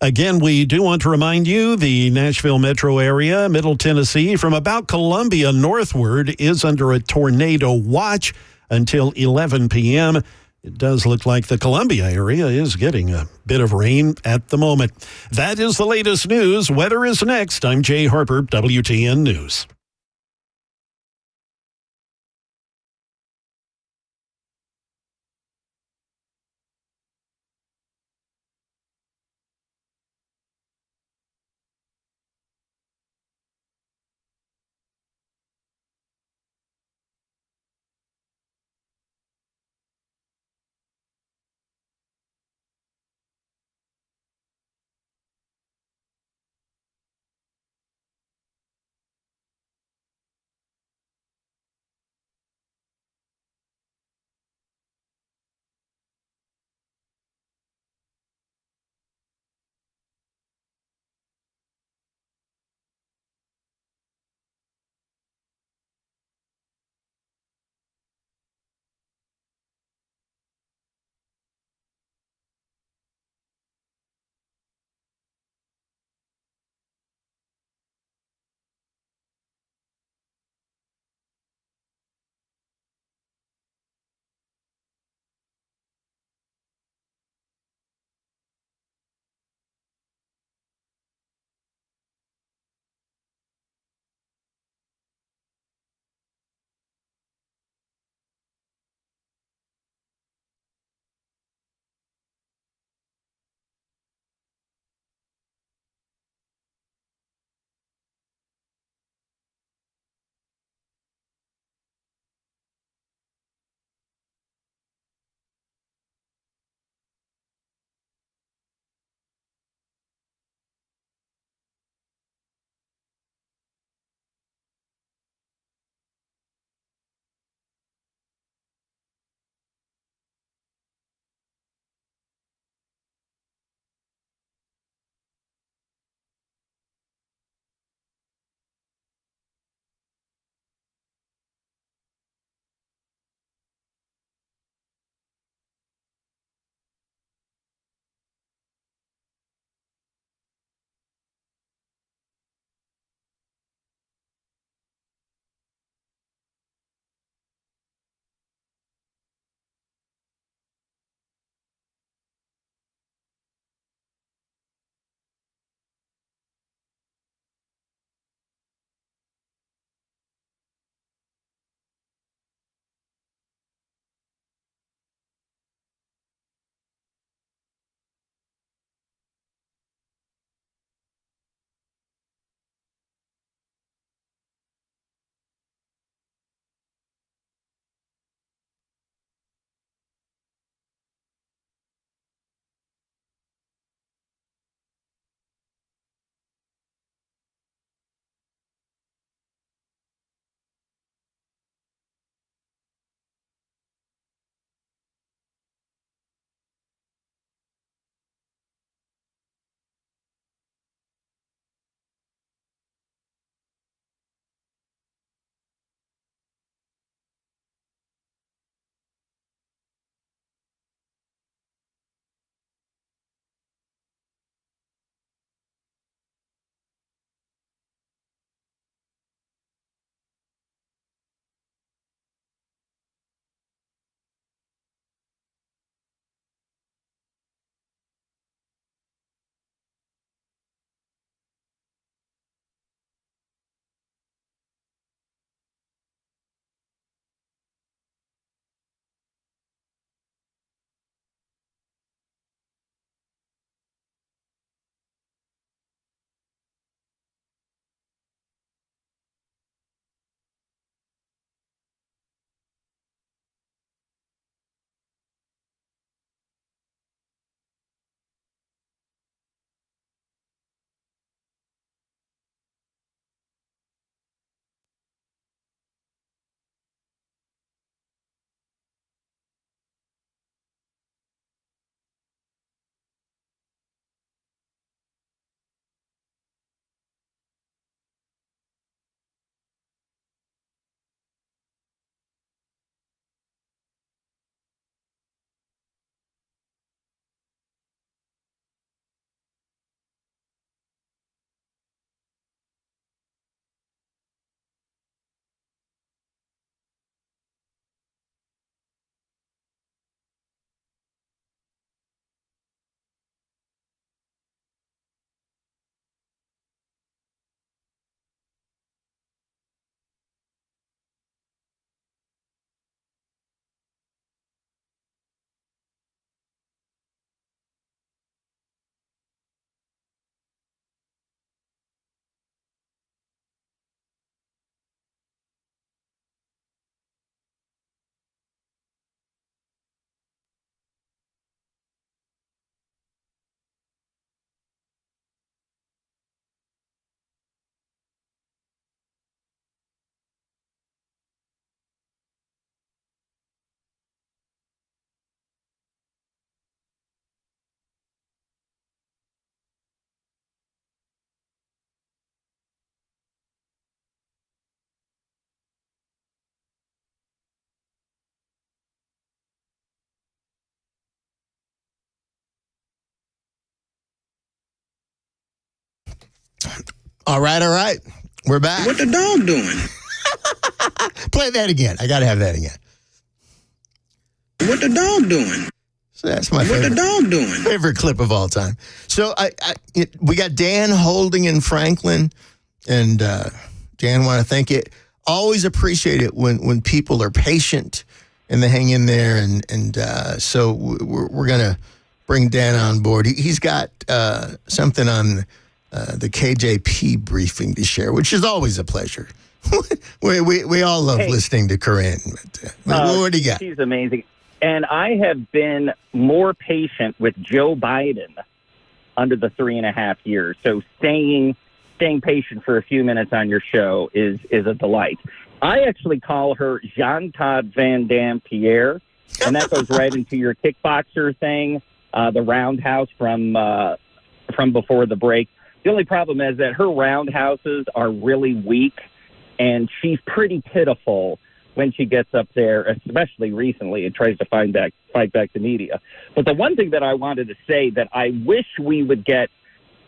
Again, we do want to remind you the Nashville metro area, Middle Tennessee, from about Columbia northward is under a tornado watch until 11 p.m. It does look like the Columbia area is getting a bit of rain at the moment. That is the latest news. Weather is next. I'm Jay Harper, WTN News. All right. We're back. What the dog doing? Play that again. I got to have that again. What the dog doing? So that's my favorite. What the dog doing? Favorite clip of all time. So we got Dan Holding in Franklin, and Dan, want to thank you. Always appreciate it when people are patient and they hang in there, and so we're gonna bring Dan on board. He's got something on the KJP briefing to share, which is always a pleasure. we all love listening to Corinne. But, what do you got? She's amazing. And I have been more patient with Joe Biden under the 3.5 years. So staying patient for a few minutes on your show is a delight. I actually call her Jean-Claude Van Damme Pierre, and that goes right into your kickboxer thing, the roundhouse from before the break. The only problem is that her roundhouses are really weak, and she's pretty pitiful when she gets up there, especially recently, and tries to fight back the media. But the one thing that I wanted to say that I wish we would get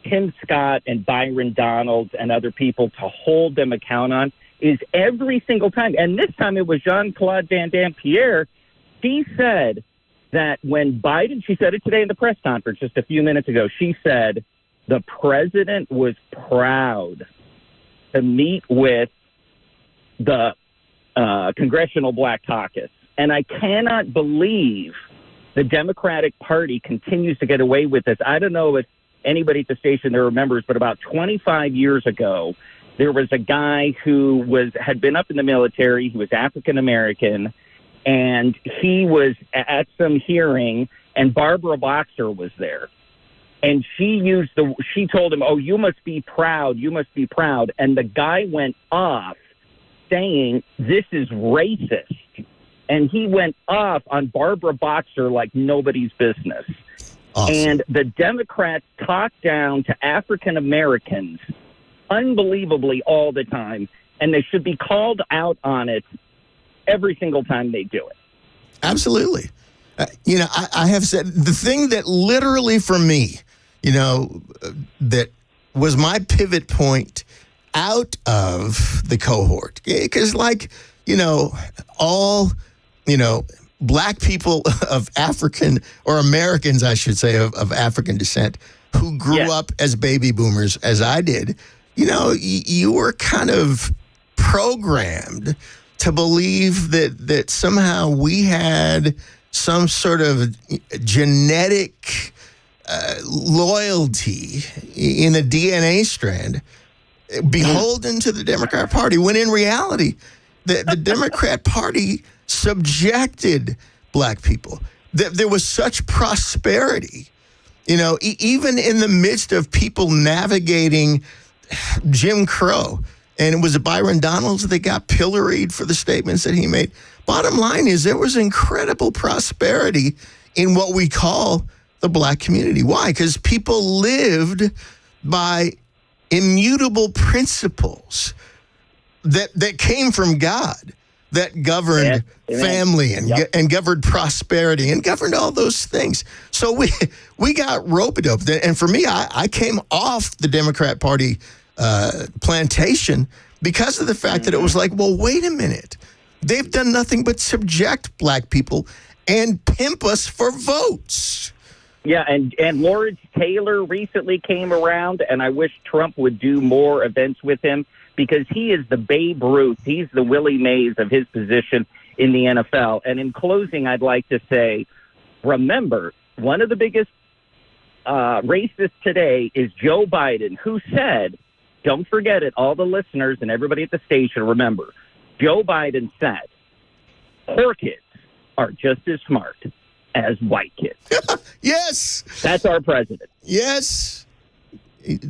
Tim Scott and Byron Donalds and other people to hold them account on is every single time, and this time it was Jean-Claude Van Damme Pierre, she said that when Biden, she said it today in the press conference just a few minutes ago, she said the president was proud to meet with the Congressional Black Caucus. And I cannot believe the Democratic Party continues to get away with this. I don't know if anybody at the station there remembers, but about 25 years ago, there was a guy who had been up in the military. He was African American, and he was at some hearing, and Barbara Boxer was there. And she told him, "Oh, you must be proud. You must be proud." And the guy went off saying, "This is racist." And he went off on Barbara Boxer like nobody's business. Awesome. And the Democrats talk down to African Americans unbelievably all the time, and they should be called out on it every single time they do it. Absolutely. I have said the thing that literally for me, that was my pivot point out of the cohort. Because all black people of African, or Americans, I should say, of African descent, who grew up as baby boomers, as I did, you were kind of programmed to believe that somehow we had some sort of genetic loyalty in a DNA strand beholden to the Democrat Party, when in reality, the Democrat Party subjected black people. There was such prosperity, even in the midst of people navigating Jim Crow. And it was Byron Donalds that got pilloried for the statements that he made. Bottom line is there was incredible prosperity in what we call the black community. Why? Because people lived by immutable principles that came from God, that governed family and governed prosperity and governed all those things. So we got rope-a-dope. And for me, I came off the Democrat Party plantation because of the fact that it was like, well, wait a minute. They've done nothing but subject black people and pimp us for votes. Yeah, and Lawrence Taylor recently came around, and I wish Trump would do more events with him because he is the Babe Ruth. He's the Willie Mays of his position in the NFL. And in closing, I'd like to say, remember, one of the biggest racists today is Joe Biden, who said, don't forget it, all the listeners and everybody at the station, remember, Joe Biden said, poor kids are just as smart as white kids. Yes. That's our president. Yes.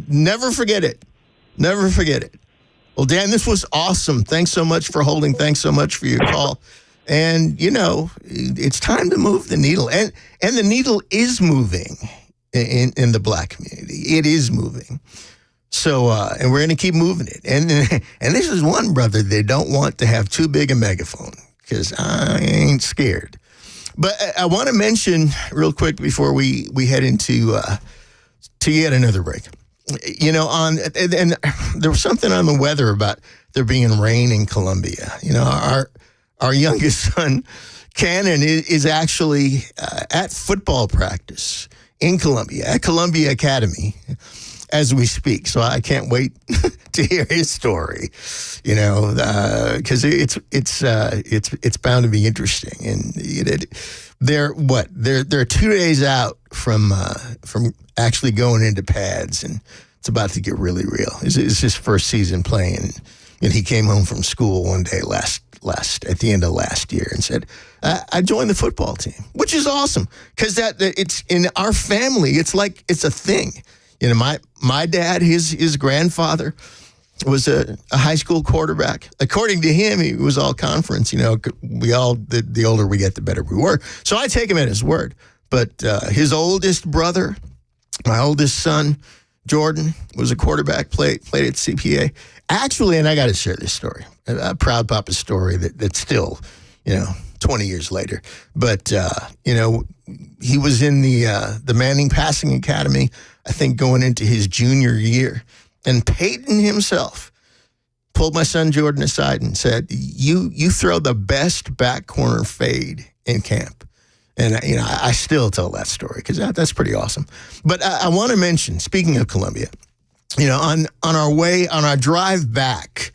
Never forget it. Never forget it. Well, Dan, this was awesome. Thanks so much for holding. Thanks so much for your call. And, it's time to move the needle. And the needle is moving in the black community. It is moving. So, and we're going to keep moving it. And this is one brother they don't want to have too big a megaphone, because I ain't scared. But I want to mention real quick before we head into to yet another break. and there was something on the weather about there being rain in Columbia. Our youngest son, Cannon, is actually at football practice in Columbia, at Columbia Academy, as we speak. So I can't wait to hear his story, because it's bound to be interesting. And they're 2 days out from actually going into pads, and it's about to get really real. It's his first season playing, and he came home from school one day last at the end of last year and said, I joined the football team, which is awesome, because that it's in our family. It's like it's a thing. My dad, his grandfather was a high school quarterback. According to him, he was all conference. We all, the older we get, the better we were. So I take him at his word. But his oldest brother, my oldest son, Jordan, was a quarterback, played at CPA. Actually, and I got to share this story, a proud papa story that's still, 20 years later. But, he was in the Manning Passing Academy, I think going into his junior year. And Peyton himself pulled my son Jordan aside and said, you throw the best back corner fade in camp. And, I still tell that story because that's pretty awesome. But I want to mention, speaking of Columbia, on our drive back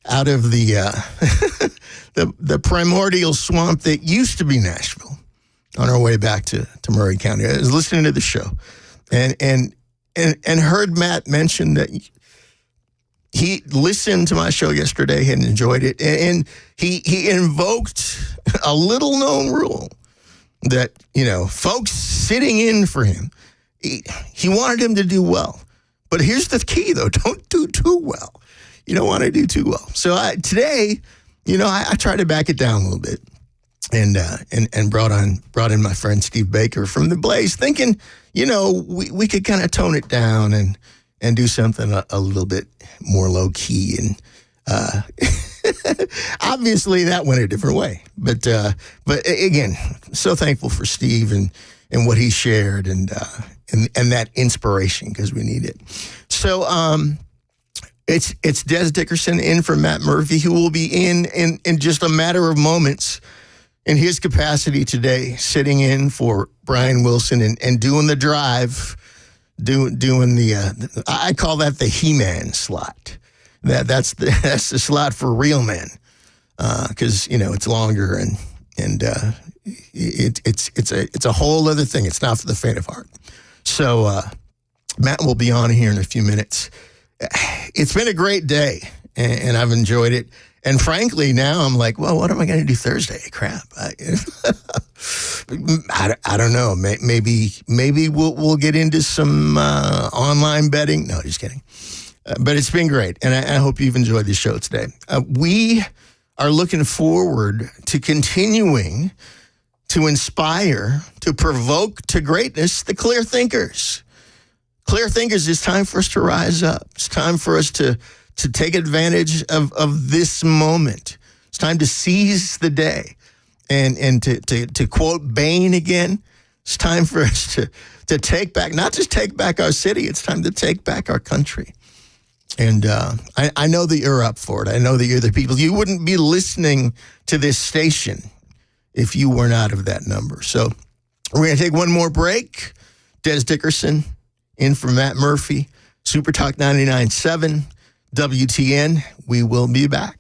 out of the the primordial swamp that used to be Nashville, on our way back to Murray County, I was listening to the show and heard Matt mention that he listened to my show yesterday and enjoyed it, and he invoked a little known rule that, folks sitting in for him, he wanted him to do well. But here's the key, though. Don't do too well. You don't want to do too well. So today, I tried to back it down a little bit and brought in my friend Steve Baker from The Blaze, thinking, we could kind of tone it down and do something a little bit more low key. And obviously that went a different way. But again, so thankful for Steve and what he shared and that inspiration, because we need it. So it's Dez Dickerson in for Matt Murphy, who will be in just a matter of moments in his capacity today, sitting in for Brian Wilson and doing the drive, doing the I call that the He-Man slot. That's the slot for real men, because it's longer and it's a whole other thing. It's not for the faint of heart. So Matt will be on here in a few minutes. It's been a great day, and I've enjoyed it. And frankly, now I'm like, well, what am I going to do Thursday? Crap. I don't know. Maybe we'll get into some online betting. No, just kidding. But it's been great, and I hope you've enjoyed the show today. We are looking forward to continuing to inspire, to provoke to greatness the clear thinkers. Clear thinkers, it's time for us to rise up. It's time for us to take advantage of this moment. It's time to seize the day. And to quote Bain again, it's time for us to take back, not just take back our city, it's time to take back our country. And I know that you're up for it. I know that you're the people. You wouldn't be listening to this station if you were not of that number. So we're going to take one more break. Dez Dickerson in for Matt Murphy, Super Talk 99.7, WTN. We will be back.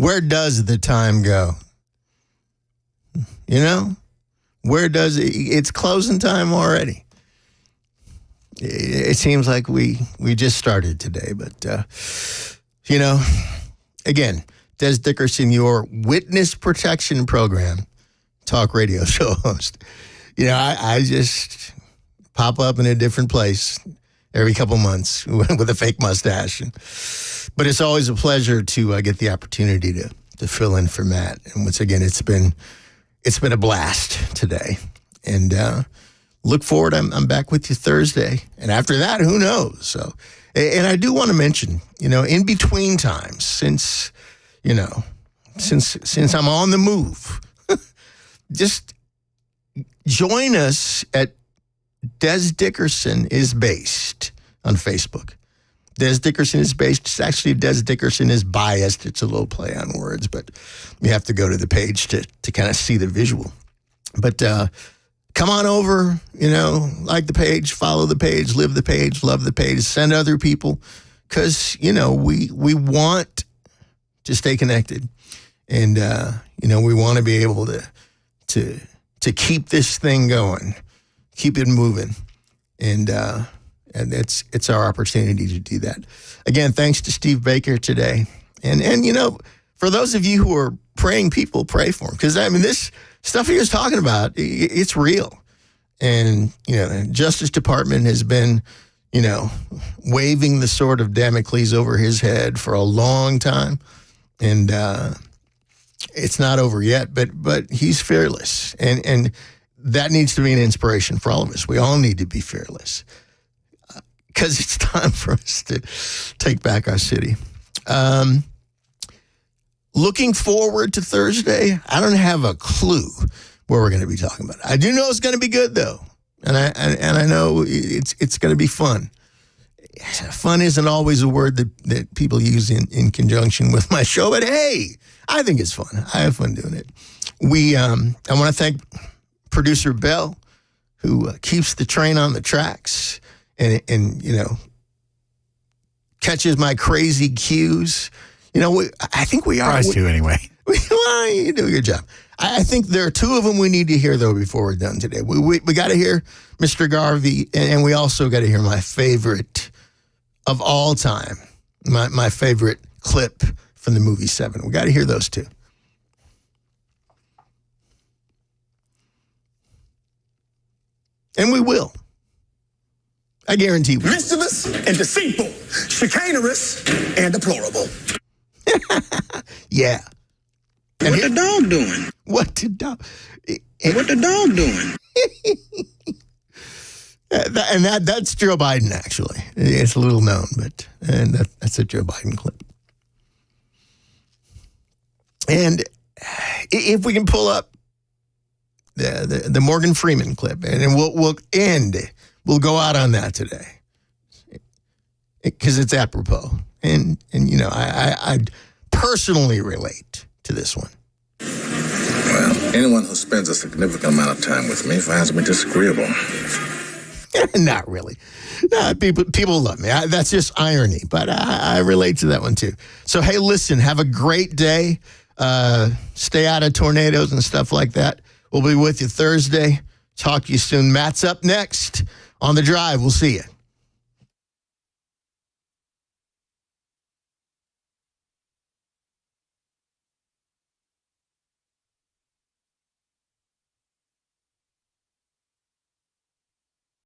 Where does the time go? You know? Where does it? It's closing time already. It seems like we just started today, but, again, Dez Dickerson, your witness protection program talk radio show host. I just pop up in a different place every couple months with a fake mustache. But it's always a pleasure to get the opportunity to fill in for Matt. And once again, it's been a blast today. And look forward. I'm back with you Thursday. And after that, who knows? So, and I do want to mention, in between times, since I'm on the move, just join us at Dez Dickerson is Based on Facebook. Dez Dickerson is Based. It's actually Dez Dickerson is Biased. It's a little play on words, but you have to go to the page to kind of see the visual. But come on over, like the page, follow the page, live the page, love the page, send other people, because, we want to stay connected. And, we want to be able to keep this thing going, keep it moving. And it's our opportunity to do that. Again, thanks to Steve Baker today. And for those of you who are praying people, pray for them. Because, this stuff he was talking about, it's real. And, the Justice Department has been, waving the sword of Damocles over his head for a long time. And it's not over yet, but he's fearless. And that needs to be an inspiration for all of us. We all need to be fearless. Because it's time for us to take back our city. Looking forward to Thursday, I don't have a clue what we're going to be talking about. I do know it's going to be good, though. And I know it's going to be fun. Fun isn't always a word that people use in conjunction with my show, but hey, I think it's fun. I have fun doing it. I want to thank producer Bell, who keeps the train on the tracks and catches my crazy cues. I think we are. Tries to anyway. Well, you do a good job. I think there are two of them we need to hear, though, before we're done today. We got to hear Mr. Garvey, and we also got to hear my favorite of all time, my favorite clip from the movie Seven. We got to hear those two. And we will. I guarantee we will. Mischievous and deceitful, chicanerous and deplorable. Yeah. And what the dog doing? What the dog? What the dog doing? And that's Joe Biden, actually. It's a little known, but that's a Joe Biden clip. And if we can pull up the Morgan Freeman clip, and we'll go out on that today because it's apropos, and I personally relate to this one. Well, anyone who spends a significant amount of time with me finds me disagreeable. Not really. No, people love me. That's just irony, but I relate to that one too. So, hey, listen, have a great day. Stay out of tornadoes and stuff like that. We'll be with you Thursday. Talk to you soon. Matt's up next on The Drive. We'll see you.